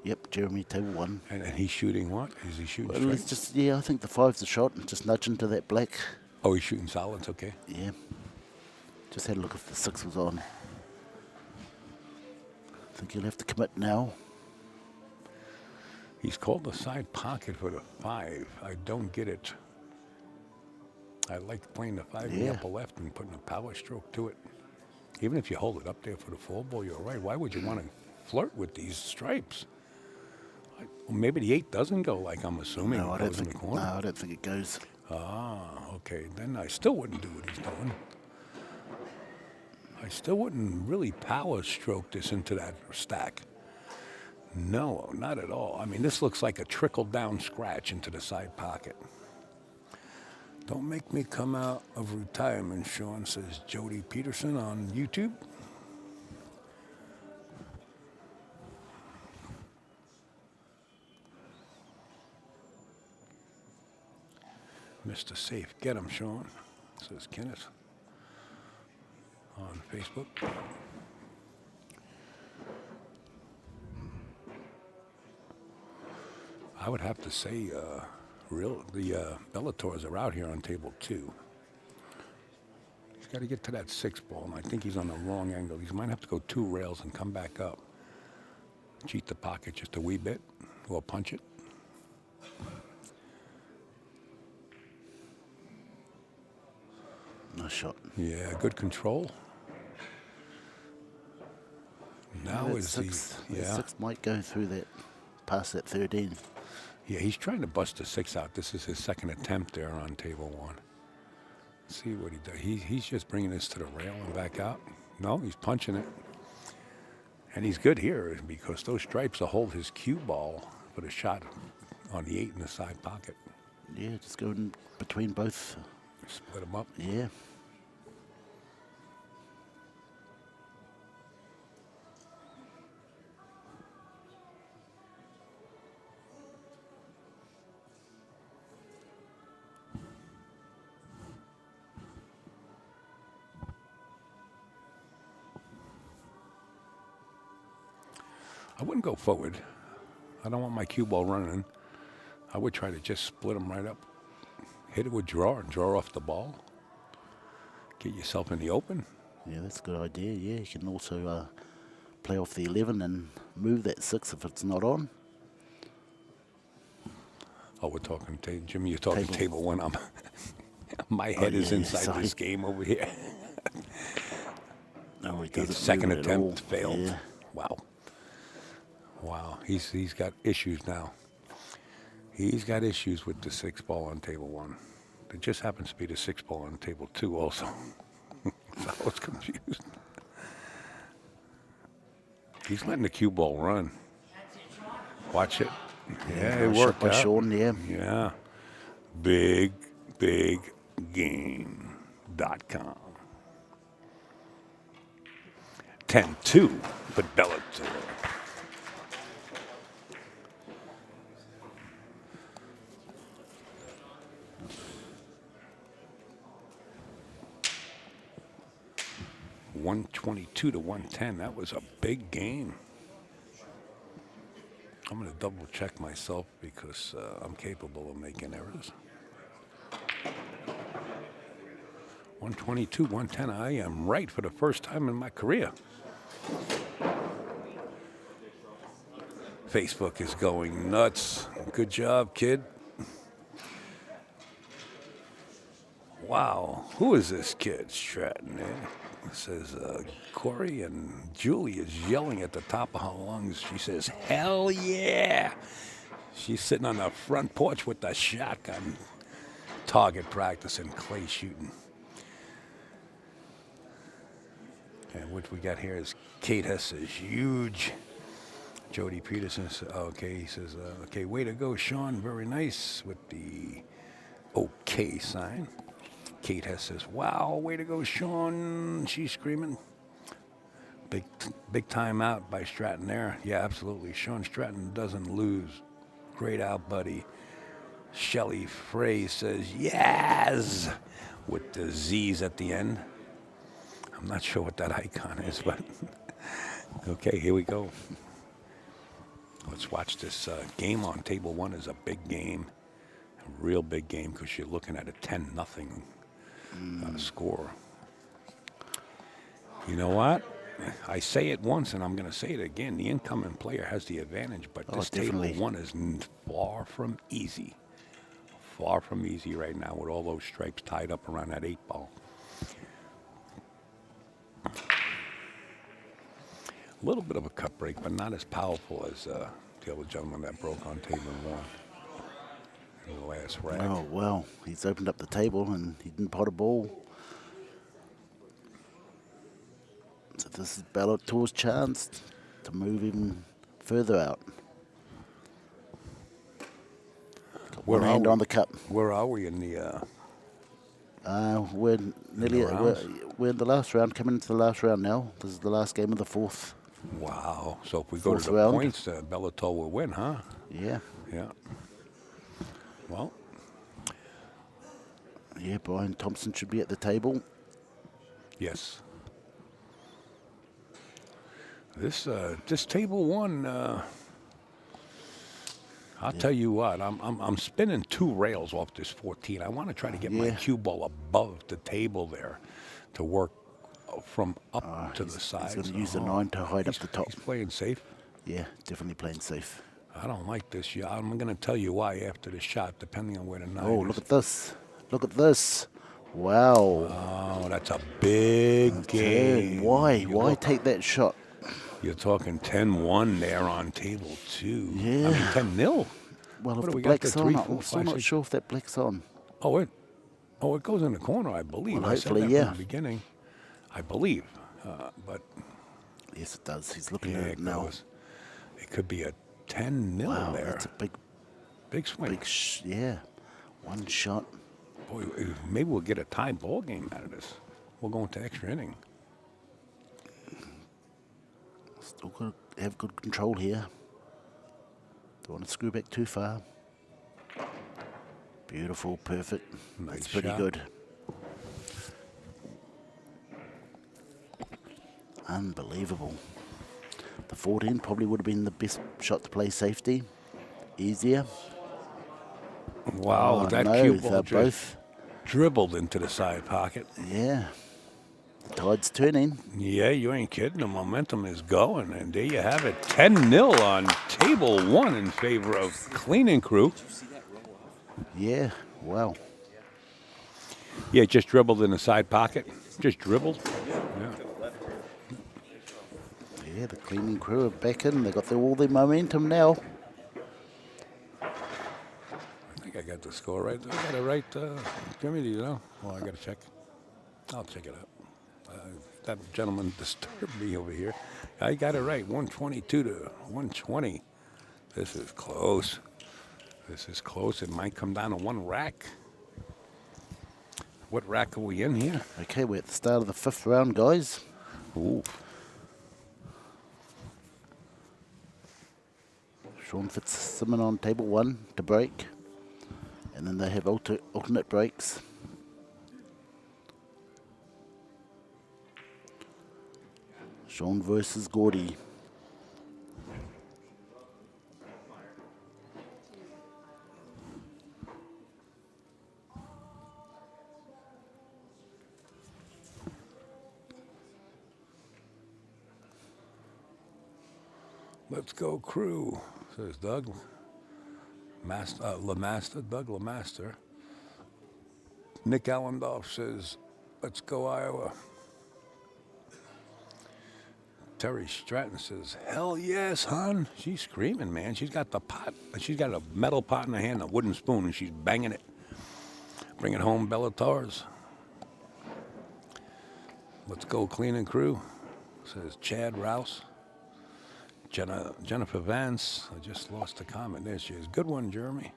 Yep, Jeremy, table 1. And he's shooting what? Is he shooting Well, it's straight? just, yeah, I think the 5's the shot, and just nudge into that black. Oh, he's shooting solids, okay. Yeah. Just had a look if the 6 was on. I think he'll have to commit now. He's called the side pocket for the 5. I don't get it. I like playing the 5 in the Yeah. upper left and putting a power stroke to it. Even if you hold it up there for the 4 ball, you're right. Why would you want to flirt with these stripes? Well, maybe the 8 doesn't go like I'm assuming. No, It I don't goes in think. the No, corner. I don't think it goes. Ah, okay. Then I still wouldn't do what he's doing. I still wouldn't really power stroke this into that stack. No, not at all. I mean, this looks like a trickle-down scratch into the side pocket. Don't make me come out of retirement, Sean, says Jody Peterson on YouTube. Mr. Safe, get him, Sean, says Kenneth on Facebook. I would have to say, the Bellators are out here on table 2. He's got to get to that 6 ball, and I think he's on the wrong angle. He might have to go 2 rails and come back up. Cheat the pocket just a wee bit, or punch it. Nice shot. Yeah, good control. Now That is six, the that 6 might go through that, past that 13. Yeah, he's trying to bust the 6 out. This is his second attempt there on table 1. Let's see what he does. He's just bringing this to the rail and back out. No, he's punching it. And he's good here because those stripes will hold his cue ball for the shot on the 8 in the side pocket. Yeah, just go in between both. Split them up. Yeah. I wouldn't go forward. I don't want my cue ball running. I would try to just split them right up. Hit it with draw and draw off the ball. Get yourself in the open. Yeah, that's a good idea. Yeah, you can also play off the 11 and move that 6 if it's not on. Oh, we're talking, Jimmy, you're talking table 1. My Oh, head is yeah, inside sorry. this game over here. No, he His doesn't second move it at all. attempt failed. Yeah. Wow. Wow, he's got issues now. He's got issues with the 6 ball on table 1. It just happens to be the 6 ball on table 2 also. So I was confused. He's letting the cue ball run. Watch it. Yeah, it Nice shot worked by out. Sean, yeah. Yeah. Big game.com. 10-2 for Bellator. $122 to $110. That was a big game. I'm going to double check myself because I'm capable of making errors. 122, 110. I am right for the first time in my career. Facebook is going nuts. Good job, kid. Wow. Who is this kid? Stratton, eh? It says Corey, and Julie is yelling at the top of her lungs. She says, hell yeah. She's sitting on the front porch with the shotgun, target practicing, clay shooting. And what we got here is Kate Hess is huge. Jody Peterson says, okay, he says, okay, way to go, Sean, very nice, with the okay sign. Kate Hess says, wow, way to go, Sean. She's screaming. Big time out by Stratton there. Yeah, absolutely. Sean Stratton doesn't lose. Great out, buddy. Shelly Frey says, yes, with the Z's at the end. I'm not sure what that icon is, but okay, here we go. Let's watch this game on table 1 is a big game. A real big game because you're looking at a 10-0 score. You know what? I say it once and I'm going to say it again. The incoming player has the advantage, but this definitely. table 1 is far from easy. Far from easy right now with all those stripes tied up around that 8 ball. A little bit of a cut break, but not as powerful as the other gentleman that broke on table 1 in the last rack. Oh, well, he's opened up the table and he didn't pot a ball. So this is Bellator's chance to move even further out. Got Where one are hand we? on the cup. Where are we in the? We're nearly rounds? we're in the last round, coming into the last round now. This is the last game of the fourth. Wow. So if we go to Fourth the round. points, Bellator will win, huh? Yeah, Yeah. Well, yeah. Brian Thompson should be at the table. yes. This table one. I'll tell you what. I'm spinning 2 rails off this 14. I want to try to get my Yeah. cue ball above the table there, to work from up to the He's sides. going to use the 9 to hide up the top. He's playing safe. Yeah, definitely playing safe. I don't like this shot. I'm going to tell you why after the shot, depending on where the 9 Oh, is. look at this. Look at this. Wow. Oh, that's a big game. Why? You Why look, take that shot? You're talking 10-1 there on table 2. Yeah. I mean 10-0. Well, What if do the we got there? black's 3, on, 4, I'm still 5, not 6. sure if that black's on. Oh, it goes in the corner, I believe. Well, I said hopefully, that yeah. from the beginning. I believe, but Yes, it does. He's looking yeah, at it it now. goes. It could be a 10-0 Wow, there. that's a Big swing. yeah. One shot. Boy, maybe we'll get a tie ball game out of this. We'll go into extra inning. Still got to have good control here. Don't want to screw back too far. Beautiful, perfect. Nice That's pretty shot. good. Unbelievable. The 14 probably would have been the best shot to play safety. Easier. Wow, Oh, that no, cue ball they're just both. dribbled into the side pocket. Yeah. The tide's turning. Yeah, you ain't kidding. The momentum is going, and there you have it. 10-0 on table 1 in favor of Cleaning Crew. Yeah. Wow. Yeah, just dribbled in the side pocket. Just dribbled. Yeah. Yeah, the cleaning crew are back in. They got all their momentum now. I think I got the score right. I got it right. Jimmy, do you know? Well, I got to check. I'll check it out. That gentleman disturbed me over here. I got it right. 122 to 120. This is close. This is close. It might come down to 1 rack. What rack are we in here? Okay, we're at the start of the 5th round, guys. Ooh. Sean Fitzsimmons on table 1 to break. And then they have alternate breaks. Sean versus Gordy. Let's go, crew, says Doug. Doug LeMaster. Nick Allendorf says, let's go, Iowa. Terry Stratton says, hell yes, hon. She's screaming, man. She's got the pot. She's got a metal pot in her hand, a wooden spoon, and she's banging it. Bring it home, Bellators. Let's go, Cleaning Crew, says Chad Rouse. Jennifer Vance, I just lost a comment. There she is. Good one, Jeremy.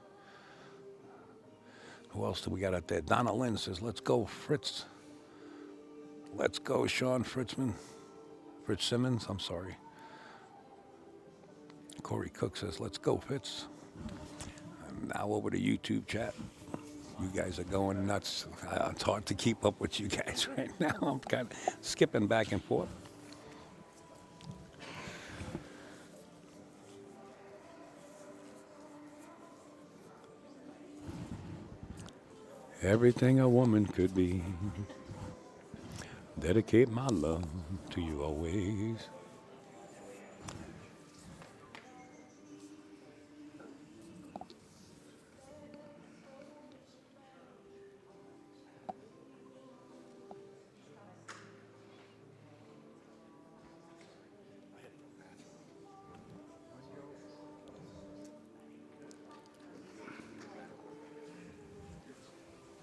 Who else do we got out there? Donna Lynn says, let's go, Fritz. Let's go, Sean Fitzsimmons, I'm sorry. Corey Cook says, let's go, Fitz. And now over to YouTube chat. You guys are going nuts. It's hard to keep up with you guys right now. I'm kind of skipping back and forth. Everything a woman could be. Dedicate my love to you always.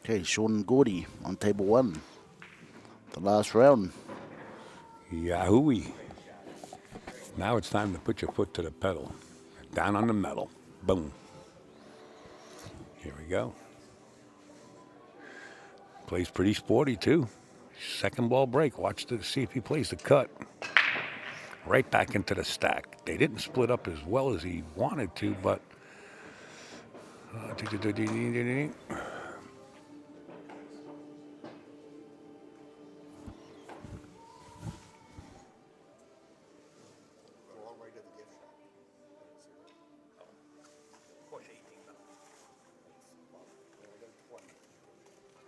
Okay, Sean and Gordy on table 1. The last round. Yahoo! Now it's time to put your foot to the pedal. Down on the metal. Boom. Here we go. Plays pretty sporty, too. Second ball break. Watch to see if he plays the cut. Right back into the stack. They didn't split up as well as he wanted to, but...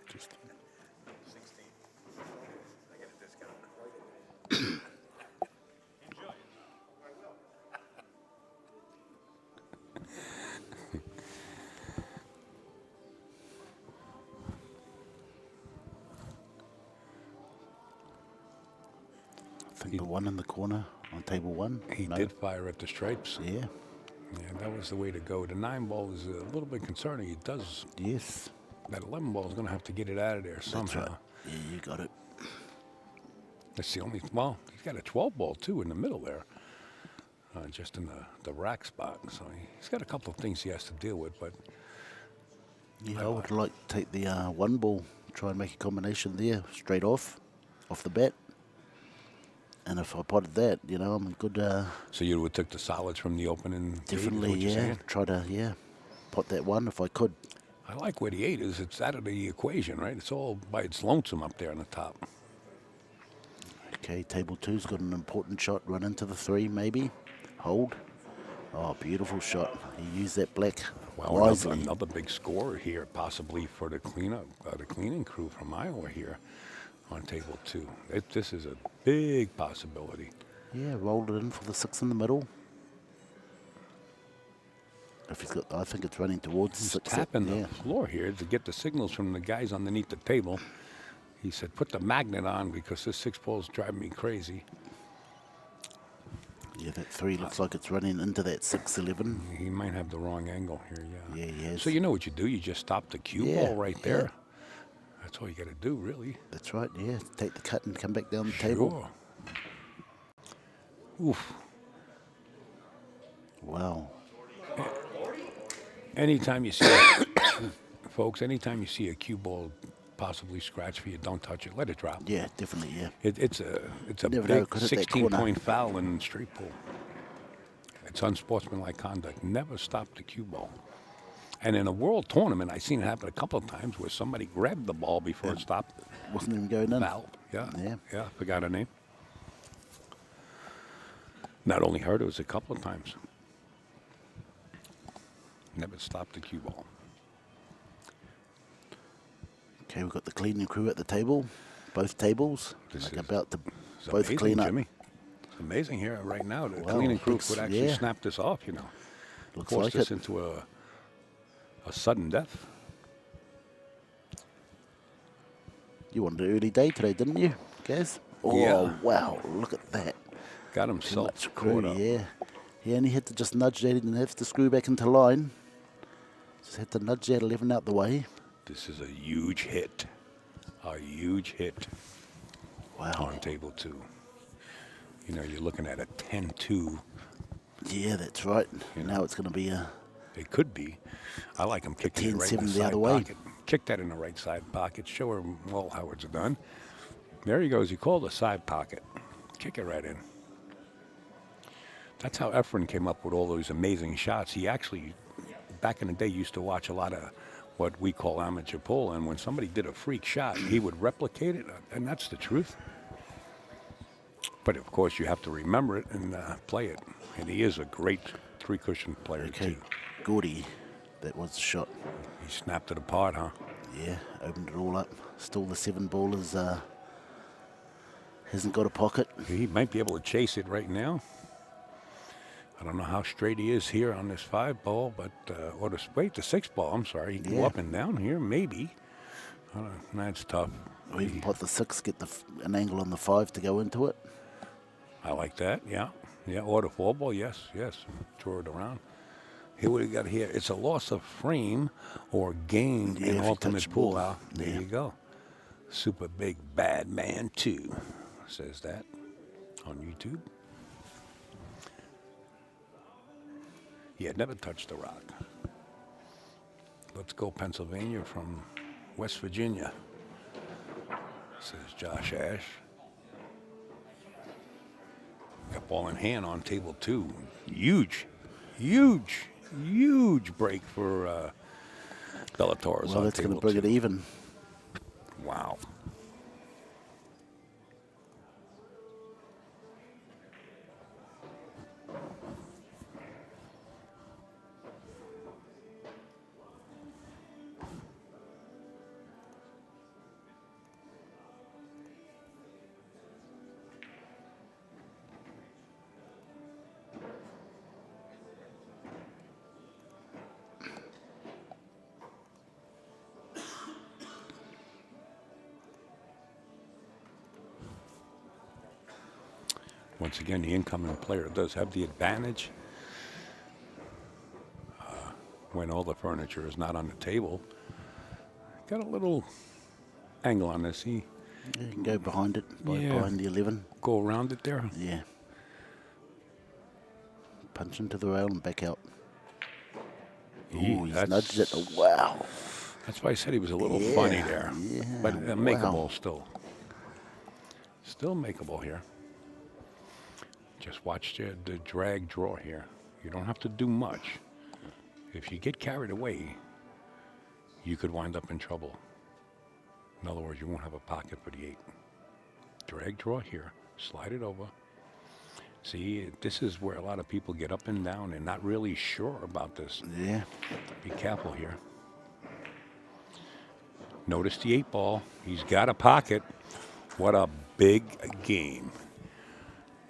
Just I think the one in the corner on table one. He No. did fire at the stripes. Yeah. Yeah, that was the way to go. The 9 ball is a little bit concerning. He does. Yes. That 11 ball is going to have to get it out of there somehow. That's right. Yeah, you got it. That's the only. Well, he's got a 12 ball too in the middle there, just in the rack spot. So he's got a couple of things he has to deal with. But Yeah, I would like to take the 1 ball, try and make a combination there straight off the bat. And if I potted that, you know, I'm a good. so you would took the solids from the opening. Definitely, yeah. Try to, pot that 1 if I could. I like where the 8 is. It's out of the equation, right? It's all by its lonesome up there on the top. Okay, table 2's got an important shot. Run into the 3, maybe. Hold. Oh, beautiful shot. He used that black Well, wisely. another big score here, possibly for the the cleaning crew from Iowa here on table 2. This is a big possibility. Yeah, rolled it in for the 6 in the middle. If he's got, I think it's running towards He's 6. tapping Yeah. the floor here to get the signals from the guys underneath the table. He said, put the magnet on because this 6 ball's driving me crazy. Yeah, that 3 looks like it's running into that 6-11. He might have the wrong angle here, yeah. Yeah, he has. So you know what you do? You just stop the cue Yeah, ball right yeah. there. That's all you got to do, really. That's right, yeah. Take the cut and come back down the table. Sure. Oof. Wow. Anytime you see, folks, anytime you see a cue ball possibly scratch for you, don't touch it. Let it drop. Yeah, definitely, yeah. It's a Never know, big could hit that corner. 16-point foul in street pool. It's unsportsmanlike conduct. Never stop the cue ball. And in a world tournament, I've seen it happen a couple of times where somebody grabbed the ball before it stopped. Wasn't even going in. Foul. Yeah. Yeah. Yeah. Forgot her name. Not only her, it was a couple of times. Never stopped the cue ball. Okay, we've got the cleaning crew at the table. Both tables. This Like is- about to It's both amazing, clean up. Jimmy. It's amazing here right now. The Wow, cleaning crew looks- could actually yeah. snap this off, you know. Looks Force like this it. into a sudden death. You wanted an early day today, didn't you, Gaz? Oh, Yeah. wow, look at that. Got Too himself much caught crew, up. yeah. He only had to just nudge that. He didn't have to screw back into line. Just had to nudge that 11 out the way. This is a huge hit. A huge hit Wow. on table 2. You know, you're looking at a 10-2. Yeah, that's right. You Now it's going to be a... It could be. I like him kicking it right in 10-7 the the side other way. pocket. Kick that in the right side pocket. Show him all how it's done. There he goes. He called a side pocket. Kick it right in. That's how Efren came up with all those amazing shots. He actually, back in the day, used to watch a lot of what we call amateur pool, and when somebody did a freak shot, he would replicate it, and that's the truth. But of course, you have to remember it and play it. And he is a great 3-cushion player, Okay, too. Gordy, that was the shot. He snapped it apart, huh? Yeah, opened it all up. Still the 7 ball is, hasn't got a pocket. He might be able to chase it right now. I don't know how straight he is here on this 5 ball, but or the 6 ball. I'm sorry, he can go Yeah. up and down here, maybe. That's tough. Or even pot the 6, get an angle on the 5 to go into it. I like that. Yeah, yeah. Or the 4 ball. Yes, yes. Throw it around. Here, what do you got here? It's a loss of frame or gain Yeah, in if you ultimate touch pool. ball. Al. There Yeah. you go. Super Big Bad Man 2 says that on YouTube. He had never touched the rock. Let's go Pennsylvania from West Virginia, says Josh Ash. Got ball in hand on table 2. Huge, huge, huge break for Bellator's Well, on that's going table to bring 2. it even. Wow. Once again, the incoming player does have the advantage when all the furniture is not on the table. Got a little angle on this. He Yeah, you can go behind it, Yeah. behind the 11. go around it there. Yeah. Punch into the rail and back out. Ooh, he's That's- nudged it. Oh, wow. That's why I said he was a little Yeah, funny there. yeah, But makeable wow. still. Still makeable here. Just watch the drag draw here. You don't have to do much. If you get carried away, you could wind up in trouble. In other words, you won't have a pocket for the 8. Drag draw here. Slide it over. See, this is where a lot of people get up and down and not really sure about this. Yeah. Be careful here. Notice the 8 ball. He's got a pocket. What a big game.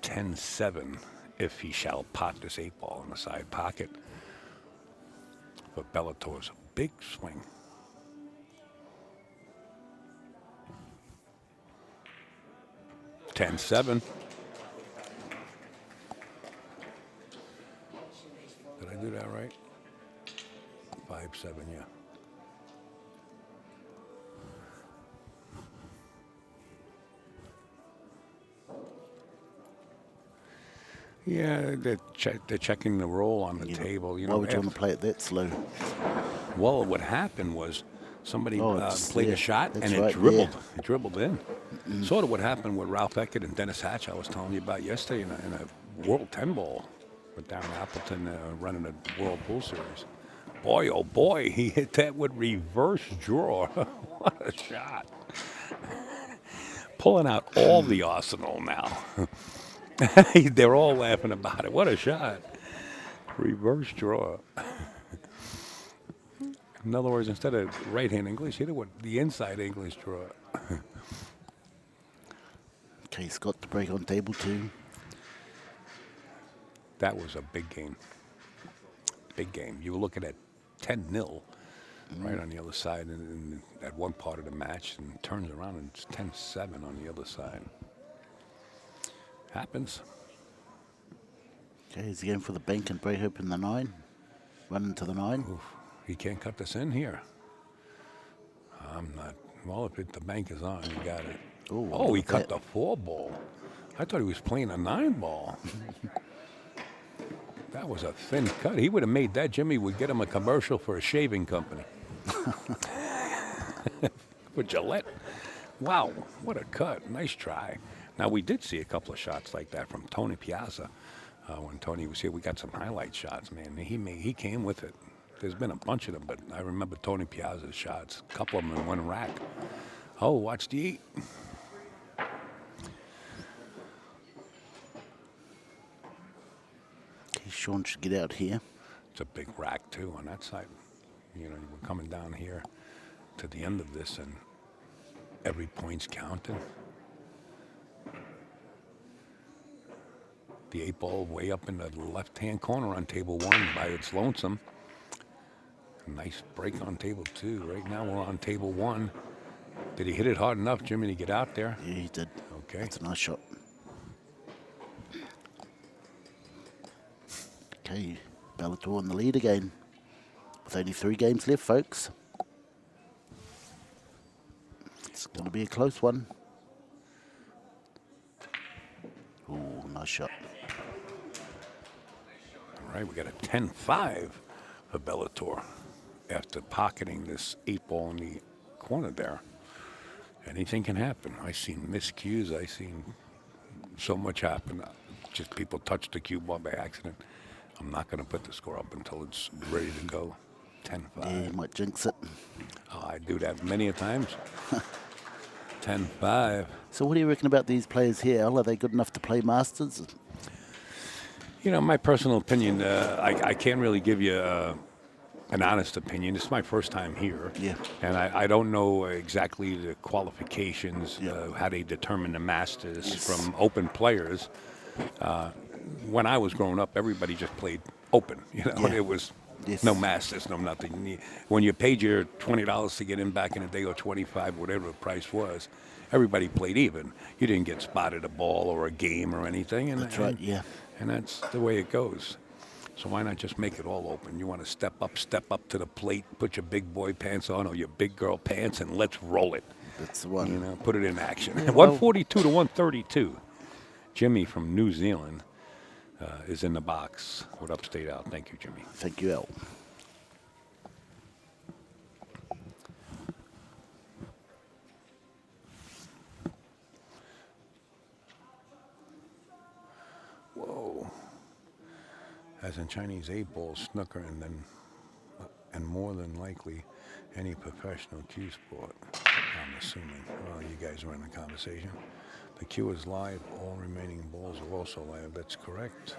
10-7 if he shall pot this 8 ball in the side pocket. But Bellator's a big swing. $10-7. Did I do that right? 5-7, yeah. Yeah, they're checking the roll on the table. You Why know, would you want after- to play it that slow? Well, what happened was somebody Oh, it's- played yeah, a shot that's and it right, dribbled. yeah. It dribbled in. Sort of what happened with Ralph Eckert and Dennis Hatch I was telling you about yesterday in a World 10 ball with Darren Appleton running a World Pool Series. Boy, oh boy, he hit that with reverse draw. What a shot. Pulling out all the arsenal now. They're all laughing about it. What a shot. Reverse draw. In other words, instead of right-hand English, hit it with the inside English draw. Okay, Scott to break on table 2. That was a big game. Big game. You were looking at 10-0 right on the other side in at one part of the match, and turns around and it's 10-7 on the other side. Happens. Okay, he's going for the bank and break open the 9. Run into the 9. Oof, he can't cut this in here. I'm not. Well, if the bank is on, you got it. Ooh, Oh, he look cut at the 4 ball. I thought he was playing a 9 ball. That was a thin cut. He would have made that. Jimmy would get him a commercial for a shaving company. For Gillette. Wow, what a cut. Nice try. Now, we did see a couple of shots like that from Tony Piazza. When Tony was here, we got some highlight shots, man. He came with it. There's been a bunch of them, but I remember Tony Piazza's shots. A couple of them in one rack. Oh, watch the 8. Okay, Sean should get out here. It's a big rack, too, on that side. You know, we're coming down here to the end of this, and every point's counting. The 8 ball way up in the left-hand corner on table 1 by its lonesome. A nice break on table 2. Right now we're on table 1. Did he hit it hard enough, Jimmy, to get out there? Yeah, he did. Okay. That's a nice shot. Okay, Bellator in the lead again. With only 3 games left, folks. It's going to be a close one. Ooh, nice shot. All right, we got a 10-5 for Bellator after pocketing this 8-ball in the corner there. Anything can happen. I seen miscues. I seen so much happen. Just people touch the cue ball by accident. I'm not going to put the score up until it's ready to go. 10-5. Yeah, you might jinx it. Oh, I do that many a times. 10-5. So what do you reckon about these players here, Al? Are they good enough to play Masters? You know, my personal opinion, I can't really give you an honest opinion. It's my first time here. Yeah. And I don't know exactly the qualifications, Yeah. how they determine the Masters Yes. from open players. When I was growing up, everybody just played open. You know, Yeah. it was Yes. no Masters, no nothing. When you paid your $20 to get in back in the day, or 25, whatever the price was, everybody played even. You didn't get spotted a ball or a game or anything. And, That's right, yeah. And that's the way it goes. So why not just make it all open? You want to step up to the plate, put your big boy pants on or your big girl pants, and let's roll it. That's the one. You know, put it in action. Yeah, well- 142 to 132. Jimmy from New Zealand is in the box with upstate out. Thank you, Jimmy. Thank you, Al. Whoa. As in Chinese 8-ball, snooker, and more than likely any professional cue sport, I'm assuming. Well, you guys were in the conversation. The cue is live. All remaining balls are also live. That's correct.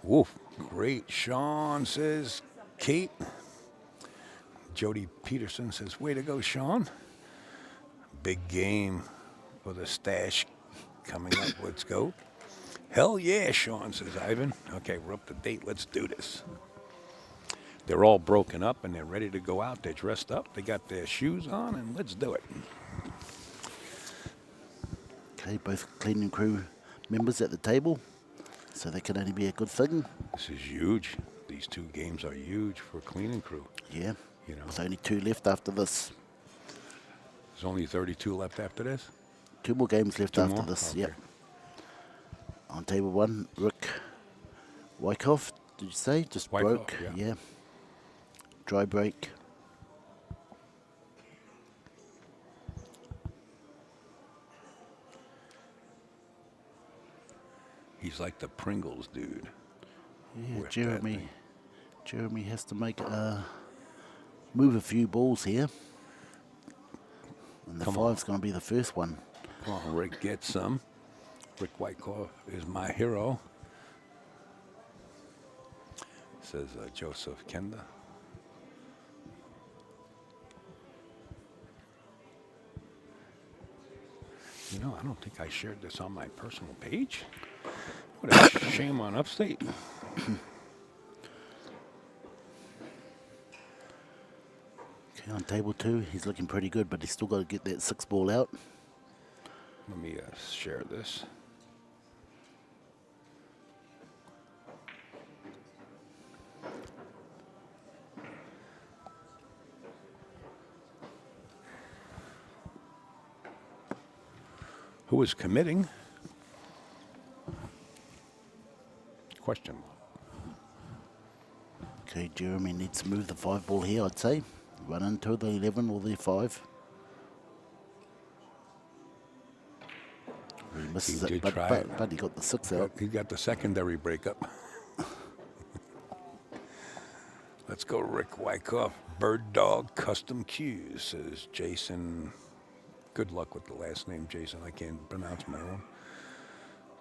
Woof. Great. Sean says, Kate. Jody Peterson says, way to go, Sean. Big game for the stash coming up. Let's go. Hell yeah, Sean, says Ivan. Okay, we're up to date. Let's do this. They're all broken up and they're ready to go out. They're dressed up. They got their shoes on, and let's do it. Okay, both cleaning crew members at the table, so that can only be a good thing. This is huge. These two games are huge for cleaning crew. Yeah. You know. There's only 2 left after this. There's only 32 left after this? 2 more games left Two after more? this, Okay. yep. On table 1, Rick Wyckoff, did you say? Just Wyckoff, broke, yeah. Dry break. He's like the Pringles dude. Yeah, With that thing. Jeremy has to move a few balls here. And the Come on. 5's going to be the first one. Come on, Rick, get some. Rick Wyckoff is my hero, says Joseph Kenda. You know, I don't think I shared this on my personal page. What a shame on Upstate. Okay, on table 2, he's looking pretty good, but he's still got to get that 6 ball out. Let me share this. Who is committing? Question mark. Okay, Jeremy needs to move the 5 ball here, I'd say. Run into the 11 or the 5. He misses He it, did but, try but, it. but he got the 6 out. He got the secondary breakup. Let's go, Rick Wyckoff. Bird Dog Custom Cues, says Jason. Good luck with the last name, Jason. I can't pronounce my own.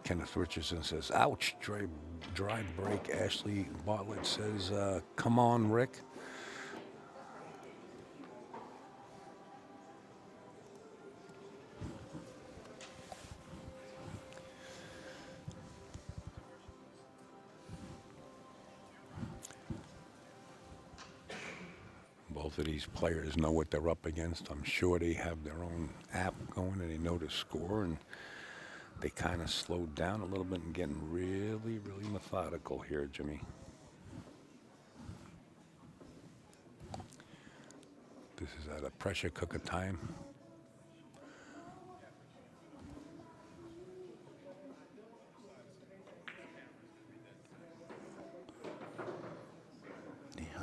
Kenneth Richardson says, ouch, dry break. Ashley Bartlett says, come on, Rick. Both of these players know what they're up against. I'm sure they have their own app going and they know the score, and they kind of slowed down a little bit and getting really, really methodical here, Jimmy. This is at a pressure cooker time.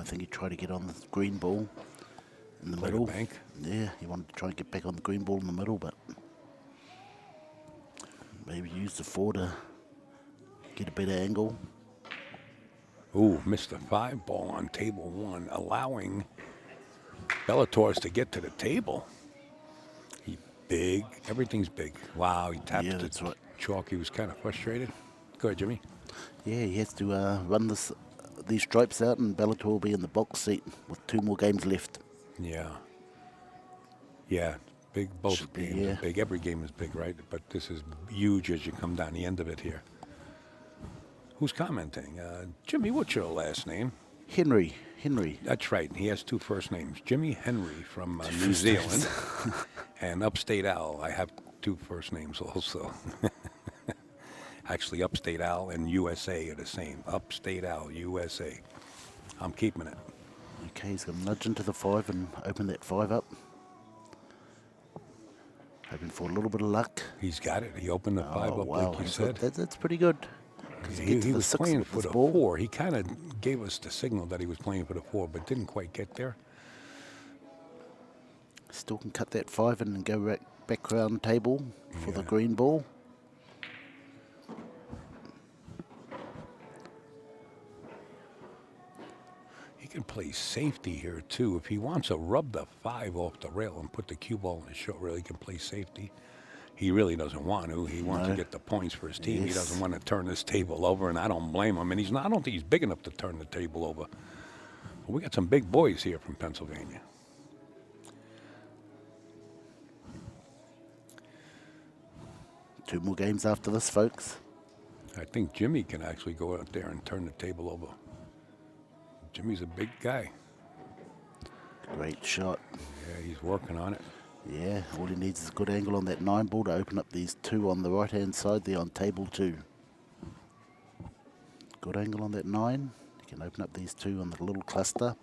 think he tried to get on the green ball in the Play the middle. bank. Yeah, he wanted to try and get back on the green ball in the middle, but maybe use the 4 to get a better angle. Ooh, missed the 5 ball on table 1, allowing Bellators to get to the table. He big. Everything's big. Wow, he tapped Yeah, the that's right. chalk. He was kind of frustrated. Go ahead, Jimmy. Yeah, he has to run these stripes out, and Bellator will be in the box seat with 2 more games left. Yeah. Yeah, big. Both Should be, games yeah. are big. Every game is big, right? But this is huge as you come down the end of it here. Who's commenting? Jimmy, what's your last name? Henry. That's right. He has 2 first names. Jimmy Henry from New First names. Zealand and Upstate Al. I have 2 first names also. Actually, Upstate Al and USA are the same. Upstate Al, USA. I'm keeping it. Okay, he's going to nudge into the 5 and open that 5 up. Hoping for a little bit of luck. He's got it. He opened the 5 Oh, up wow. like you said. That's pretty good. 'Cause He, get to he the was 6 playing with for this the ball. 4. He kind of gave us the signal that he was playing for the 4, but didn't quite get there. Still can cut that 5 in and go back round table for the Yeah. green ball. He can play safety here too. If he wants to rub the 5 off the rail and put the cue ball in the short rail, he can play safety. He really doesn't want to. He wants to No. get the points for his team. He Yes. doesn't want to turn this table over, and I don't blame him. And he's not. I don't think he's big enough to turn the table over. But we got some big boys here from Pennsylvania. Two more games after this, folks. I think Jimmy can actually go out there and turn the table over. Jimmy's a big guy. Great shot. Yeah, he's working on it. Yeah, all he needs is a good angle on that 9 ball to open up these 2 on the right-hand side there on table 2. Good angle on that 9. You can open up these 2 on the little cluster.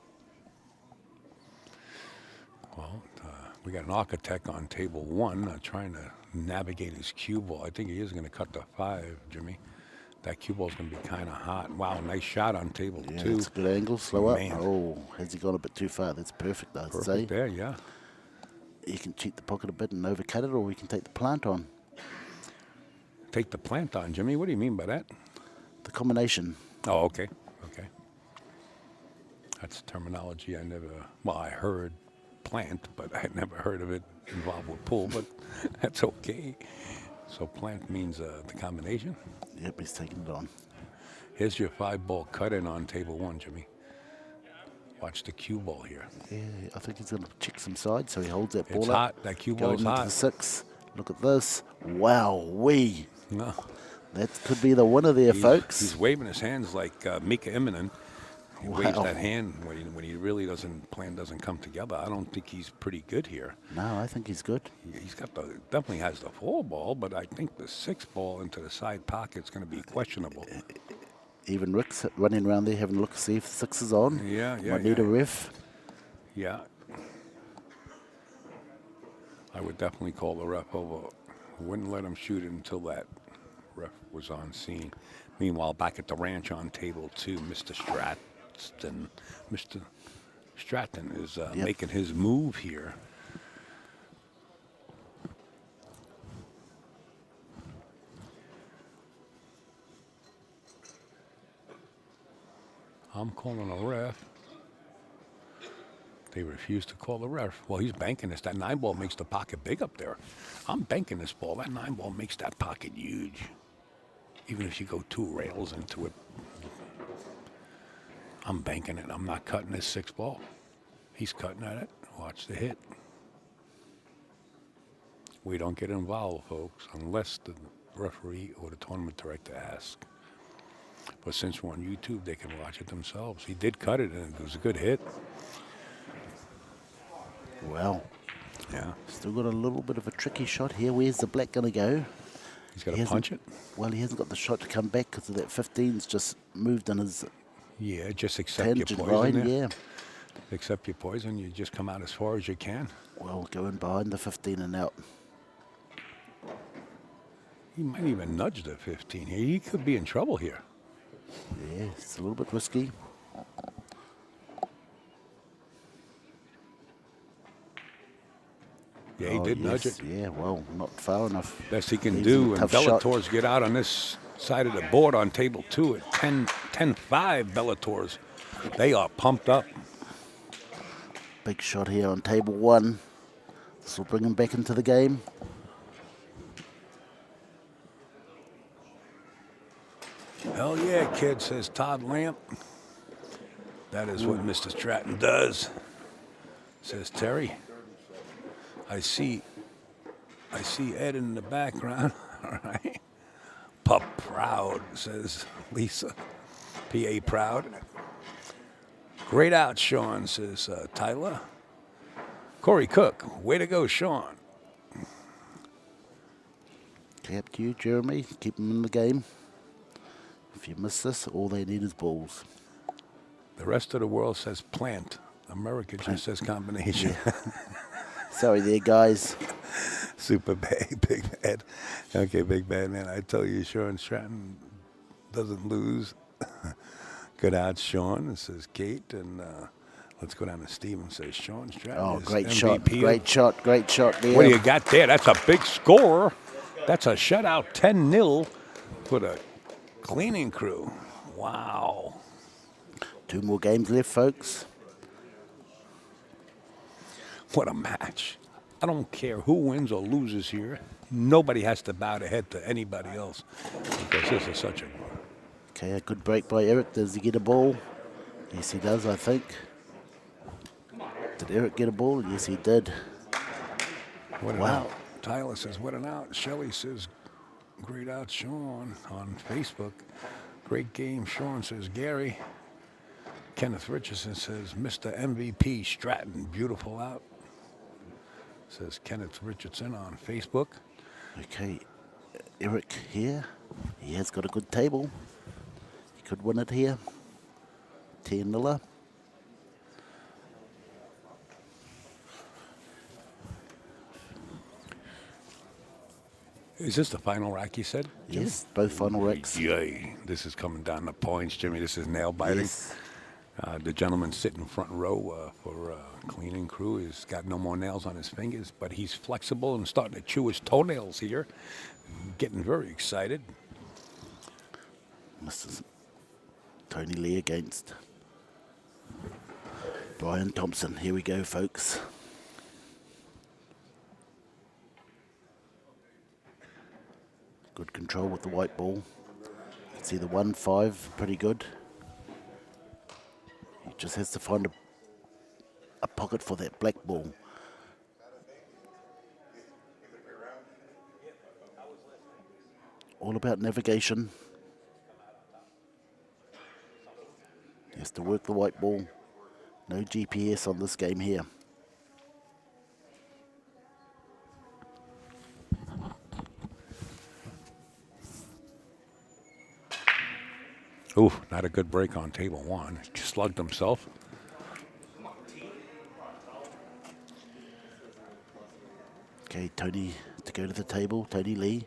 Well, we got an architect on table 1 trying to navigate his cue ball. I think he is going to cut the 5, Jimmy. That cue ball's going to be kind of hot. Wow, nice shot on table Yeah, 2. it's a good angle. Slow Man. up. Oh, has he gone a bit too far? That's perfect, I'd say. Perfect there, yeah. You can cheat the pocket a bit and overcut it, or we can take the plant on. Take the plant on, Jimmy. What do you mean by that? The combination. Oh, okay. Okay. That's terminology I never, well, I heard plant, but I had never heard of it involved with pool, but that's okay. So plant means the combination. Yep, he's taking it on. Here's your 5 ball cut in on table 1, Jimmy. Watch the cue ball here. Yeah, I think he's going to check some sides, so he holds that ball It's up. hot. That cue Going ball's into hot. the 6. Look at this. Wow-wee. No. That could be the winner there, folks. He's waving his hands like Mika Immonen. He waves Wow. that hand when he really plan doesn't come together. I don't think he's pretty good here. No, I think he's good. He's got definitely has the 4 ball, but I think the 6 ball into the side pocket's going to be questionable. Even Rick's running around there having a look to see if the 6 is on. Yeah, yeah, Might need yeah. a ref. Yeah. I would definitely call the ref over. Wouldn't let him shoot it until that ref was on scene. Meanwhile, back at the ranch on table 2, Mr. Stratton is making his move here. I'm calling a ref. They refuse to call the ref. Well, he's banking this. That 9 ball makes the pocket big up there. I'm banking this ball. That 9 ball makes that pocket huge. Even if you go 2 rails into it. I'm banking it. I'm not cutting this 6 ball. He's cutting at it. Watch the hit. We don't get involved, folks, unless the referee or the tournament director asks. But since we're on YouTube, they can watch it themselves. He did cut it, and it was a good hit. Well, Yeah. still got a little bit of a tricky shot here. Where's the black going to go? He's got He to hasn't- punch it. Well, he hasn't got the shot to come back because of that 15's just moved in his Yeah, just accept your tangent poison line. there. Yeah. Accept your poison. You just come out as far as you can. Well, going behind the 15 and out. He might even nudge the 15 here. He could be in trouble here. Yeah, it's a little bit risky. Yeah, he did nudge it. Yeah, well, not far enough. Best he can Leaves him do. a And tough shot. Bellators get out on this side of the board on table 2 at 10-5 Bellators. They are pumped up. Big shot here on table 1. This will bring him back into the game. Hell yeah, kid, says Todd Lamp. That is what Mr. Stratton does, says Terry. I see Ed in the background. All right. Pup proud, says Lisa. PA proud. Great out, Sean, says Tyler. Corey Cook, way to go, Sean. Okay, up to you, Jeremy. Keep him in the game. If you miss this, all they need is balls. The rest of the world says plant. America just says combination. Sorry there, guys. Super big bad. Okay, big bad man. I tell you, Sean Stratton doesn't lose. Good odds, Sean. It says Kate, and let's go down to Steven. Says Sean Stratton. Oh, is great MVP shot. Great shot there. What do you got there? That's a big score. That's a shutout, 10-0 for the cleaning crew. Wow. 2 more games left, folks. What a match. I don't care who wins or loses here. Nobody has to bow their head to anybody else because this is such a... Okay, a good break by Eric. Does he get a ball? Yes, he does, I think. Did Eric get a ball? Yes, he did. What an Wow. out. Tyler says, what an out. Shelley says, great out, Sean, on Facebook. Great game, Sean, says Gary. Kenneth Richardson says, Mr. MVP Stratton, beautiful out. Says Kenneth Richardson on Facebook. Okay, Eric here. He has got a good table. He could win it here. 10-0. Is this the final rack, you said? Yes, both final racks. Yay. This is coming down the points, Jimmy. This is nail biting. Yes. The gentleman sitting front row for cleaning crew has got no more nails on his fingers, but he's flexible and starting to chew his toenails here. Getting very excited. Mr. Tony Lee against Brian Thompson. Here we go, folks. Good control with the white ball. See the 1-5, pretty good. He just has to find a pocket for that black ball. All about navigation. He has to work the white ball. No GPS on this game here. Ooh, not a good break on table 1. Just slugged himself. Okay, Tony to go to the table. Tony Lee.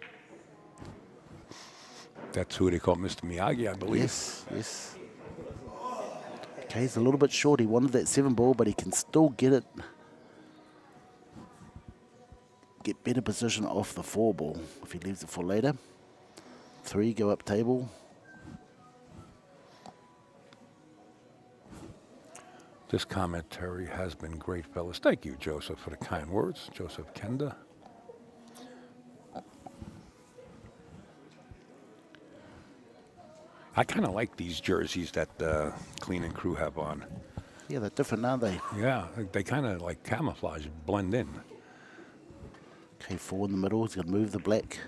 That's who they call Mr. Miyagi, I believe. Yes. Okay, he's a little bit short. He wanted that 7 ball, but he can still get it. Get better position off the 4 ball if he leaves it for later. 3, go up table. This commentary has been great, fellas. Thank you, Joseph, for the kind words. Joseph Kenda. I kind of like these jerseys that the cleaning crew have on. Yeah, they're different, aren't they? Yeah, they kind of like camouflage, blend in. Okay, 4 in the middle. He's going to move the black.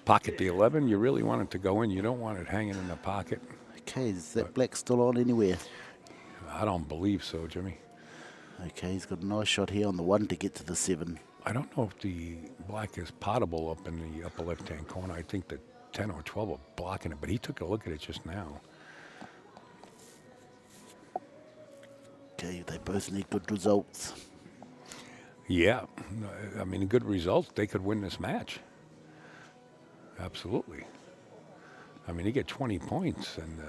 Pocket the 11, you really want it to go in. You don't want it hanging in the pocket. Okay, is that black still on anywhere? I don't believe so, Jimmy. Okay, he's got a nice shot here on the 1 to get to the 7. I don't know if the black is potable up in the upper left-hand corner. I think the 10 or 12 are blocking it, but he took a look at it just now. Okay, they both need good results. Yeah, I mean, good results. They could win this match. Absolutely. I mean, you get 20 points and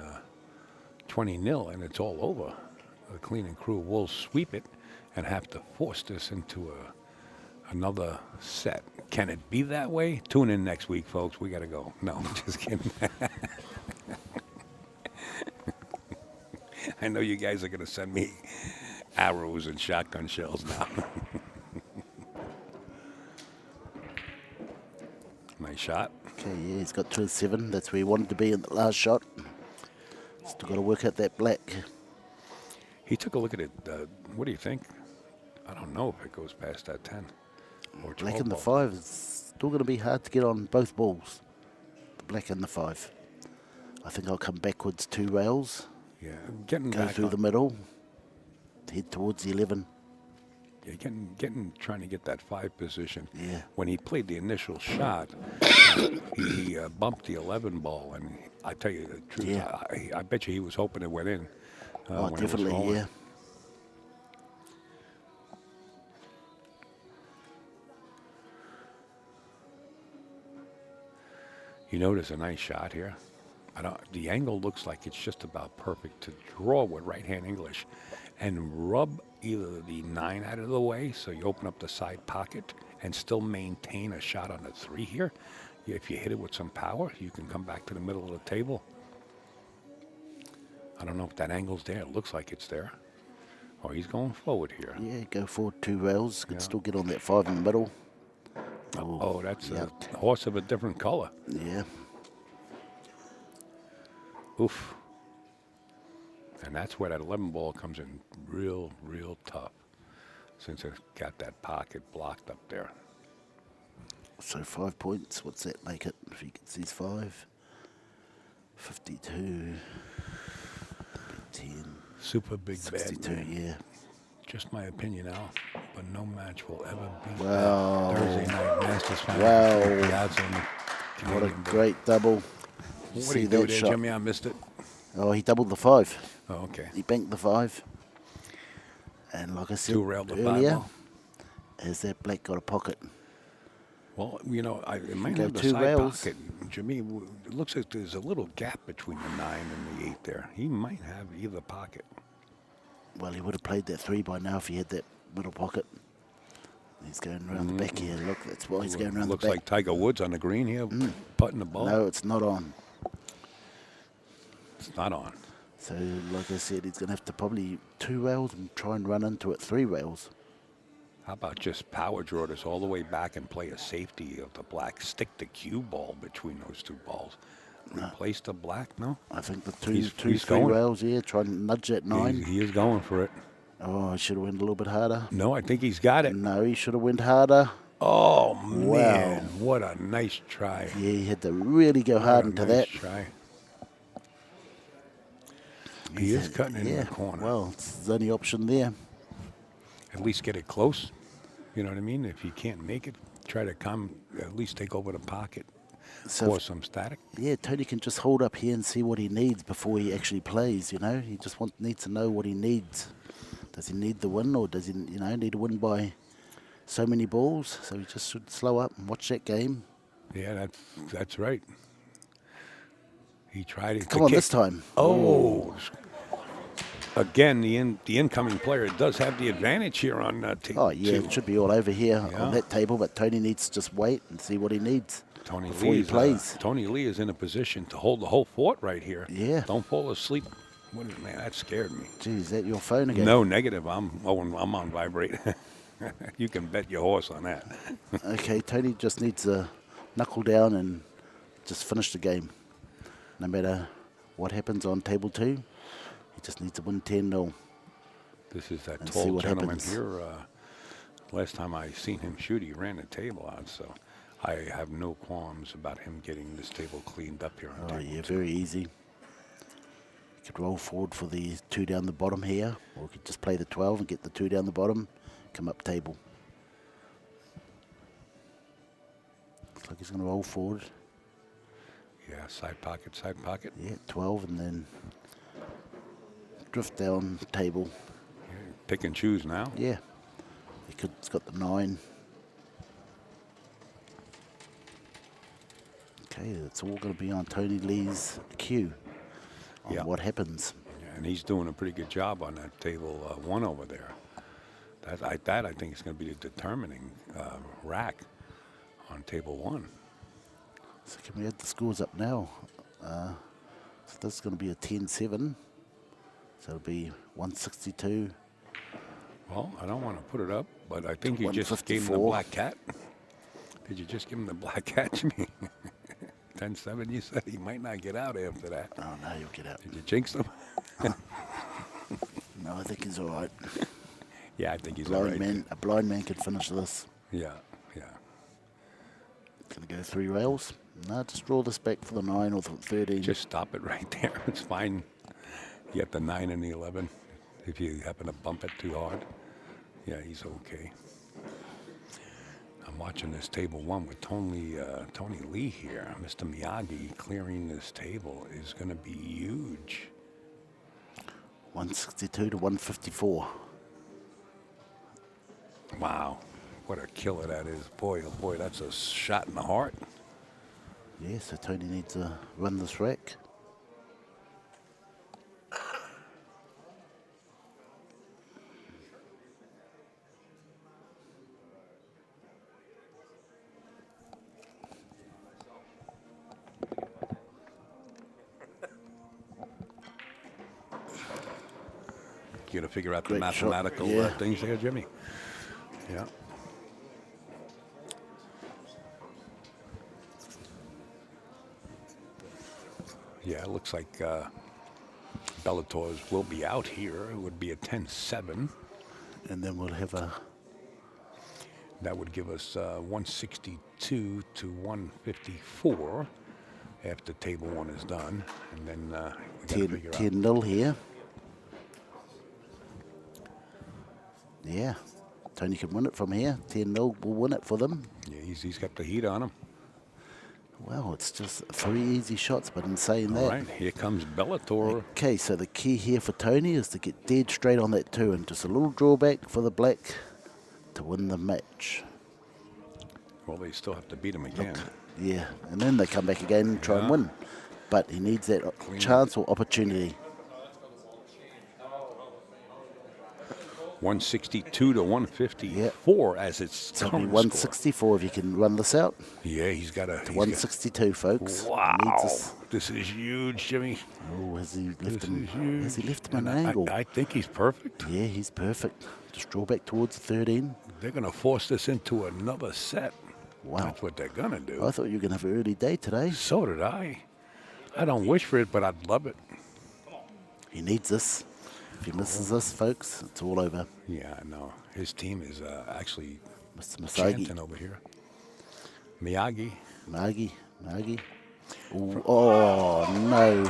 20-0, and it's all over. the cleaning crew will sweep it and have to force this into another set. Can it be that way? Tune in next week, folks. We got to go. No, just kidding. I know you guys are going to send me arrows and shotgun shells now. Nice shot. Okay, yeah, he's got 2-7. That's where he wanted to be in the last shot. Still got to work out that black. He took a look at it. What do you think? I don't know if it goes past that 10 or 12 Black and the ball. 5 is still going to be hard to get on both balls. The black and the 5. I think I'll come backwards 2 rails, Yeah, getting go back through on, the middle, head towards the 11. yeah, trying to get that 5 position. Yeah. When he played the initial shot, he bumped the 11 ball, and I tell you the truth, Yeah. I bet you he was hoping it went in. Oh, when it was definitely, rolling. yeah. You notice a nice shot here. The angle looks like it's just about perfect to draw with right-hand English and rub either the 9 out of the way so you open up the side pocket and still maintain a shot on the 3 here. If you hit it with some power, you can come back to the middle of the table. I don't know if that angle's there. It looks like it's there. Oh, he's going forward here. Yeah, go forward 2 rails, could Yeah. still get on that 5 in the middle. Oh, that's yuck. a horse of a different color. Yeah. Oof. And that's where that 11 ball comes in real, real tough since it's got that pocket blocked up there. So 5 points, what's that make it if he gets these 5? 52, 10, Super big 62, bad man. yeah. Just my opinion, Al, but no match will ever beat Wow. that Thursday night Masters final. Wow. The odds on What a Canadian Bill. great double. What See do you do that there, shot? Jimmy? I missed it. Oh, he doubled the 5. Oh, okay. He banked the 5. And like I said 2 railed the 5 earlier, ball. has that black got a pocket? Well, you know, it might go have the 2 side rails. pocket. Jimmy, it looks like there's a little gap between the 9 and the 8 there. He might have either pocket. Well, he would have played that 3 by now if he had that middle pocket. He's going around the back here. Look, that's why he's going around the Looks back. like Tiger Woods on the green here, putting the ball. No, it's not on. It's not on. So, like I said, he's going to have to probably 2 rails and try and run into it 3 rails. How about just power draw this all the way back and play a safety of the black? Stick the cue ball between those 2 balls. Replace the black? No? I think the He's 3 going. rails, yeah, try and nudge that 9. He is going for it. Oh, he should have went a little bit harder. No, I think he's got it. No, he should have went harder. Oh, man. What a nice try. Yeah, he had to really go hard What a into nice that. try. He is cutting it in Yeah, the corner. well, it's the only option there. At least get it close. You know what I mean? If you can't make it, try to come, at least take over the pocket, So cause some static. yeah, Tony can just hold up here and see what he needs before he actually plays, you know? He just needs to know what he needs. Does he need the win, or does he, need to win by so many balls? So he just should slow up and watch that game. Yeah, that's right. He tried it. Come on, this time. Oh. Again, the incoming player does have the advantage here on Oh, yeah, it should be all over here Yeah. on that table, but Tony needs to just wait and see what he needs Tony before he plays. Tony Lee is in a position to hold the whole fort right here. Yeah. Don't fall asleep. Man, that scared me. Gee, is that your phone again? No, negative. I'm on vibrate. You can bet your horse on that. Okay, Tony just needs to knuckle down and just finish the game. No matter what happens on table 2, he just needs to win 10-0. This is that And see tall what gentleman happens. here. Last time I seen him shoot, he ran the table out, so I have no qualms about him getting this table cleaned up here on Oh, table yeah, 2. very easy. You could roll forward for the 2 down the bottom here, or you could just play the 12 and get the 2 down the bottom, come up table. Looks like he's going to roll forward. Yeah, side pocket, side pocket. Yeah, 12, and then drift down table. Yeah, pick and choose now. Yeah. It's got the 9. Okay, it's all going to be on Tony Lee's cue on Yeah. what happens. Yeah. And he's doing a pretty good job on that table 1 over there. That I think is going to be the determining rack on table 1. So can we add the scores up now? So this is going to be a 10-7. So it'll be 162. Well, I don't want to put it up, but I think you just gave him the 154. black cat. Did you just give him the black cat, Jimmy? 10-7, you said he might not get out after that. Oh, no, you'll get out. Did you jinx him? No, I think he's all right. Yeah, I think he's all right. A blind man can finish this. Yeah. Going to go 3 rails. No, just draw this back for the 9 or the 13. Just stop it right there. It's fine. You get the 9 and the 11. If you happen to bump it too hard, yeah, he's okay. I'm watching this table 1 with Tony Lee here. Mr. Miyagi clearing this table is going to be huge. 162 to 154. Wow, what a killer that is. Boy, oh boy, that's a shot in the heart. Yeah, so Tony needs to run this rack. You got to figure out the Great mathematical shot, yeah. things there, Jimmy. Yeah. Yeah, it looks like Bellator's will be out here. It would be a 10-7. And then we'll have a That would give us 162 to 154 after table 1 is done. And then we got to figure out. 10-0 here. Yeah, Tony can win it from here. 10-0 will win it for them. Yeah, he's got the heat on him. Well, it's just 3 easy shots, but in saying All that. right, here comes Bellator. Okay, so the key here for Tony is to get dead straight on that 2 and just a little drawback for the black to win the match. Well, they still have to beat him again. Yeah, and then they come back again and try and Yeah. win. But he needs that chance or opportunity. 162 to 154 as it's So it'll be current 164 if you can run this out. score. Yeah, he's got a. To 162, folks. Wow, Needs this. this is huge, Jimmy. Oh, has he left This him? is huge. Has he left him an And angle? I think he's perfect. Yeah, he's perfect. Just draw back towards the 13. They're going to force this into another set. Wow. That's what they're going to do. I thought you were going to have an early day today. So did I. I don't wish for it, but I'd love it. He needs this. If he misses this, folks, it's all over. Yeah, I know. His team is actually Mr. Masagi. chanting over here. Miyagi. Magi. Ooh, oh, no.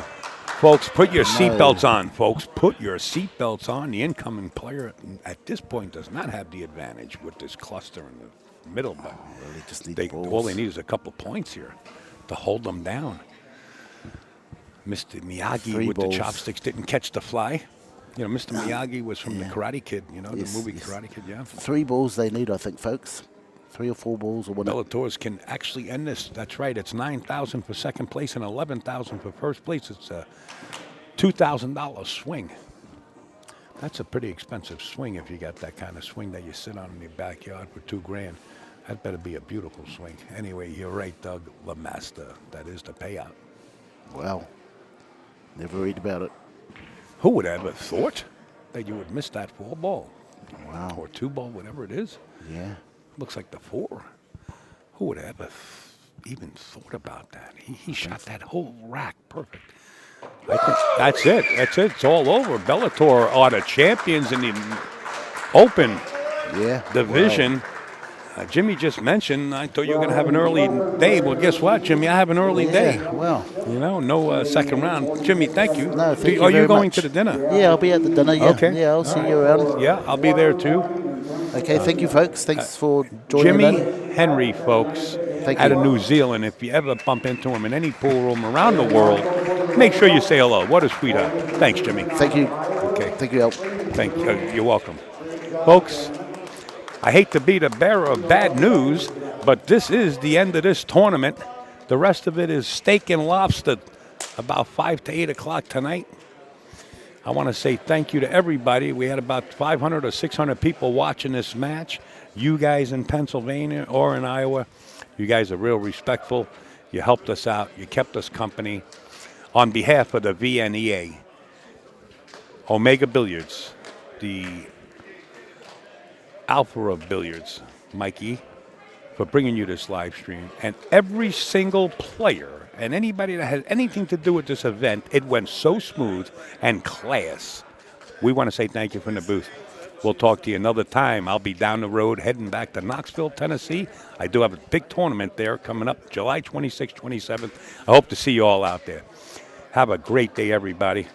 Folks, put your seatbelts on, folks. Put your seatbelts on. The incoming player at this point does not have the advantage with this cluster in the middle. But Well, they just need balls. all they need is a couple of points here to hold them down. Mr. Miyagi 3 with balls. the chopsticks didn't catch the fly. You know, Mr. Miyagi was from the Yeah. Karate Kid, you know, Yes, the movie yes. Karate Kid, yeah. 3 balls they need, I think, folks. 3 or 4 balls or whatever. Bellators can actually end this. That's right. It's $9,000 for second place and $11,000 for first place. It's a $2,000 swing. That's a pretty expensive swing if you got that kind of swing that you sit on in your backyard for $2,000. That better be a beautiful swing. Anyway, you're right, Doug. The master. That is the payout. Wow. Never read about it. Who would ever thought that you would miss that 4 ball? Wow. Or 2 ball, whatever it is. Yeah. Looks like the 4. Who would ever even thought about that? He shot that whole rack perfect. I think that's it. That's it. It's all over. Bellator are the champions in the Open Yeah. division. Jimmy just mentioned, I thought you were going to have an early day. Well, guess what, Jimmy? I have an early day. Well. You know, no second round. Jimmy, thank you. No, thank you Are you very going much. to the dinner? Yeah, I'll be at the dinner. Yeah. Okay. Yeah, I'll see you around. Yeah, I'll be there too. Okay, thank you, folks. Thanks for joining Jimmy in. Henry, folks, Thank out you. of New Zealand. If you ever bump into him in any pool room around the world, make sure you say hello. What a sweetheart. Thanks, Jimmy. Thank you. Okay. Thank you, Al. Thank you. You're welcome. Folks, I hate to be the bearer of bad news, but this is the end of this tournament. The rest of it is steak and lobster about 5 to 8 o'clock tonight. I want to say thank you to everybody. We had about 500 or 600 people watching this match. You guys in Pennsylvania or in Iowa, you guys are real respectful. You helped us out. You kept us company. On behalf of the VNEA, Omega Billiards, the alpha of billiards, Mikey, for bringing you this live stream, and every single player and anybody that had anything to do with this event, it went so smooth and class. We want to say thank you from the booth. We'll talk to you another time. I'll be down the road heading back to Knoxville, Tennessee. I do have a big tournament there coming up July 26th, 27th. I hope to see you all out there. Have a great day, everybody.